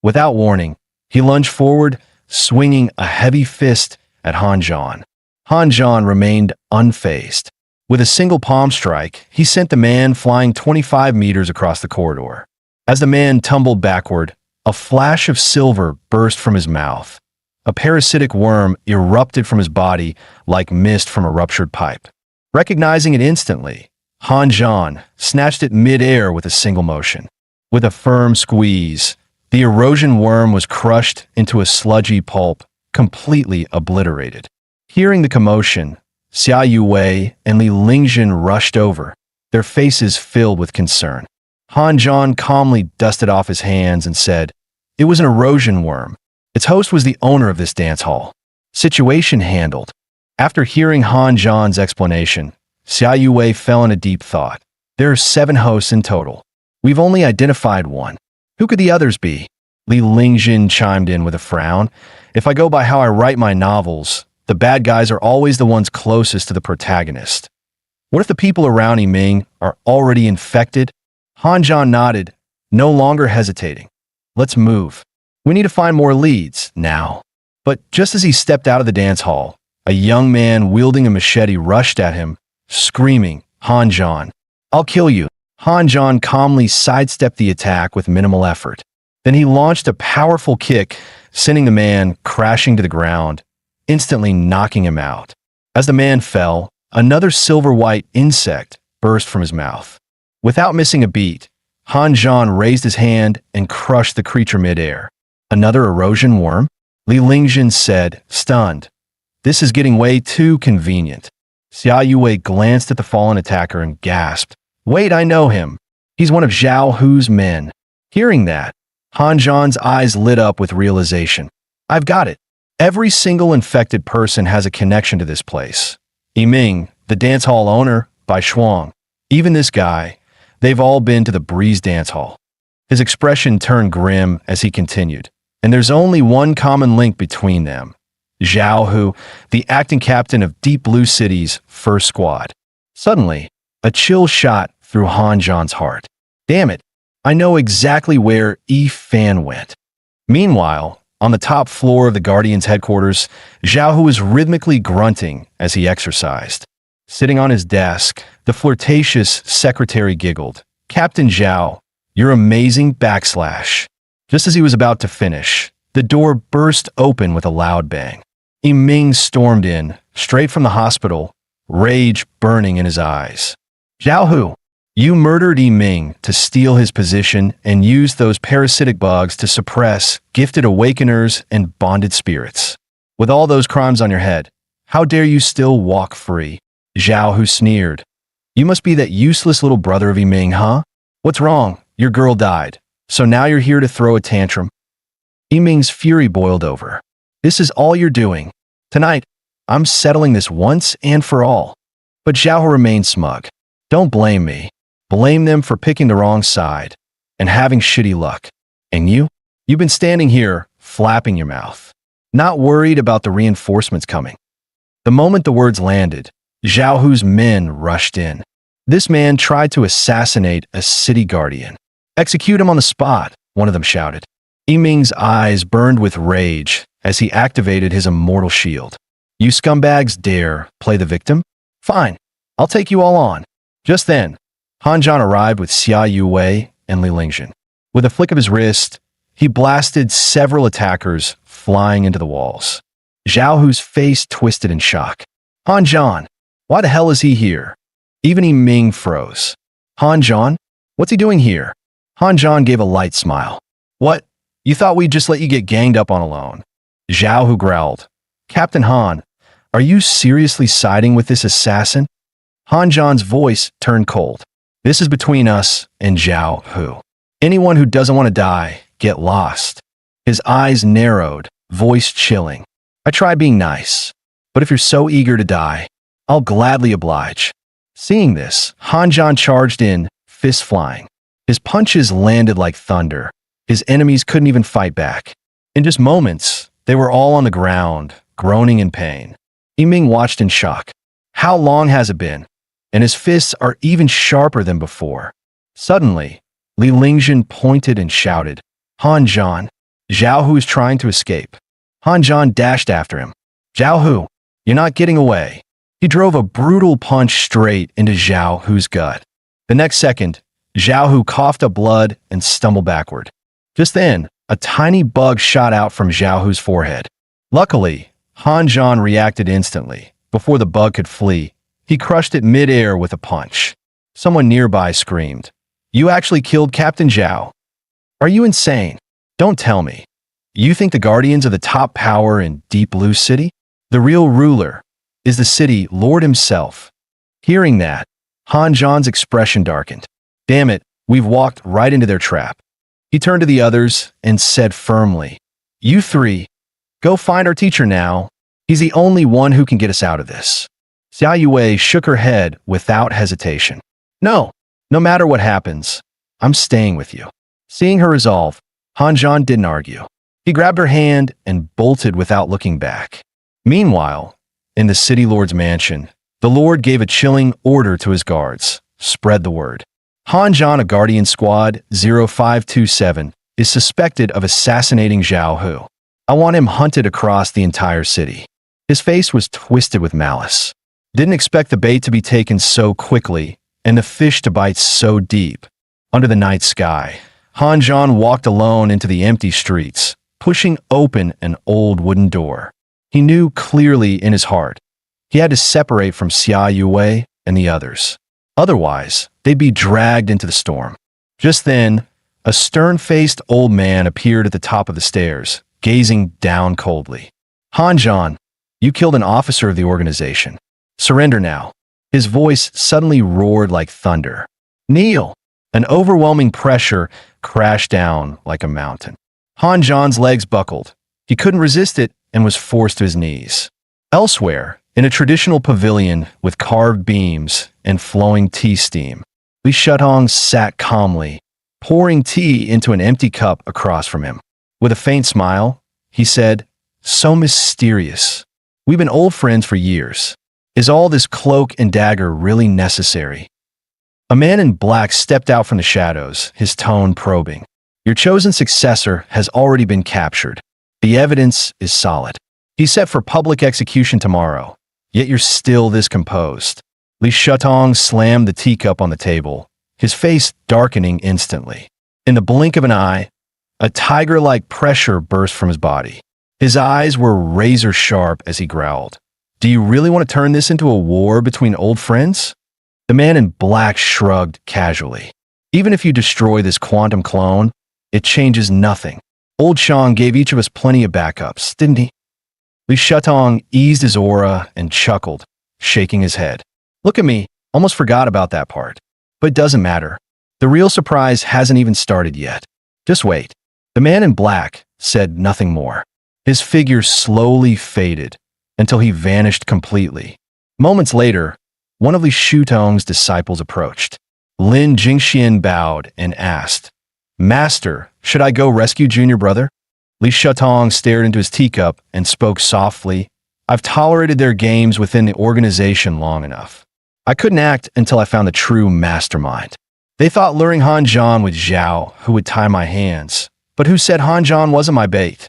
Without warning, he lunged forward, swinging a heavy fist at Han Zhan. Han Zhan remained unfazed. With a single palm strike, he sent the man flying 25 meters across the corridor. As the man tumbled backward, a flash of silver burst from his mouth. A parasitic worm erupted from his body like mist from a ruptured pipe. Recognizing it instantly, Han Zhan snatched it mid-air with a single motion. With a firm squeeze, the erosion worm was crushed into a sludgy pulp, completely obliterated. Hearing the commotion, Xia Yuwei and Li Lingjin rushed over, their faces filled with concern. Han Zhan calmly dusted off his hands and said, "It was an erosion worm. Its host was the owner of this dance hall. Situation handled." After hearing Han Zhan's explanation, Xia Yuwei fell in a deep thought. There are 7 hosts in total. We've only identified one. Who could the others be? Li Lingjin chimed in with a frown. "If I go by how I write my novels, the bad guys are always the ones closest to the protagonist. What if the people around Ming are already infected?" Han Zhan nodded, no longer hesitating. "Let's move. We need to find more leads, now." But just as he stepped out of the dance hall, a young man wielding a machete rushed at him, screaming, "Han Zhan, I'll kill you." Han Zhan calmly sidestepped the attack with minimal effort. Then he launched a powerful kick, sending the man crashing to the ground, instantly knocking him out. As the man fell, another silver-white insect burst from his mouth. Without missing a beat, Han Zhan raised his hand and crushed the creature mid-air. "Another erosion worm?" Li Lingjin said, stunned. "This is getting way too convenient." Xia Yuwei glanced at the fallen attacker and gasped, "Wait, I know him. He's one of Zhao Hu's men." Hearing that, Han Zhan's eyes lit up with realization. "I've got it. Every single infected person has a connection to this place. Ming, the dance hall owner, Bai Shuang, even this guy, they've all been to the Breeze dance hall." His expression turned grim as he continued, "And there's only one common link between them. Zhao Hu, the acting captain of Deep Blue City's 1st squad." Suddenly, a chill shot through Han Zhan's heart. "Damn it, I know exactly where Fan went." Meanwhile, on the top floor of the Guardian's headquarters, Zhao Hu was rhythmically grunting as he exercised. Sitting on his desk, the flirtatious secretary giggled, "Captain Zhao, you're amazing !" Just as he was about to finish, the door burst open with a loud bang. Ming stormed in, straight from the hospital, rage burning in his eyes. "Zhao Hu, you murdered Ming to steal his position and used those parasitic bugs to suppress gifted awakeners and bonded spirits. With all those crimes on your head, how dare you still walk free?" Zhao Hu sneered. "You must be that useless little brother of Ming, huh? What's wrong? Your girl died. So now you're here to throw a tantrum?" Ming's fury boiled over. "This is all you're doing. Tonight, I'm settling this once and for all." But Zhao Hu remained smug. "Don't blame me. Blame them for picking the wrong side and having shitty luck. And you've been standing here, flapping your mouth, not worried about the reinforcements coming." The moment the words landed, Zhao Hu's men rushed in. "This man tried to assassinate a city guardian. Execute him on the spot," one of them shouted. Ming's eyes burned with rage as he activated his immortal shield. You scumbags dare play the victim? Fine, I'll take you all on. Just then, Han Zhan arrived with Xia Yuwei and Li Lingjun. With a flick of his wrist, he blasted several attackers flying into the walls. Zhao Hu's face twisted in shock. Han Zhan, why the hell is he here? Even Ming froze. Han Zhan? What's he doing here? Han Zhan gave a light smile. What? You thought we'd just let you get ganged up on alone? Zhao Hu growled. Captain Han, are you seriously siding with this assassin? Han Zhan's voice turned cold. This is between us and Zhao Hu. Anyone who doesn't want to die, get lost. His eyes narrowed, voice chilling. I tried being nice, but if you're so eager to die, I'll gladly oblige. Seeing this, Han Zhan charged in, fists flying. His punches landed like thunder. His enemies couldn't even fight back. In just moments, they were all on the ground, groaning in pain. Yiming watched in shock. How long has it been? And his fists are even sharper than before. Suddenly, Li Lingjun pointed and shouted, Han Zhan. Zhao Hu is trying to escape. Han Zhan dashed after him. Zhao Hu, you're not getting away. He drove a brutal punch straight into Zhao Hu's gut. The next second, Zhao Hu coughed up blood and stumbled backward. Just then, a tiny bug shot out from Zhao Hu's forehead. Luckily, Han Zhan reacted instantly. Before the bug could flee, he crushed it mid-air with a punch. Someone nearby screamed, You actually killed Captain Zhao? Are you insane? Don't tell me. You think the Guardians are the top power in Deep Blue City? The real ruler is the city lord himself. Hearing that, Han Zhan's expression darkened. Damn it, we've walked right into their trap. He turned to the others and said firmly, You three, go find our teacher now. He's the only one who can get us out of this. Xia Yuwei shook her head without hesitation. No matter what happens, I'm staying with you. Seeing her resolve, Han Zhan didn't argue. He grabbed her hand and bolted without looking back. Meanwhile, in the city lord's mansion, the lord gave a chilling order to his guards. Spread the word. Han Zhan, a Guardian Squad 0527, is suspected of assassinating Zhao Hu. I want him hunted across the entire city. His face was twisted with malice. Didn't expect the bait to be taken so quickly and the fish to bite so deep. Under the night sky, Han Zhan walked alone into the empty streets, pushing open an old wooden door. He knew clearly in his heart he had to separate from Xia Yuwei and the others. Otherwise, they'd be dragged into the storm. Just then, a stern-faced old man appeared at the top of the stairs, gazing down coldly. Han Zhan, you killed an officer of the organization. Surrender now. His voice suddenly roared like thunder. Kneel! An overwhelming pressure crashed down like a mountain. Han Zhan's legs buckled. He couldn't resist it and was forced to his knees. Elsewhere, in a traditional pavilion with carved beams and flowing tea steam, Li Shutong sat calmly, pouring tea into an empty cup across from him. With a faint smile, he said, So mysterious. We've been old friends for years. Is all this cloak and dagger really necessary? A man in black stepped out from the shadows, his tone probing. Your chosen successor has already been captured. The evidence is solid. He's set for public execution tomorrow, yet you're still this composed. Li Shutong slammed the teacup on the table, his face darkening instantly. In the blink of an eye, a tiger-like pressure burst from his body. His eyes were razor-sharp as he growled. Do you really want to turn this into a war between old friends? The man in black shrugged casually. Even if you destroy this quantum clone, it changes nothing. Old Shang gave each of us plenty of backups, didn't he? Li Shutong eased his aura and chuckled, shaking his head. Look at me, almost forgot about that part. But it doesn't matter. The real surprise hasn't even started yet. Just wait. The man in black said nothing more. His figure slowly faded until he vanished completely. Moments later, one of Li Shutong's disciples approached. Lin Jingxian bowed and asked, Master, should I go rescue junior brother? Li Shutong stared into his teacup and spoke softly. I've tolerated their games within the organization long enough. I couldn't act until I found the true mastermind. They thought luring Han Zhan with Zhao, who would tie my hands. But who said Han Zhan wasn't my bait?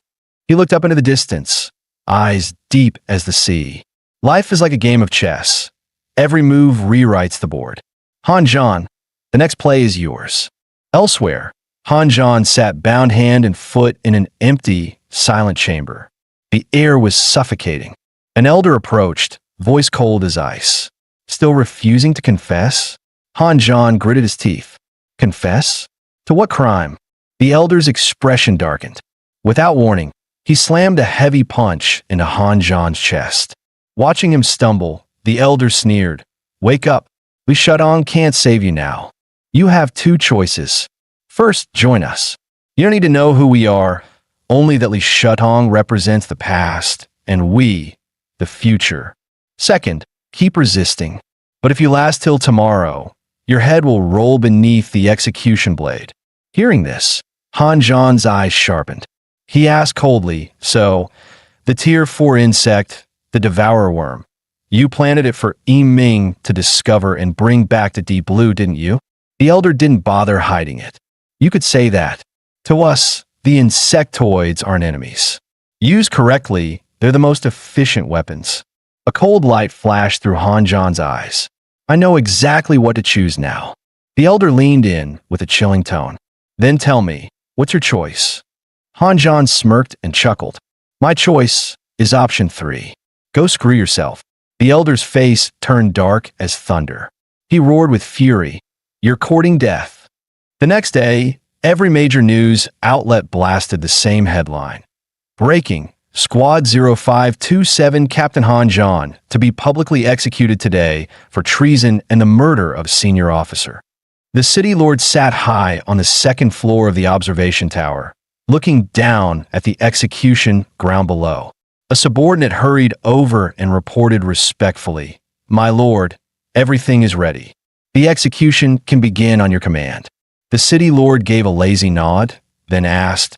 He looked up into the distance. eyes deep as the sea. Life is like a game of chess. Every move rewrites the board. Han Zhan, the next play is yours. Elsewhere, Han Zhan sat bound hand and foot in an empty, silent chamber. The air was suffocating. An elder approached, voice cold as ice. Still refusing to confess? Han Zhan gritted his teeth. Confess? To what crime? The elder's expression darkened. Without warning, he slammed a heavy punch into Han Zhan's chest. Watching him stumble, the elder sneered. Wake up. Li Shadong can't save you now. You have two choices. First, join us. You don't need to know who we are, only that Li Shadong represents the past, and we, the future. Second, keep resisting. But if you last till tomorrow, your head will roll beneath the execution blade. Hearing this, Han Zhan's eyes sharpened. He asked coldly, so, the Tier 4 insect, the devourer worm, you planted it for Yi Ming to discover and bring back to Deep Blue, didn't you? The elder didn't bother hiding it. You could say that. To us, the insectoids aren't enemies. Used correctly, they're the most efficient weapons. A cold light flashed through Han Zhan's eyes. I know exactly what to choose now. The elder leaned in with a chilling tone. Then tell me, what's your choice? Han Zhan smirked and chuckled. My choice is option 3. Go screw yourself. The elder's face turned dark as thunder. He roared with fury. You're courting death. The next day, every major news outlet blasted the same headline. Breaking. Squad 0527 Captain Han Zhan to be publicly executed today for treason and the murder of senior officer. The city lord sat high on the second floor of the observation tower, looking down at the execution ground below. A subordinate hurried over and reported respectfully, My lord, everything is ready. The execution can begin on your command. The city lord gave a lazy nod, then asked,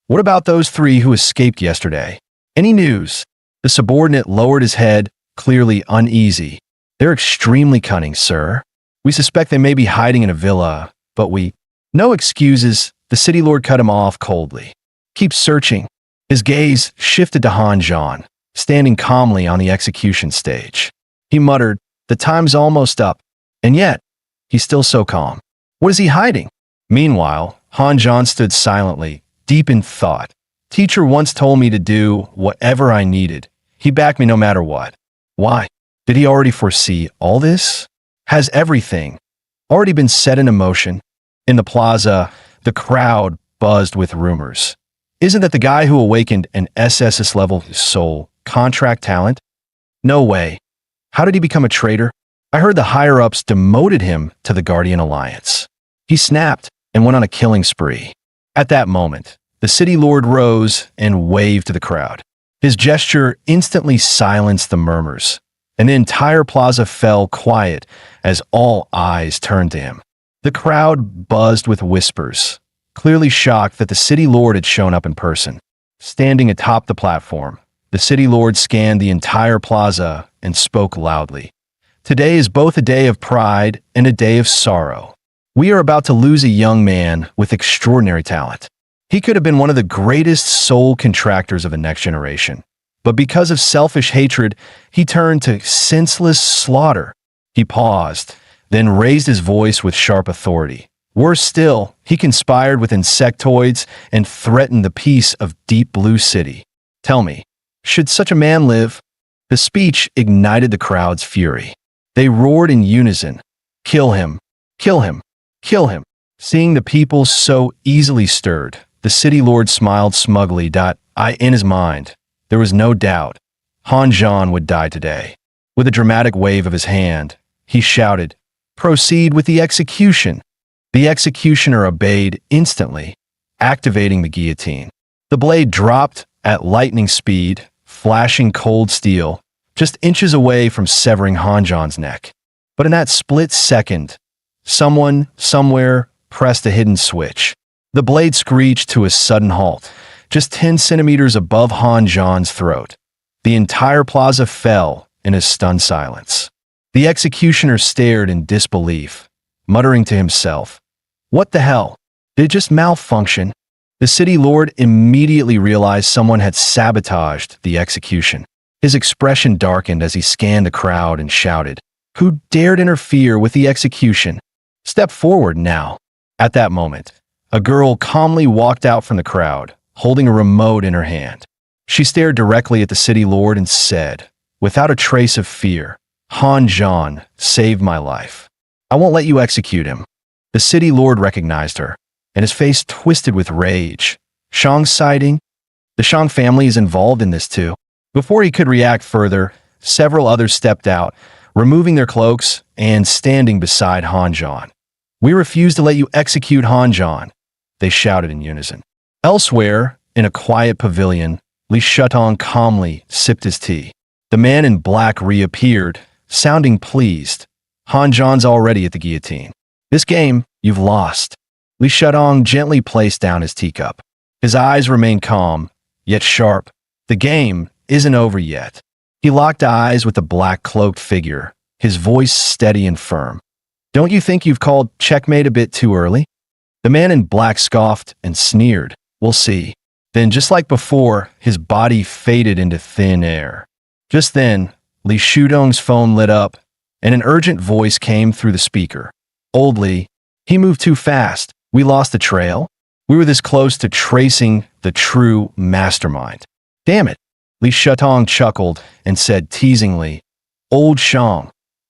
What about those 3 who escaped yesterday? Any news? The subordinate lowered his head, clearly uneasy. They're extremely cunning, sir. We suspect they may be hiding in a villa, but No excuses, the city lord cut him off coldly. Keep searching. His gaze shifted to Han Zhan, standing calmly on the execution stage. He muttered, The time's almost up. And yet, he's still so calm. What is he hiding? Meanwhile, Han Zhan stood silently, deep in thought. Teacher once told me to do whatever I needed. He backed me no matter what. Why? Did he already foresee all this? Has everything already been set in motion? In the plaza, the crowd buzzed with rumors. Isn't that the guy who awakened an SSS-level soul contract talent? No way. How did he become a traitor? I heard the higher-ups demoted him to the Guardian Alliance. He snapped and went on a killing spree. At that moment, the city lord rose and waved to the crowd. His gesture instantly silenced the murmurs, and the entire plaza fell quiet as all eyes turned to him. The crowd buzzed with whispers, clearly shocked that the city lord had shown up in person. Standing atop the platform, the city lord scanned the entire plaza and spoke loudly. Today is both a day of pride and a day of sorrow. We are about to lose a young man with extraordinary talent. He could have been one of the greatest soul contractors of the next generation. But because of selfish hatred, he turned to senseless slaughter. He paused, then raised his voice with sharp authority. Worse still, he conspired with insectoids and threatened the peace of Deep Blue City. Tell me, should such a man live? The speech ignited the crowd's fury. They roared in unison, Kill him! Kill him! Kill him! Seeing the people so easily stirred, the city lord smiled smugly. In his mind, there was no doubt. Han Zhan would die today. With a dramatic wave of his hand, he shouted, Proceed with the execution. The executioner obeyed instantly, activating the guillotine. The blade dropped at lightning speed, flashing cold steel, just inches away from severing Han Zhan's neck. But in that split second, someone, somewhere, pressed a hidden switch. The blade screeched to a sudden halt, just 10 centimeters above Han Zhan's throat. The entire plaza fell in a stunned silence. The executioner stared in disbelief, muttering to himself, What the hell? Did it just malfunction? The city lord immediately realized someone had sabotaged the execution. His expression darkened as he scanned the crowd and shouted, "Who dared interfere with the execution? Step forward now." At that moment, a girl calmly walked out from the crowd, holding a remote in her hand. She stared directly at the city lord and said, without a trace of fear, "Han Zhan saved my life. I won't let you execute him." The city lord recognized her, and his face twisted with rage. "Shang's sighting? The Shang family is involved in this too." Before he could react further, several others stepped out, removing their cloaks and standing beside Han Zhan. "We refuse to let you execute Han Zhan," they shouted in unison. Elsewhere, in a quiet pavilion, Li Shutong calmly sipped his tea. The man in black reappeared, sounding pleased. "Han Zhan's already at the guillotine. This game, you've lost." Li Shutong gently placed down his teacup. His eyes remained calm, yet sharp. "The game isn't over yet." He locked eyes with the black-cloaked figure, his voice steady and firm. "Don't you think you've called checkmate a bit too early?" The man in black scoffed and sneered. "We'll see." Then, just like before, his body faded into thin air. Just then, Li Shudong's phone lit up, and an urgent voice came through the speaker. "Old Li, he moved too fast. We lost the trail. We were this close to tracing the true mastermind." "Damn it." Li Shutong chuckled and said teasingly, "Old Shang,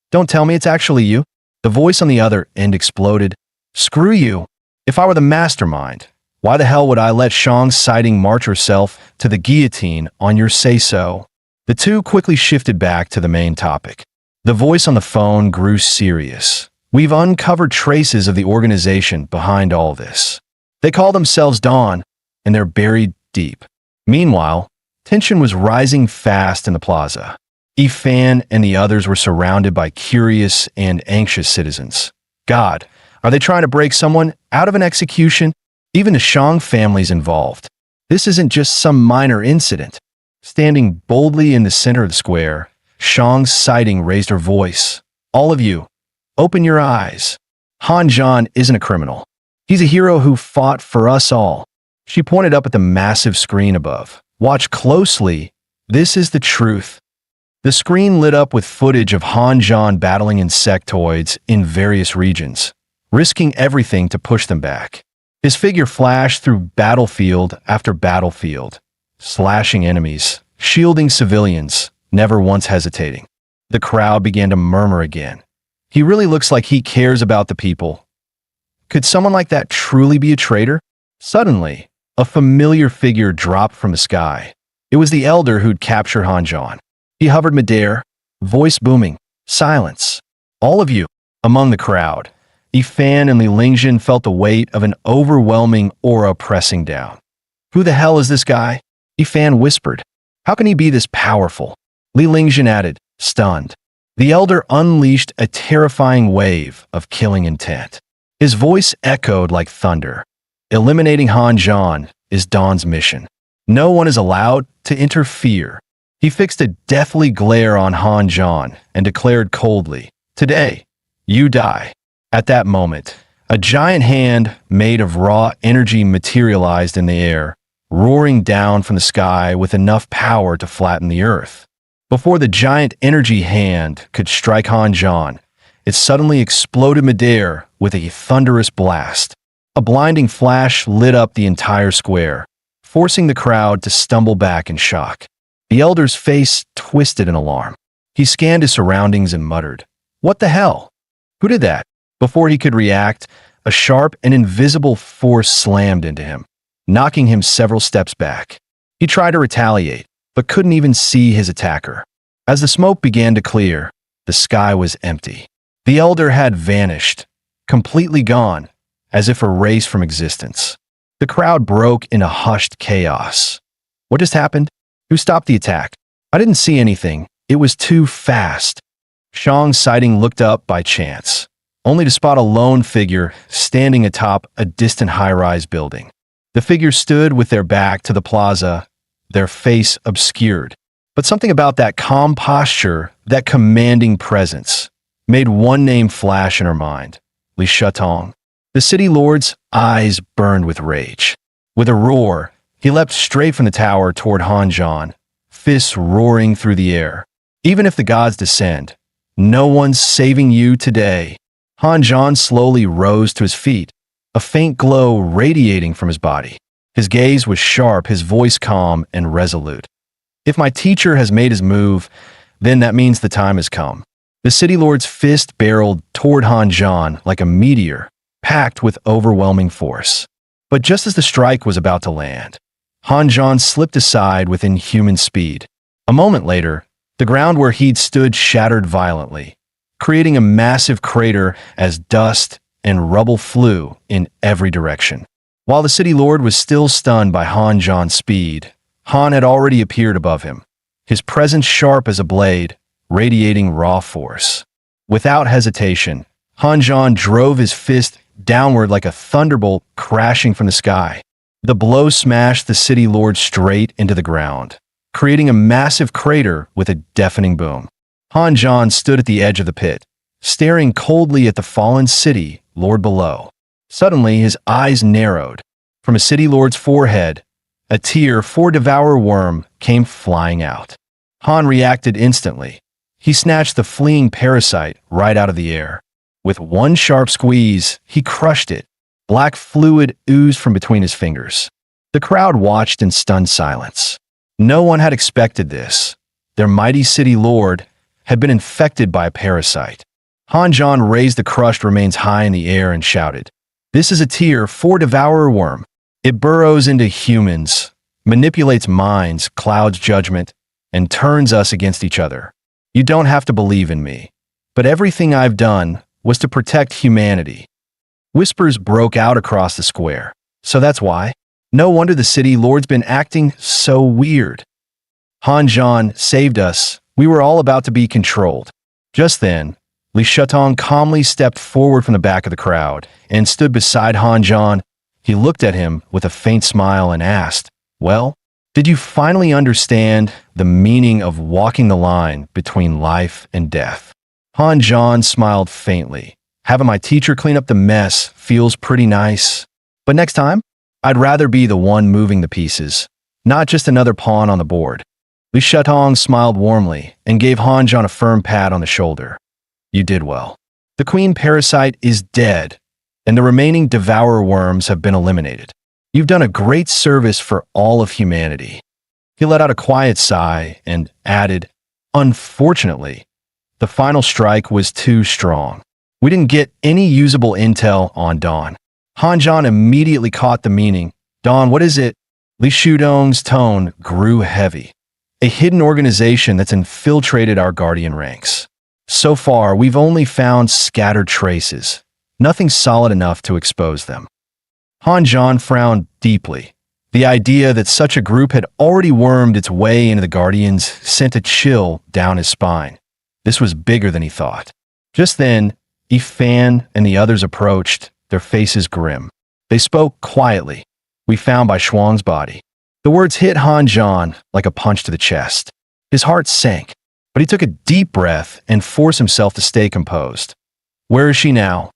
don't tell me it's actually you." The voice on the other end exploded. "Screw you. If I were the mastermind, why the hell would I let Shang's sighting march herself to the guillotine on your say-so?" The two quickly shifted back to the main topic. The voice on the phone grew serious. "We've uncovered traces of the organization behind all this. They call themselves Dawn, and they're buried deep." Meanwhile, tension was rising fast in the plaza. Yifan and the others were surrounded by curious and anxious citizens. God, are they trying to break someone out of an execution? Even the Shang family's involved. This isn't just some minor incident. Standing boldly in the center of the square, Shang's sighting raised her voice. "All of you, open your eyes. Han Zhan isn't a criminal. He's a hero who fought for us all." She pointed up at the massive screen above. "Watch closely. This is the truth." The screen lit up with footage of Han Zhan battling insectoids in various regions, risking everything to push them back. His figure flashed through battlefield after battlefield, slashing enemies, shielding civilians, never once hesitating. The crowd began to murmur again. "He really looks like he cares about the people. Could someone like that truly be a traitor?" Suddenly, a familiar figure dropped from the sky. It was the elder who'd captured Han Zhan. He hovered midair, voice booming. "Silence. All of you." Among the crowd, Yifan and Li Lingjin felt the weight of an overwhelming aura pressing down. "Who the hell is this guy?" Yifan whispered. "How can he be this powerful?" Li Lingjin added, stunned. The elder unleashed a terrifying wave of killing intent. His voice echoed like thunder. "Eliminating Han Zhan is Dawn's mission. No one is allowed to interfere." He fixed a deathly glare on Han Zhan and declared coldly, "Today, you die." At that moment, a giant hand made of raw energy materialized in the air, roaring down from the sky with enough power to flatten the earth. Before the giant energy hand could strike Han Zhan, it suddenly exploded midair with a thunderous blast. A blinding flash lit up the entire square, forcing the crowd to stumble back in shock. The elder's face twisted in alarm. He scanned his surroundings and muttered, "What the hell? Who did that?" Before he could react, a sharp and invisible force slammed into him, knocking him several steps back. He tried to retaliate, but couldn't even see his attacker. As the smoke began to clear, the sky was empty. The elder had vanished, completely gone, as if erased from existence. The crowd broke into hushed chaos. "What just happened? Who stopped the attack?" "I didn't see anything. It was too fast." Shang's sighting looked up by chance, only to spot a lone figure standing atop a distant high-rise building. The figure stood with their back to the plaza, their face obscured. But something about that calm posture, that commanding presence, made one name flash in her mind: Li Shutong. The city lord's eyes burned with rage. With a roar, he leapt straight from the tower toward Han, fists roaring through the air. Even if the gods descend, no one's saving you today. Han slowly rose to his feet, a faint glow radiating from his body. His gaze was sharp, his voice calm and resolute. If my teacher has made his move, then that means the time has come. The city lord's fist barreled toward Han like a meteor, packed with overwhelming force. But just as the strike was about to land, Han slipped aside with inhuman speed. A moment later, the ground where he'd stood shattered violently, creating a massive crater as dust and rubble flew in every direction. While the city lord was still stunned by Han's speed, Han had already appeared above him, his presence sharp as a blade, radiating raw force. Without hesitation, Han drove his fist downward like a thunderbolt crashing from the sky. The blow smashed the city lord straight into the ground, creating a massive crater with a deafening boom. Han stood at the edge of the pit, staring coldly at the fallen city lord below. Suddenly, his eyes narrowed. From a city lord's forehead, a tear for devour worm came flying out. Han reacted instantly. He snatched the fleeing parasite right out of the air. With one sharp squeeze, he crushed it. Black fluid oozed from between his fingers. The crowd watched in stunned silence. No one had expected this. Their mighty city lord had been infected by a parasite. Han raised the crushed remains high in the air and shouted, "This is a tear for devourer worm. It burrows into humans, manipulates minds, clouds judgment, and turns us against each other. You don't have to believe in me, but everything I've done was to protect humanity." Whispers broke out across the square. So that's why? No wonder the city lord's been acting so weird. Han saved us. We were all about to be controlled. Just then, Li Shutong calmly stepped forward from the back of the crowd and stood beside Han. He looked at him with a faint smile and asked, "Well, did you finally understand the meaning of walking the line between life and death?" Han smiled faintly. "Having my teacher clean up the mess feels pretty nice. But next time, I'd rather be the one moving the pieces, not just another pawn on the board." Li Shutong smiled warmly and gave Han a firm pat on the shoulder. "You did well. The queen parasite is dead, and the remaining devourer worms have been eliminated. You've done a great service for all of humanity." He let out a quiet sigh and added, "Unfortunately, the final strike was too strong. We didn't get any usable intel on Dawn." Han immediately caught the meaning. "Dawn, what is it?" Li Shutong's tone grew heavy. "A hidden organization that's infiltrated our guardian ranks. So far, we've only found scattered traces, nothing solid enough to expose them." Han frowned deeply. The idea that such a group had already wormed its way into the Guardians sent a chill down his spine. This was bigger than he thought. Just then, Fan and the others approached, their faces grim. They spoke quietly. "We found Bai Shuang's body." The words hit Han like a punch to the chest. His heart sank, but he took a deep breath and forced himself to stay composed. "Where is she now?"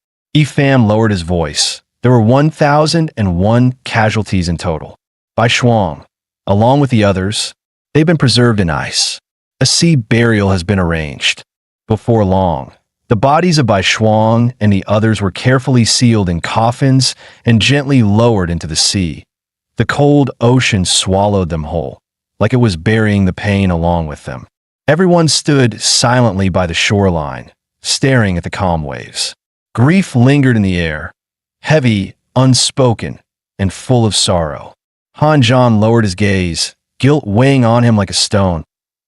Fan lowered his voice. "There were 1,001 casualties in total. Bai Shuang, along with the others, they've been preserved in ice. A sea burial has been arranged. Before long, the bodies of Bai Shuang and the others were carefully sealed in coffins and gently lowered into the sea. The cold ocean swallowed them whole, like it was burying the pain along with them." Everyone stood silently by the shoreline, staring at the calm waves. Grief lingered in the air, heavy, unspoken, and full of sorrow. Han lowered his gaze, guilt weighing on him like a stone.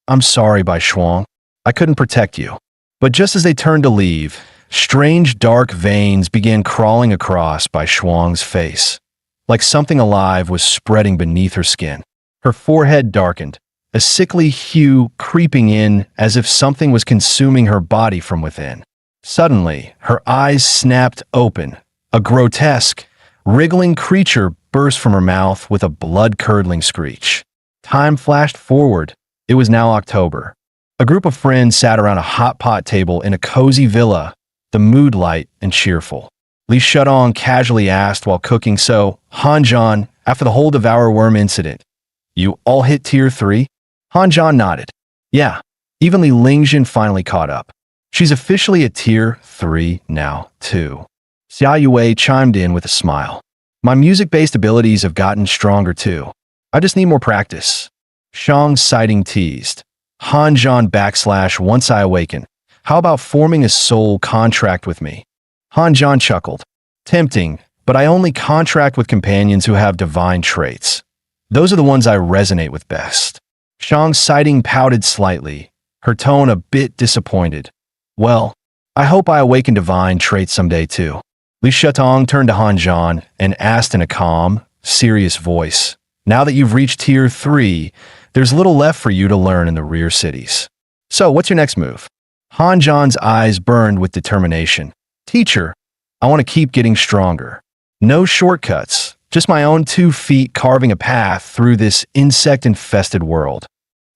"I'm sorry, Bai Shuang. I couldn't protect you." But just as they turned to leave, strange dark veins began crawling across Bai Shuang's face, like something alive was spreading beneath her skin. Her forehead darkened, a sickly hue creeping in as if something was consuming her body from within. Suddenly, her eyes snapped open. A grotesque, wriggling creature burst from her mouth with a blood-curdling screech. Time flashed forward. It was now October. A group of friends sat around a hot pot table in a cozy villa, the mood light and cheerful. Li Shutong casually asked while cooking, "So, Han, After the whole Devour Worm incident, you all hit Tier 3? Han Zhan nodded. Yeah, evenly Lingjin finally caught up. She's officially at Tier 3 now, too. Xia Yue chimed in with a smile. My music-based abilities have gotten stronger, too. I just need more practice. Shang's sighting teased. Han Zhan / once I awaken. How about forming a soul contract with me? Han Zhan chuckled. Tempting, but I only contract with companions who have divine traits. Those are the ones I resonate with best. Shang's sighting pouted slightly, her tone a bit disappointed. Well, I hope I awaken divine traits someday too. Li Shetong turned to Han Zhan and asked in a calm, serious voice, now that you've reached Tier 3, there's little left for you to learn in the rear cities. So, what's your next move? Han Zhan's eyes burned with determination. Teacher, I want to keep getting stronger. No shortcuts, just my own 2 feet carving a path through this insect-infested world.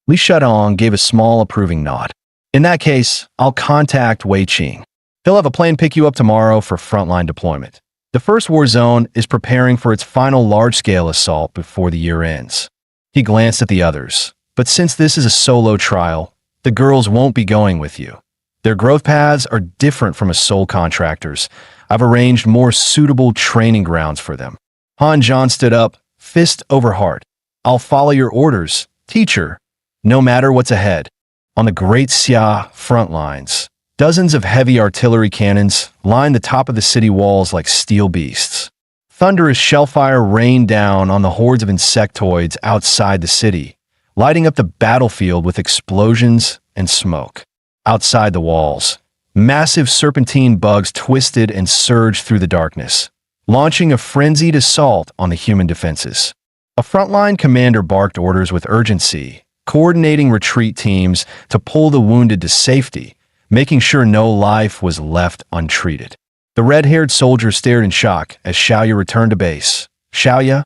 Li Shetong gave a small approving nod. In that case, I'll contact Wei Qing. He'll have a plane pick you up tomorrow for frontline deployment. The first war zone is preparing for its final large-scale assault before the year ends. He glanced at the others. But since this is a solo trial, the girls won't be going with you. Their growth paths are different from a soul contractor's. I've arranged more suitable training grounds for them. Han Zhan stood up, fist over heart. I'll follow your orders, teacher, no matter what's ahead. On the Great Xia front lines, dozens of heavy artillery cannons lined the top of the city walls like steel beasts. Thunderous shellfire rained down on the hordes of insectoids outside the city, lighting up the battlefield with explosions and smoke. Outside the walls, massive serpentine bugs twisted and surged through the darkness, launching a frenzied assault on the human defenses. A frontline commander barked orders with urgency, coordinating retreat teams to pull the wounded to safety, making sure no life was left untreated. The red-haired soldier stared in shock as Xiaoya returned to base. Xiaoya,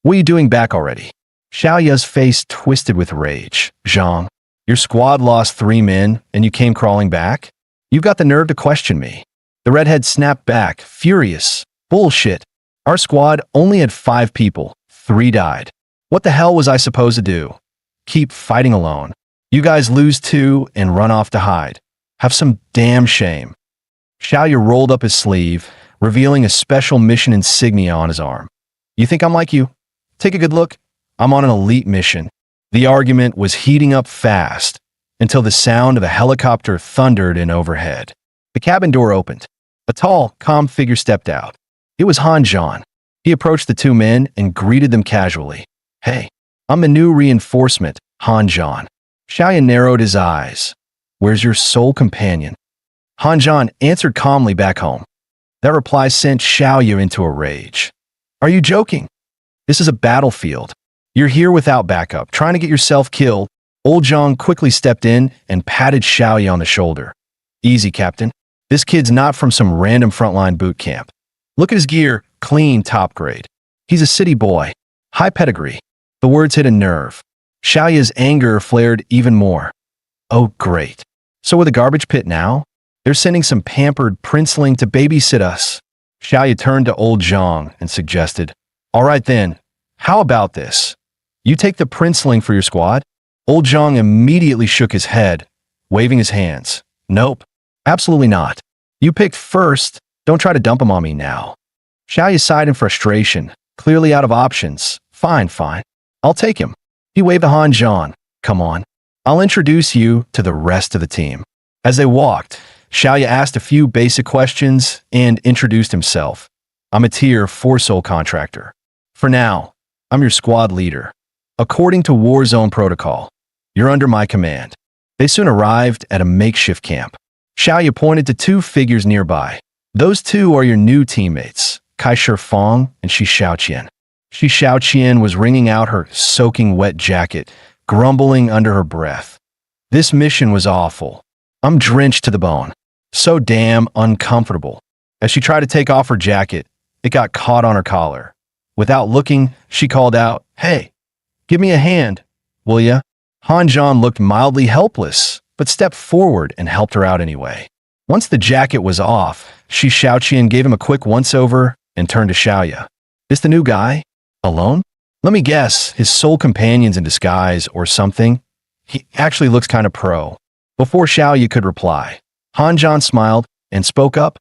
what are you doing back already? Xiaoya's face twisted with rage. Zhang, your squad lost 3 men and you came crawling back? You've got the nerve to question me. The redhead snapped back, furious. Bullshit. Our squad only had 5 people. 3 died. What the hell was I supposed to do? Keep fighting alone. You guys lose 2 and run off to hide. Have some damn shame. Xiaoya rolled up his sleeve, revealing a special mission insignia on his arm. You think I'm like you? Take a good look. I'm on an elite mission. The argument was heating up fast until the sound of a helicopter thundered in overhead. The cabin door opened. A tall, calm figure stepped out. It was Han Zhan. He approached the 2 men and greeted them casually. Hey, I'm the new reinforcement, Han Zhan. Xiaoya narrowed his eyes. Where's your soul companion? Han Zhan answered calmly back home. That reply sent Xiaoya into a rage. Are you joking? This is a battlefield. You're here without backup, trying to get yourself killed. Old Zhang quickly stepped in and patted Xiaoya on the shoulder. Easy, Captain. This kid's not from some random frontline boot camp. Look at his gear, clean, top grade. He's a city boy. High pedigree. The words hit a nerve. Xiaoya's anger flared even more. Oh, great. So we're the garbage pit now? They're sending some pampered princeling to babysit us. Xiaoya turned to old Zhang and suggested, all right then, how about this? You take the princeling for your squad? Old Zhang immediately shook his head, waving his hands. Nope, absolutely not. You picked first. Don't try to dump him on me now. Xiaoya sighed in frustration, clearly out of options. Fine. I'll take him. He waved to Han Zhan. Come on. I'll introduce you to the rest of the team. As they walked, Xiaoya asked a few basic questions and introduced himself. I'm a Tier 4 soul contractor. For now, I'm your squad leader. According to War Zone protocol, you're under my command. They soon arrived at a makeshift camp. Xiaoya pointed to 2 figures nearby. Those 2 are your new teammates, Kai Shifeng and Shi Xiaoqian. Shi Xiaoqian was wringing out her soaking wet jacket, grumbling under her breath. This mission was awful. I'm drenched to the bone. So damn uncomfortable. As she tried to take off her jacket, it got caught on her collar. Without looking, she called out, Hey, give me a hand, will ya? Han Zhan looked mildly helpless, but stepped forward and helped her out anyway. Once the jacket was off, Shi Xiaoqian gave him a quick once-over and turned to Xiaoya. This the new guy? Alone? Let me guess, his soul companion's in disguise or something? He actually looks kind of pro. Before Xiaoyu could reply, Hanjan smiled and spoke up.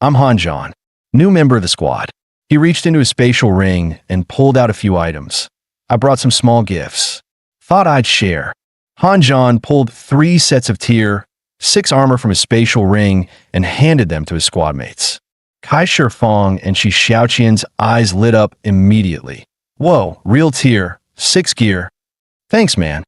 I'm Hanjan, new member of the squad. He reached into his spatial ring and pulled out a few items. I brought some small gifts. Thought I'd share. Hanjan pulled 3 sets of tier 6 armor from his spatial ring and handed them to his squad mates. Kai Shifeng and Shi Xiaoqian's eyes lit up immediately. Whoa, real tier 6 gear. Thanks, man.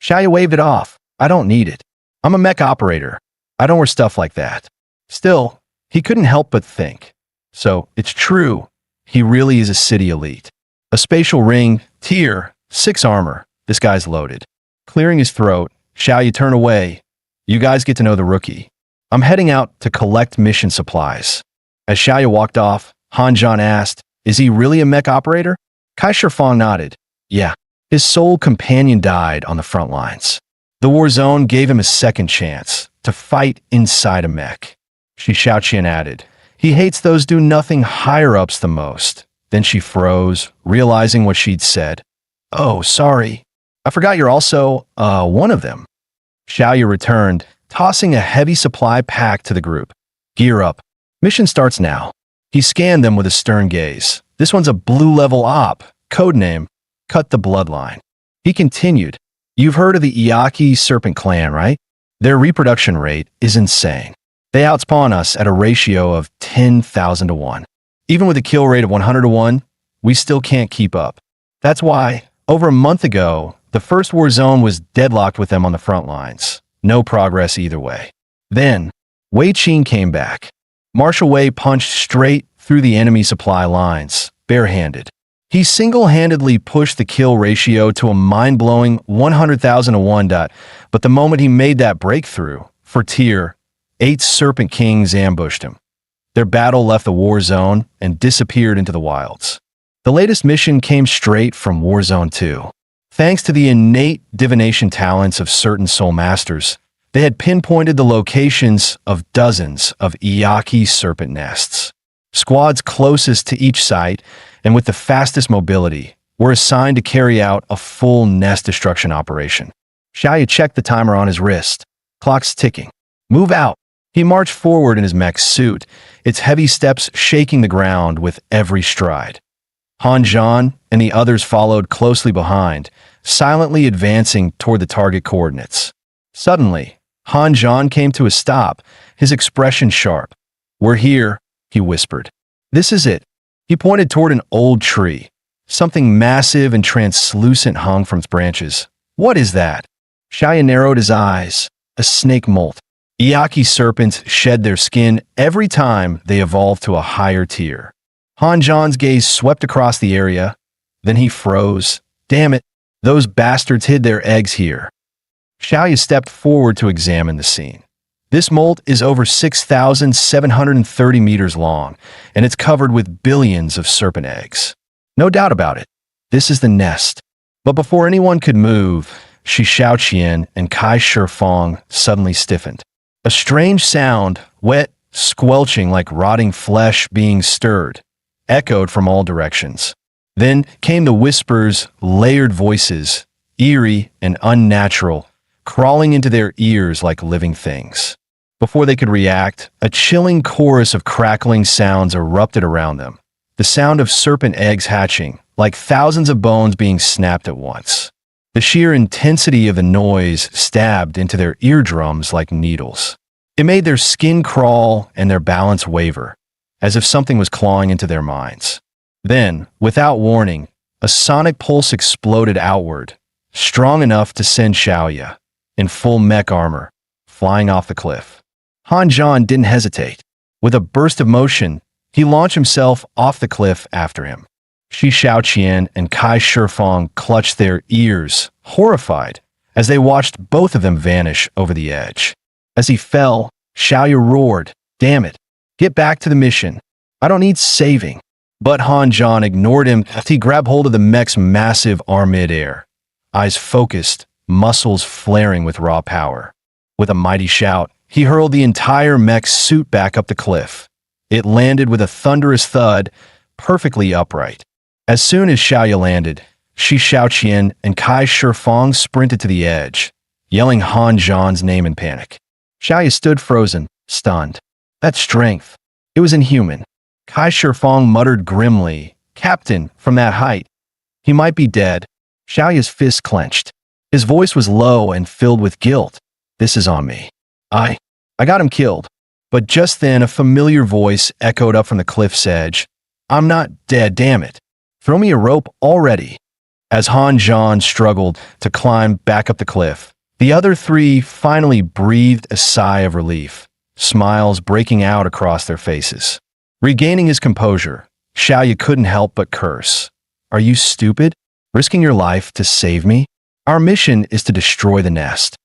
Xiaoyu waved it off. I don't need it. I'm a mech operator. I don't wear stuff like that. Still, he couldn't help but think. So, it's true. He really is a city elite. A spatial ring, tier 6 armor. This guy's loaded. Clearing his throat, Xiaoyu turned away. You guys get to know the rookie. I'm heading out to collect mission supplies. As Xiaoyu walked off, Hanjan asked, is he really a mech operator? Kai Shifeng nodded. Yeah. His soul companion died on the front lines. The war zone gave him a second chance to fight inside a mech. Shi Xiaoqian added, he hates those do-nothing higher-ups the most. Then she froze, realizing what she'd said. Oh, sorry. I forgot you're also, one of them. Xiaoyu returned, tossing a heavy supply pack to the group. Gear up. Mission starts now. He scanned them with a stern gaze. This one's a blue-level op, codename, Cut the Bloodline. He continued, you've heard of the Iaki Serpent Clan, right? Their reproduction rate is insane. They outspawn us at a ratio of 10,000 to 1. Even with a kill rate of 100 to 1, we still can't keep up. That's why, over a month ago, the first war zone was deadlocked with them on the front lines. No progress either way. Then, Wei Qin came back. Marshal Wei punched straight through the enemy supply lines, barehanded. He single-handedly pushed the kill ratio to a mind-blowing 100,000 to 1. But the moment he made that breakthrough, for tier 8 Serpent Kings ambushed him. Their battle left the war zone and disappeared into the wilds. The latest mission came straight from Warzone 2. Thanks to the innate divination talents of certain soul masters, they had pinpointed the locations of dozens of Iaki serpent nests. Squads closest to each site and with the fastest mobility were assigned to carry out a full nest destruction operation. Xiaoyu checked the timer on his wrist. Clock's ticking. Move out. He marched forward in his mech suit, its heavy steps shaking the ground with every stride. Hanjan and the others followed closely behind, silently advancing toward the target coordinates. Suddenly, Hanjan came to a stop, his expression sharp. We're here, he whispered. This is it. He pointed toward an old tree. Something massive and translucent hung from its branches. What is that? Xiaoyu narrowed his eyes. A snake molt. Iaki serpents shed their skin every time they evolved to a higher tier. Hanjan's gaze swept across the area. Then he froze. Damn it, those bastards hid their eggs here. Xiaoyu stepped forward to examine the scene. This molt is over 6,730 meters long, and it's covered with billions of serpent eggs. No doubt about it, this is the nest. But before anyone could move, Shi Xiaoqian and Kai Shifeng suddenly stiffened. A strange sound, wet, squelching like rotting flesh being stirred, echoed from all directions. Then came the whispers, layered voices, eerie and unnatural, crawling into their ears like living things. Before they could react, a chilling chorus of crackling sounds erupted around them. The sound of serpent eggs hatching, like thousands of bones being snapped at once. The sheer intensity of the noise stabbed into their eardrums like needles. It made their skin crawl and their balance waver, as if something was clawing into their minds. Then, without warning, a sonic pulse exploded outward, strong enough to send Xiaoyu, in full mech armor, flying off the cliff. Hanjan didn't hesitate. With a burst of motion, he launched himself off the cliff after him. Shi Xiaoqian and Kai Shifeng clutched their ears, horrified, as they watched both of them vanish over the edge. As he fell, Xiaoyu roared, "Damn it! Get back to the mission. I don't need saving." But Hanjan ignored him as he grabbed hold of the mech's massive arm mid-air, eyes focused, muscles flaring with raw power. With a mighty shout, he hurled the entire mech suit back up the cliff. It landed with a thunderous thud, perfectly upright. As soon as Xiaoya landed, Shi Xiaoqian and Kai Shifeng sprinted to the edge, yelling Han Zhan's name in panic. Xiaoya stood frozen, stunned. That strength. It was inhuman. Kai Shifeng muttered grimly, "Captain, from that height. He might be dead." Xiaoya's fist clenched. His voice was low and filled with guilt. "This is on me. I got him killed." But just then a familiar voice echoed up from the cliff's edge. "I'm not dead, damn it. Throw me a rope already." As Han Zhan struggled to climb back up the cliff, the other three finally breathed a sigh of relief, smiles breaking out across their faces. Regaining his composure, Xiaoya couldn't help but curse. "Are you stupid? Risking your life to save me? Our mission is to destroy the nest.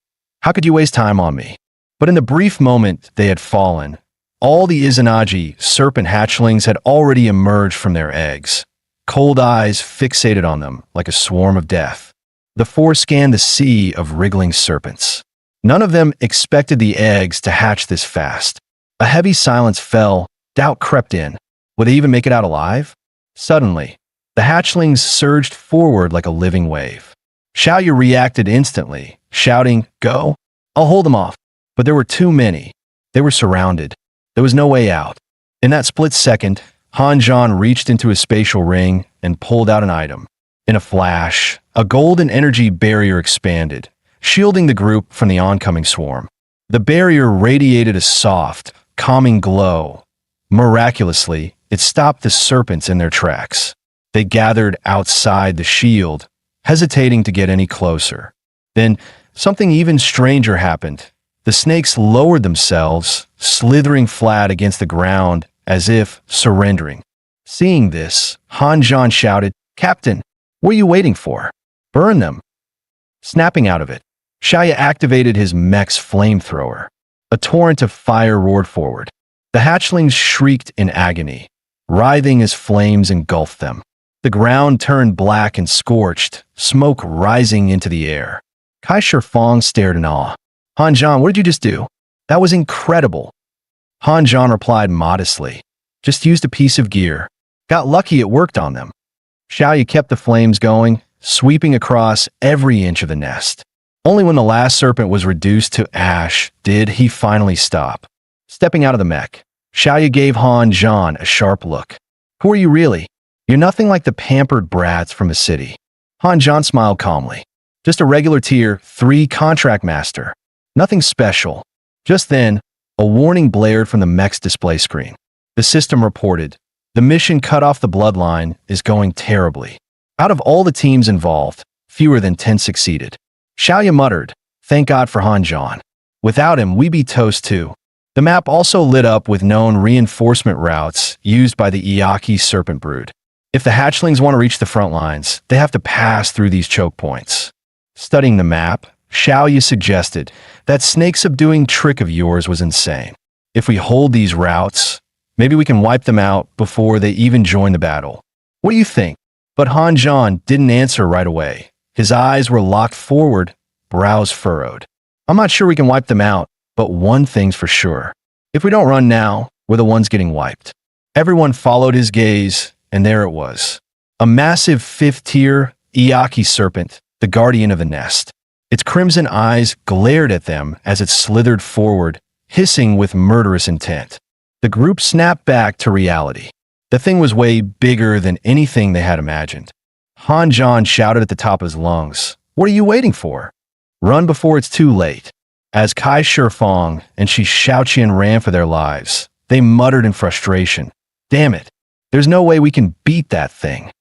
How could you waste time on me?" But in the brief moment they had fallen, all the Izanagi serpent hatchlings had already emerged from their eggs, cold eyes fixated on them like a swarm of death. The four scanned the sea of wriggling serpents. None of them expected the eggs to hatch this fast. A heavy silence fell, doubt crept in. Would they even make it out alive? Suddenly, the hatchlings surged forward like a living wave. Xiaoya reacted instantly, shouting, "Go! I'll hold them off." But there were too many. They were surrounded. There was no way out. In that split second, Han Zhan reached into his spatial ring and pulled out an item. In a flash, a golden energy barrier expanded, shielding the group from the oncoming swarm. The barrier radiated a soft, calming glow. Miraculously, it stopped the serpents in their tracks. They gathered outside the shield, hesitating to get any closer. Then, something even stranger happened. The snakes lowered themselves, slithering flat against the ground as if surrendering. Seeing this, Han Zhan shouted, "Captain, what are you waiting for? Burn them!" Snapping out of it, Xiaoya activated his mech's flamethrower. A torrent of fire roared forward. The hatchlings shrieked in agony, writhing as flames engulfed them. The ground turned black and scorched, smoke rising into the air. Kai Shifeng stared in awe. "Han Zhan, what did you just do? That was incredible." Han Zhan replied modestly, "Just used a piece of gear. Got lucky it worked on them." Xiaoya kept the flames going, sweeping across every inch of the nest. Only when the last serpent was reduced to ash did he finally stop. Stepping out of the mech, Xiaoya gave Han Zhan a sharp look. "Who are you really? You're nothing like the pampered brats from a city." Han Zhan smiled calmly. "Just a regular Tier 3 contract master. Nothing special." Just then, a warning blared from the mech's display screen. The system reported, "The mission cut off the bloodline is going terribly. Out of all the teams involved, fewer than 10 succeeded." Xiaoya muttered, "Thank God for Han Zhan. Without him, we'd be toast too." The map also lit up with known reinforcement routes used by the Iaki serpent brood. If the hatchlings want to reach the front lines, they have to pass through these choke points. Studying the map, Xiaoya suggested that snake subduing trick of yours was insane. If we hold these routes, maybe we can wipe them out before they even join the battle. What do you think? But Han Zhan didn't answer right away. His eyes were locked forward, brows furrowed. "I'm not sure we can wipe them out, but one thing's for sure. If we don't run now, we're the ones getting wiped." Everyone followed his gaze, and there it was. A massive 5th-tier Iaki serpent, the guardian of the nest. Its crimson eyes glared at them as it slithered forward, hissing with murderous intent. The group snapped back to reality. The thing was way bigger than anything they had imagined. Han Zhan shouted at the top of his lungs, "What are you waiting for? Run before it's too late." As Kai Shifeng and Shi Xiaoqian ran for their lives, they muttered in frustration, "Damn it, there's no way we can beat that thing."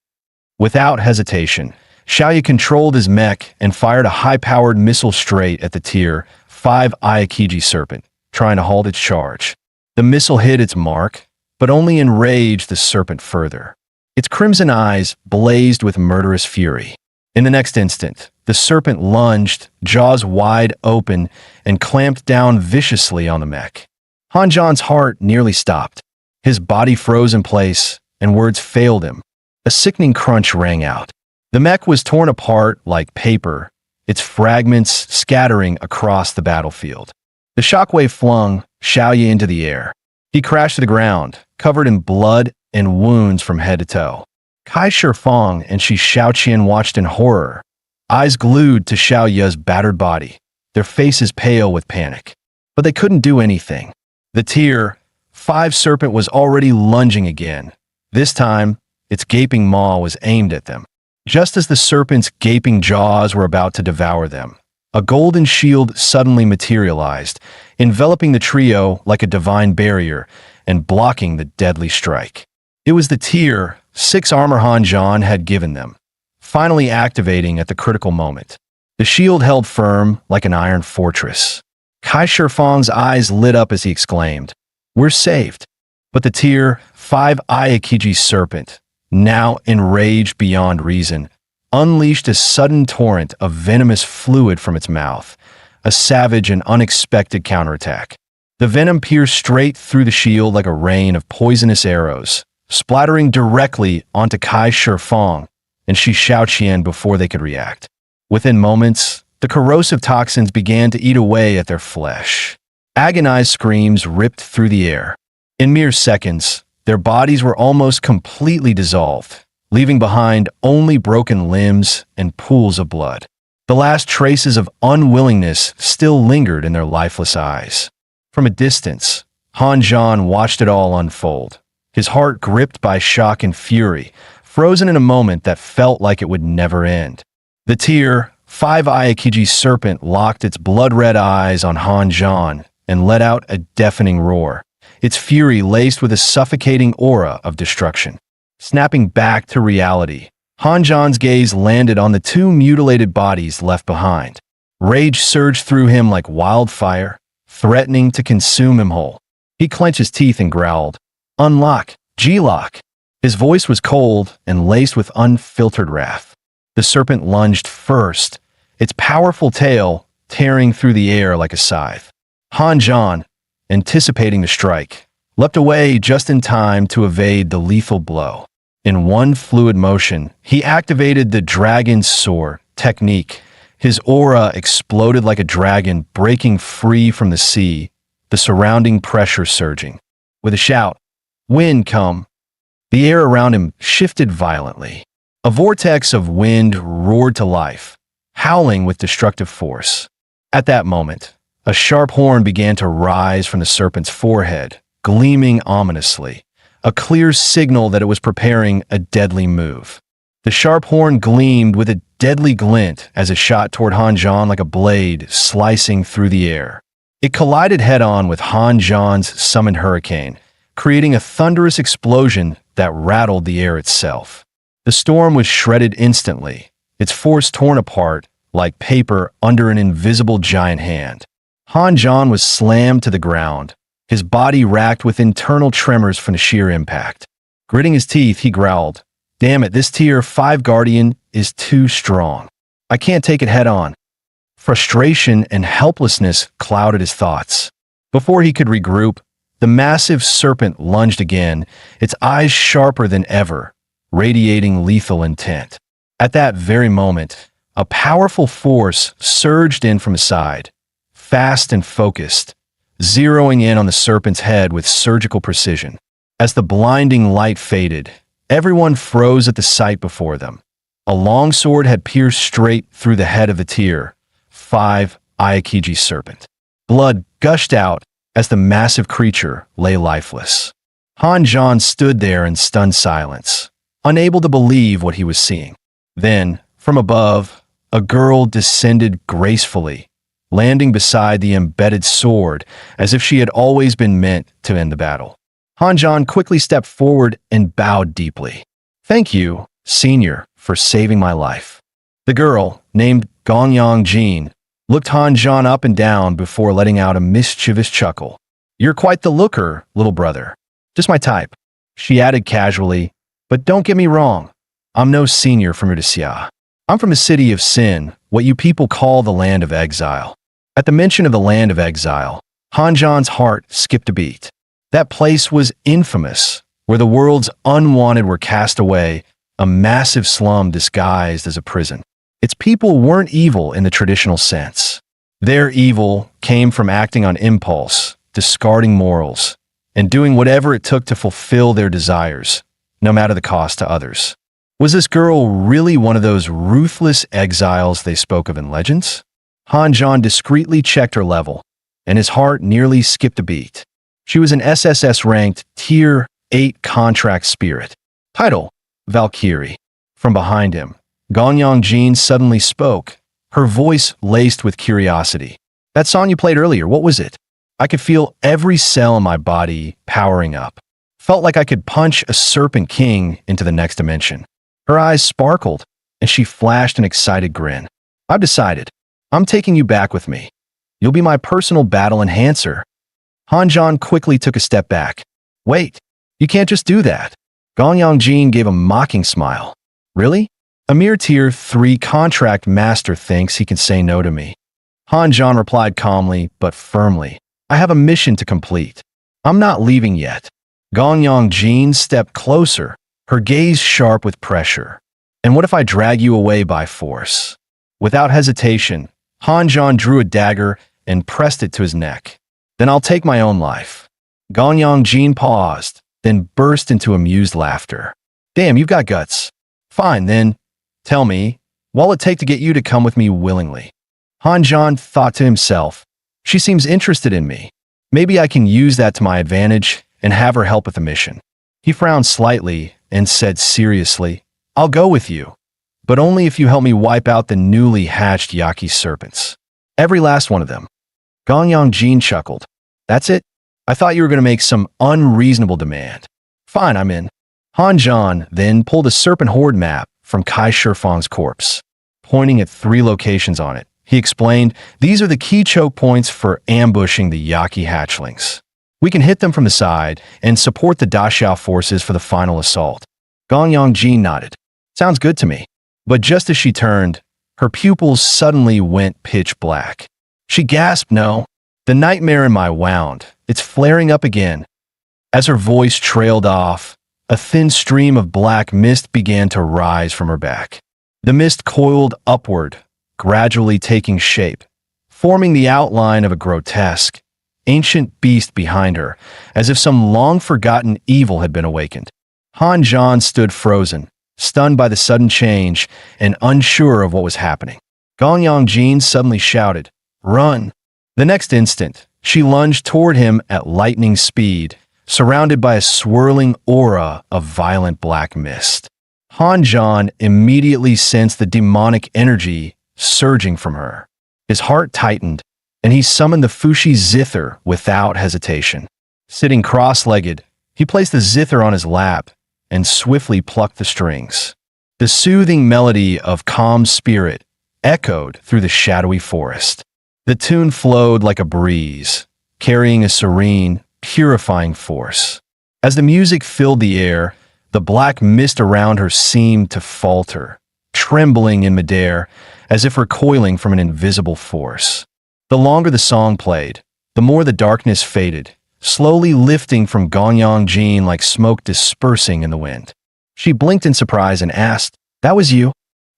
Without hesitation, Xiaoya controlled his mech and fired a high-powered missile straight at the Tier 5 Aokiji serpent, trying to halt its charge. The missile hit its mark, but only enraged the serpent further. Its crimson eyes blazed with murderous fury. In the next instant, the serpent lunged, jaws wide open, and clamped down viciously on the mech. Han Zhan's heart nearly stopped. His body froze in place, and words failed him. A sickening crunch rang out. The mech was torn apart like paper, its fragments scattering across the battlefield. The shockwave flung Xiaoya into the air. He crashed to the ground, covered in blood and wounds from head to toe. Kai Shifeng and Shi Shaoqian watched in horror, eyes glued to Xiao Ye's battered body, their faces pale with panic. But they couldn't do anything. The Tier 5 serpent was already lunging again. This time, its gaping maw was aimed at them. Just as the serpent's gaping jaws were about to devour them, a golden shield suddenly materialized, enveloping the trio like a divine barrier and blocking the deadly strike. It was the Tier 6 armor Han Zhan had given them, finally activating at the critical moment. The shield held firm like an iron fortress. Kai Shifeng's eyes lit up as he exclaimed, "We're saved." But the Tier 5 Aokiji serpent, now enraged beyond reason, unleashed a sudden torrent of venomous fluid from its mouth, a savage and unexpected counterattack. The venom pierced straight through the shield like a rain of poisonous arrows, splattering directly onto Kai Shifeng and Shi Shaoqian before they could react. Within moments, the corrosive toxins began to eat away at their flesh. Agonized screams ripped through the air. In mere seconds, their bodies were almost completely dissolved, leaving behind only broken limbs and pools of blood. The last traces of unwillingness still lingered in their lifeless eyes. From a distance, Han Zhan watched it all unfold, his heart gripped by shock and fury, frozen in a moment that felt like it would never end. The Tier 5 Aokiji serpent locked its blood-red eyes on Han Zhan and let out a deafening roar, its fury laced with a suffocating aura of destruction. Snapping back to reality, Han Zhan's gaze landed on the two mutilated bodies left behind. Rage surged through him like wildfire, threatening to consume him whole. He clenched his teeth and growled, "Unlock, G-Lock." His voice was cold and laced with unfiltered wrath. The serpent lunged first, its powerful tail tearing through the air like a scythe. Han Zhan, anticipating the strike, leapt away just in time to evade the lethal blow. In one fluid motion, he activated the Dragon's Soar technique. His aura exploded like a dragon breaking free from the sea, the surrounding pressure surging. With a shout, "Wind, come!" the air around him shifted violently. A vortex of wind roared to life, howling with destructive force. At that moment, a sharp horn began to rise from the serpent's forehead, gleaming ominously, a clear signal that it was preparing a deadly move. The sharp horn gleamed with a deadly glint as it shot toward Han Zhan like a blade slicing through the air. It collided head-on with Han Zhan's summoned hurricane, creating a thunderous explosion that rattled the air itself. The storm was shredded instantly, its force torn apart like paper under an invisible giant hand. Han Zhan was slammed to the ground, his body racked with internal tremors from the sheer impact. Gritting his teeth, he growled, "Damn it, this Tier 5 Guardian is too strong. I can't take it head-on." Frustration and helplessness clouded his thoughts. Before he could regroup, the massive serpent lunged again, its eyes sharper than ever, radiating lethal intent. At that very moment, a powerful force surged in from his side, fast and focused, zeroing in on the serpent's head with surgical precision. As the blinding light faded, everyone froze at the sight before them. A long sword had pierced straight through the head of the Tier 5 Aokiji serpent. Blood gushed out as the massive creature lay lifeless. Han Zhan stood there in stunned silence, unable to believe what he was seeing. Then, from above, a girl descended gracefully, landing beside the embedded sword as if she had always been meant to end the battle. Han Zhan quickly stepped forward and bowed deeply. "Thank you, Senior, for saving my life." The girl, named Gongyang Jin, looked Han Zhan up and down before letting out a mischievous chuckle. "You're quite the looker, little brother. Just my type," she added casually, "but don't get me wrong, I'm no senior from Urdisia. I'm from a city of sin, what you people call the land of exile." At the mention of the land of exile, Han Zhan's heart skipped a beat. That place was infamous, where the world's unwanted were cast away, a massive slum disguised as a prison. Its people weren't evil in the traditional sense. Their evil came from acting on impulse, discarding morals, and doing whatever it took to fulfill their desires, no matter the cost to others. Was this girl really one of those ruthless exiles they spoke of in legends? Han discreetly checked her level, and his heart nearly skipped a beat. She was an SSS-ranked Tier 8 contract spirit. Title: Valkyrie. From behind him, Jin suddenly spoke, her voice laced with curiosity. That song you played earlier, what was it? I could feel every cell in my body powering up. Felt like I could punch a serpent king into the next dimension. Her eyes sparkled, and she flashed an excited grin. I've decided. I'm taking you back with me. You'll be my personal battle enhancer. Han quickly took a step back. Wait, you can't just do that. Jin gave a mocking smile. Really? A mere Tier 3 contract master thinks he can say no to me. Han replied calmly but firmly. I have a mission to complete. I'm not leaving yet. Jin stepped closer, her gaze sharp with pressure. And what if I drag you away by force? Without hesitation, Han drew a dagger and pressed it to his neck. Then I'll take my own life. Jin paused, then burst into amused laughter. Damn, you've got guts. Fine, then. Tell me, what'll it take to get you to come with me willingly? Han thought to himself, she seems interested in me. Maybe I can use that to my advantage and have her help with the mission. He frowned slightly and said seriously, I'll go with you, but only if you help me wipe out the newly hatched Yaki serpents. Every last one of them. Jin chuckled. That's it? I thought you were going to make some unreasonable demand. Fine, I'm in. Han then pulled a serpent horde map from Kai Shifang's corpse. Pointing at 3 locations on it, he explained, these are the key choke points for ambushing the Yaki hatchlings. We can hit them from the side and support the Daxiao forces for the final assault. Jin nodded. Sounds good to me. But just as she turned, her pupils suddenly went pitch black. She gasped, no. The nightmare in my wound. It's flaring up again. As her voice trailed off, a thin stream of black mist began to rise from her back. The mist coiled upward, gradually taking shape, forming the outline of a grotesque, ancient beast behind her, as if some long-forgotten evil had been awakened. Han stood frozen, stunned by the sudden change and unsure of what was happening. Jin suddenly shouted, Run! The next instant, she lunged toward him at lightning speed, surrounded by a swirling aura of violent black mist. Han immediately sensed the demonic energy surging from her. His heart tightened, and he summoned the Fushi zither without hesitation. Sitting cross-legged, he placed the zither on his lap and swiftly plucked the strings. The soothing melody of calm spirit echoed through the shadowy forest. The tune flowed like a breeze, carrying a serene, purifying force. As the music filled the air, the black mist around her seemed to falter, trembling in midair as if recoiling from an invisible force. The longer the song played, the more the darkness faded, slowly lifting from Jin like smoke dispersing in the wind. She blinked in surprise and asked, That was you?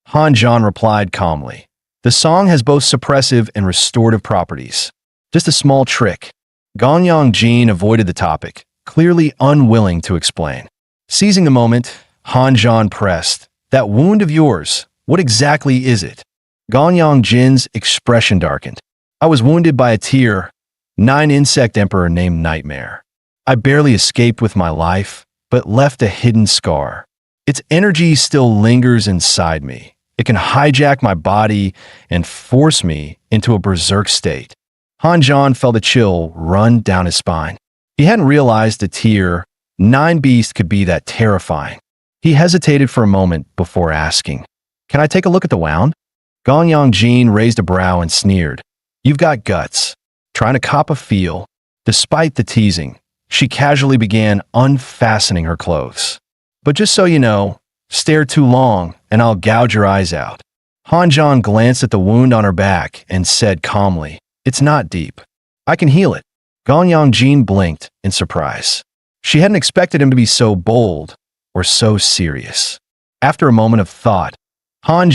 Han replied calmly. The song has both suppressive and restorative properties. Just a small trick. Jin avoided the topic, clearly unwilling to explain. Seizing the moment, Han pressed, That wound of yours, what exactly is it? Jin's expression darkened. I was wounded by a Tier 9 insect emperor named Nightmare. I barely escaped with my life, but left a hidden scar. Its energy still lingers inside me. It can hijack my body and force me into a berserk state. Han felt a chill run down his spine. He hadn't realized a Tier 9 beast could be that terrifying. He hesitated for a moment before asking, Can I take a look at the wound? Jin raised a brow and sneered. You've got guts. Trying to cop a feel. Despite the teasing, she casually began unfastening her clothes. But just so you know, stare too long and I'll gouge your eyes out. Han glanced at the wound on her back and said calmly, It's not deep. I can heal it. Jin blinked in surprise. She hadn't expected him to be so bold or so serious. After a moment of thought, Han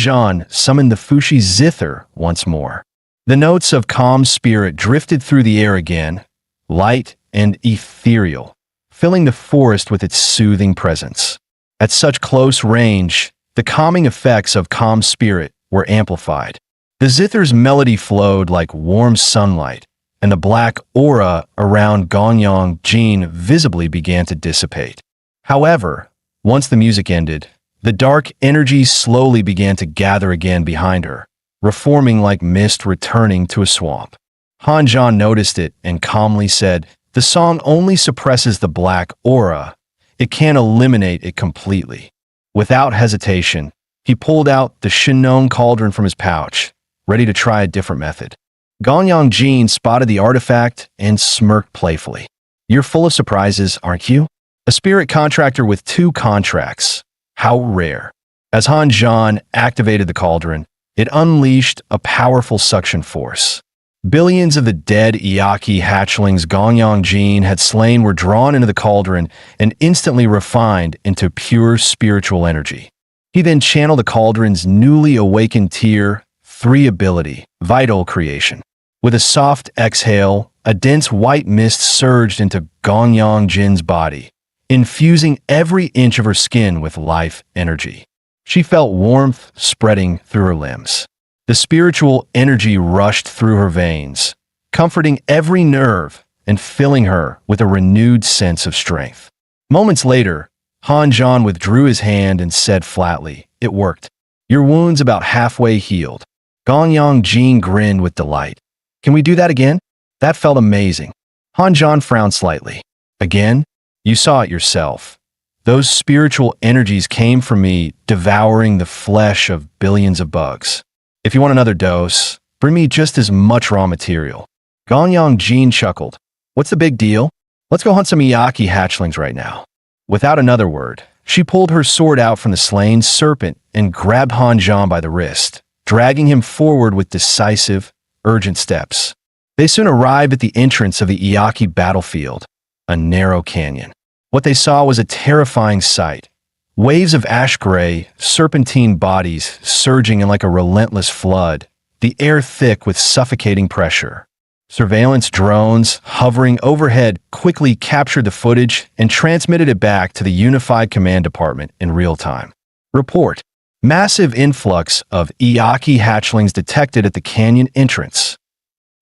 summoned the Fushi zither once more. The notes of calm spirit drifted through the air again, light and ethereal, filling the forest with its soothing presence. At such close range, the calming effects of calm spirit were amplified. The zither's melody flowed like warm sunlight, and the black aura around Gonyang Jin visibly began to dissipate. However, once the music ended, the dark energy slowly began to gather again behind her, reforming like mist returning to a swamp. Hanjan noticed it and calmly said, "The song only suppresses the black aura. It can't eliminate it completely." Without hesitation, he pulled out the Shinong cauldron from his pouch, ready to try a different method. Gonyang Jin spotted the artifact and smirked playfully. "You're full of surprises, aren't you? A spirit contractor with 2 contracts. How rare." As Hanjan activated the cauldron, it unleashed a powerful suction force. Billions of the dead Iaki hatchlings Gonyang Jin had slain were drawn into the cauldron and instantly refined into pure spiritual energy. He then channeled the cauldron's newly awakened Tier 3 ability, Vital Creation. With a soft exhale, a dense white mist surged into Gonyang Jin's body, infusing every inch of her skin with life energy. She felt warmth spreading through her limbs. The spiritual energy rushed through her veins, comforting every nerve and filling her with a renewed sense of strength. Moments later, Hanjan withdrew his hand and said flatly, "It worked. Your wound's about halfway healed." Gonyang Jin grinned with delight. "Can we do that again?" "That felt amazing." Hanjan frowned slightly. "Again? You saw it yourself. Those spiritual energies came from me devouring the flesh of billions of bugs. If you want another dose, bring me just as much raw material." Gonyang Jin chuckled. "What's the big deal? Let's go hunt some Iaki hatchlings right now." Without another word, she pulled her sword out from the slain serpent and grabbed Hanjan by the wrist, dragging him forward with decisive, urgent steps. They soon arrived at the entrance of the Iaki battlefield, a narrow canyon. What they saw was a terrifying sight. Waves of ash-gray, serpentine bodies surging in like a relentless flood, the air thick with suffocating pressure. Surveillance drones hovering overhead quickly captured the footage and transmitted it back to the Unified Command Department in real time. Report: massive influx of Iaki hatchlings detected at the canyon entrance.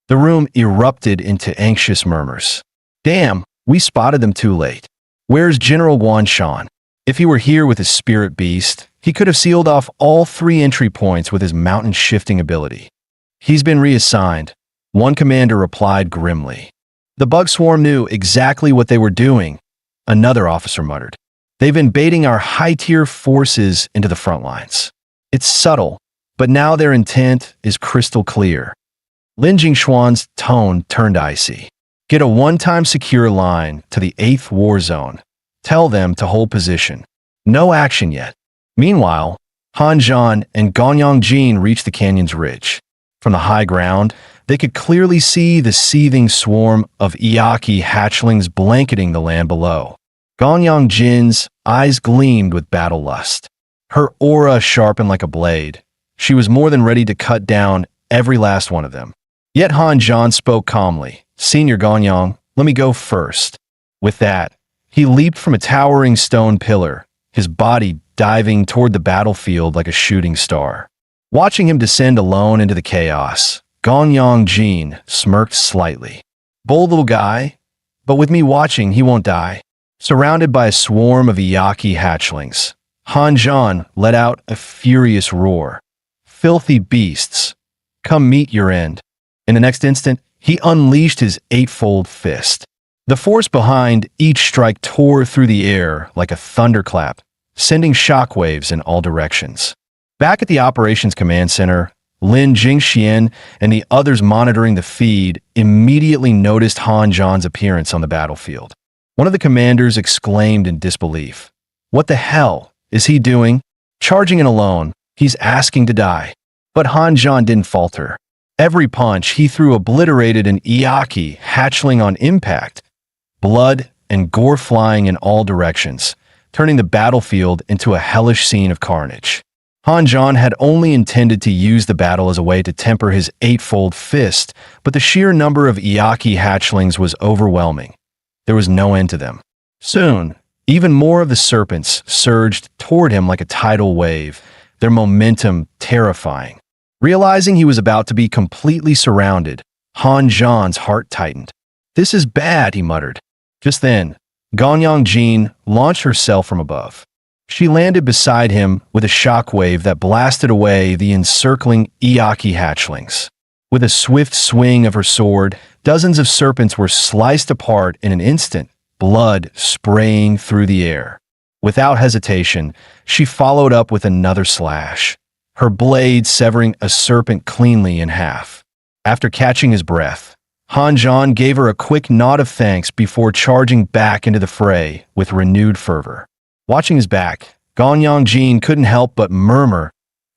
The room erupted into anxious murmurs. "Damn, we spotted them too late. Where's General Guanshan? If he were here with his spirit beast, he could have sealed off all 3 entry points with his mountain shifting ability." "He's been reassigned," one commander replied grimly. "The bug swarm knew exactly what they were doing," another officer muttered. "They've been baiting our high-tier forces into the front lines. It's subtle, but now their intent is crystal clear." Lin Jingshuan's tone turned icy. "Get a one-time secure line to the 8th war zone. Tell them to hold position. No action yet." Meanwhile, Hanjan and Gonyang Jin reached the canyon's ridge. From the high ground, they could clearly see the seething swarm of Iaki hatchlings blanketing the land below. Gonyang Jin's eyes gleamed with battle lust. Her aura sharpened like a blade. She was more than ready to cut down every last one of them. Yet Hanjan spoke calmly. "Senior Gonyang, let me go first." With that, he leaped from a towering stone pillar, his body diving toward the battlefield like a shooting star. Watching him descend alone into the chaos, Gonyang Jin smirked slightly. "Bold little guy, but with me watching, he won't die." Surrounded by a swarm of Iaki hatchlings, Hanjan let out a furious roar. "Filthy beasts, come meet your end." In the next instant, he unleashed his 8-fold fist. The force behind each strike tore through the air like a thunderclap, sending shockwaves in all directions. Back at the Operations Command Center, Lin Jingxian and the others monitoring the feed immediately noticed Hanjan's appearance on the battlefield. One of the commanders exclaimed in disbelief. "What the hell is he doing? Charging in alone, he's asking to die." But Hanjan didn't falter. Every punch he threw obliterated an Iaki hatchling on impact, blood and gore flying in all directions, turning the battlefield into a hellish scene of carnage. Hanjan had only intended to use the battle as a way to temper his 8-fold fist, but the sheer number of Iaki hatchlings was overwhelming. There was no end to them. Soon, Even more of the serpents surged toward him like a tidal wave, their momentum terrifying. Realizing he was about to be completely surrounded, Han Zhan's heart tightened. "This is bad," he muttered. Just then, Ganyang Jin launched herself from above. She landed beside him with a shockwave that blasted away the encircling Iaki hatchlings. With a swift swing of her sword, dozens of serpents were sliced apart in an instant, blood spraying through the air. Without hesitation, she followed up with another slash, her blade severing a serpent cleanly in half. After catching his breath, Han Zhan gave her a quick nod of thanks before charging back into the fray with renewed fervor. Watching his back, Ganyang Jin couldn't help but murmur,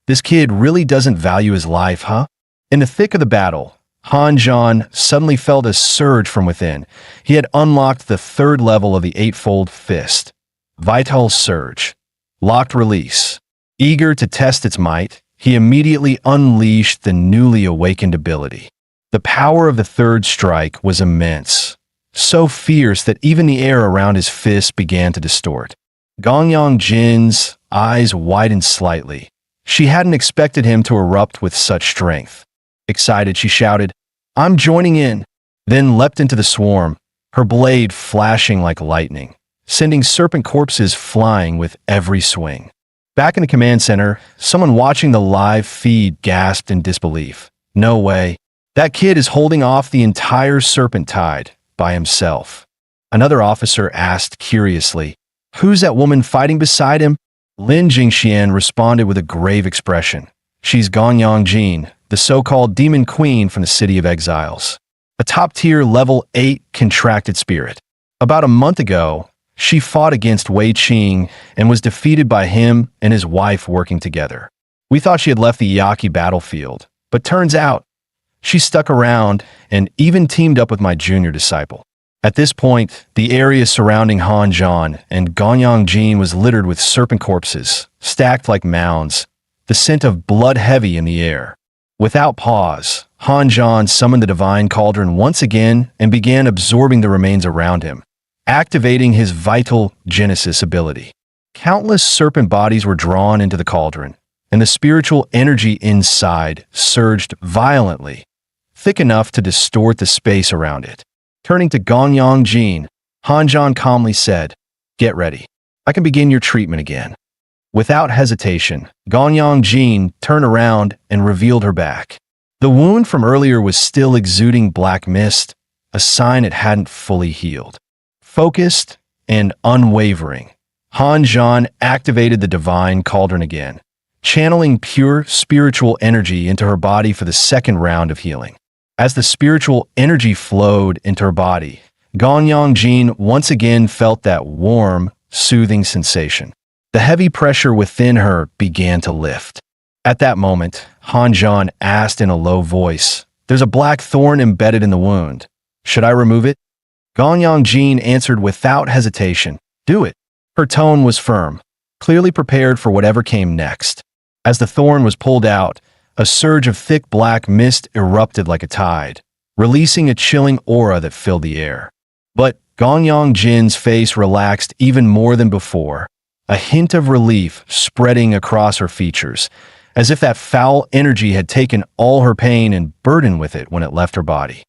"This kid really doesn't value his life, huh?" In the thick of the battle, Han Zhan suddenly felt a surge from within. He had unlocked the third level of the eightfold fist. Vital Surge. Locked release. Eager to test its might, he immediately unleashed the newly awakened ability. The power of the third strike was immense, so fierce that even the air around his fist began to distort. Ganyang Jin's eyes widened slightly. She hadn't expected him to erupt with such strength. Excited, she shouted, "I'm joining in," then leapt into the swarm, her blade flashing like lightning, sending serpent corpses flying with every swing. Back in the command center, someone watching the live feed gasped in disbelief. "No way. That kid is holding off the entire serpent tide by himself." Another officer asked curiously, "Who's that woman fighting beside him?" Lin Jingxian responded with a grave expression. "She's Ganyang Jin, the so-called demon queen from the City of Exiles. A top-tier level 8 contracted spirit. About a month ago, she fought against Wei Qing and was defeated by him and his wife working together. We thought she had left the Yaki battlefield, but turns out she stuck around and even teamed up with my junior disciple." At this point, the area surrounding Han Zhan and Ganyang Jin was littered with serpent corpses, stacked like mounds, the scent of blood heavy in the air. Without pause, Han Zhan summoned the divine cauldron once again and began absorbing the remains around him, activating his vital Genesis ability. Countless serpent bodies were drawn into the cauldron, and the spiritual energy inside surged violently, thick enough to distort the space around it. Turning to Ganyang Jin, Han Zhan calmly said, "Get ready. I can begin your treatment again." Without hesitation, Ganyang Jin turned around and revealed her back. The wound from earlier was still exuding black mist, a sign it hadn't fully healed. Focused and unwavering, Han Zhan activated the divine cauldron again, channeling pure spiritual energy into her body for the second round of healing. As the spiritual energy flowed into her body, Ganyang Jin once again felt that warm, soothing sensation. The heavy pressure within her began to lift. At that moment, Han Zhan asked in a low voice, "There's a black thorn embedded in the wound. Should I remove it?" Ganyang Jin answered without hesitation, "Do it." Her tone was firm, clearly prepared for whatever came next. As the thorn was pulled out, a surge of thick black mist erupted like a tide, releasing a chilling aura that filled the air. But Ganyang Jin's face relaxed even more than before, a hint of relief spreading across her features, as if that foul energy had taken all her pain and burden with it when it left her body.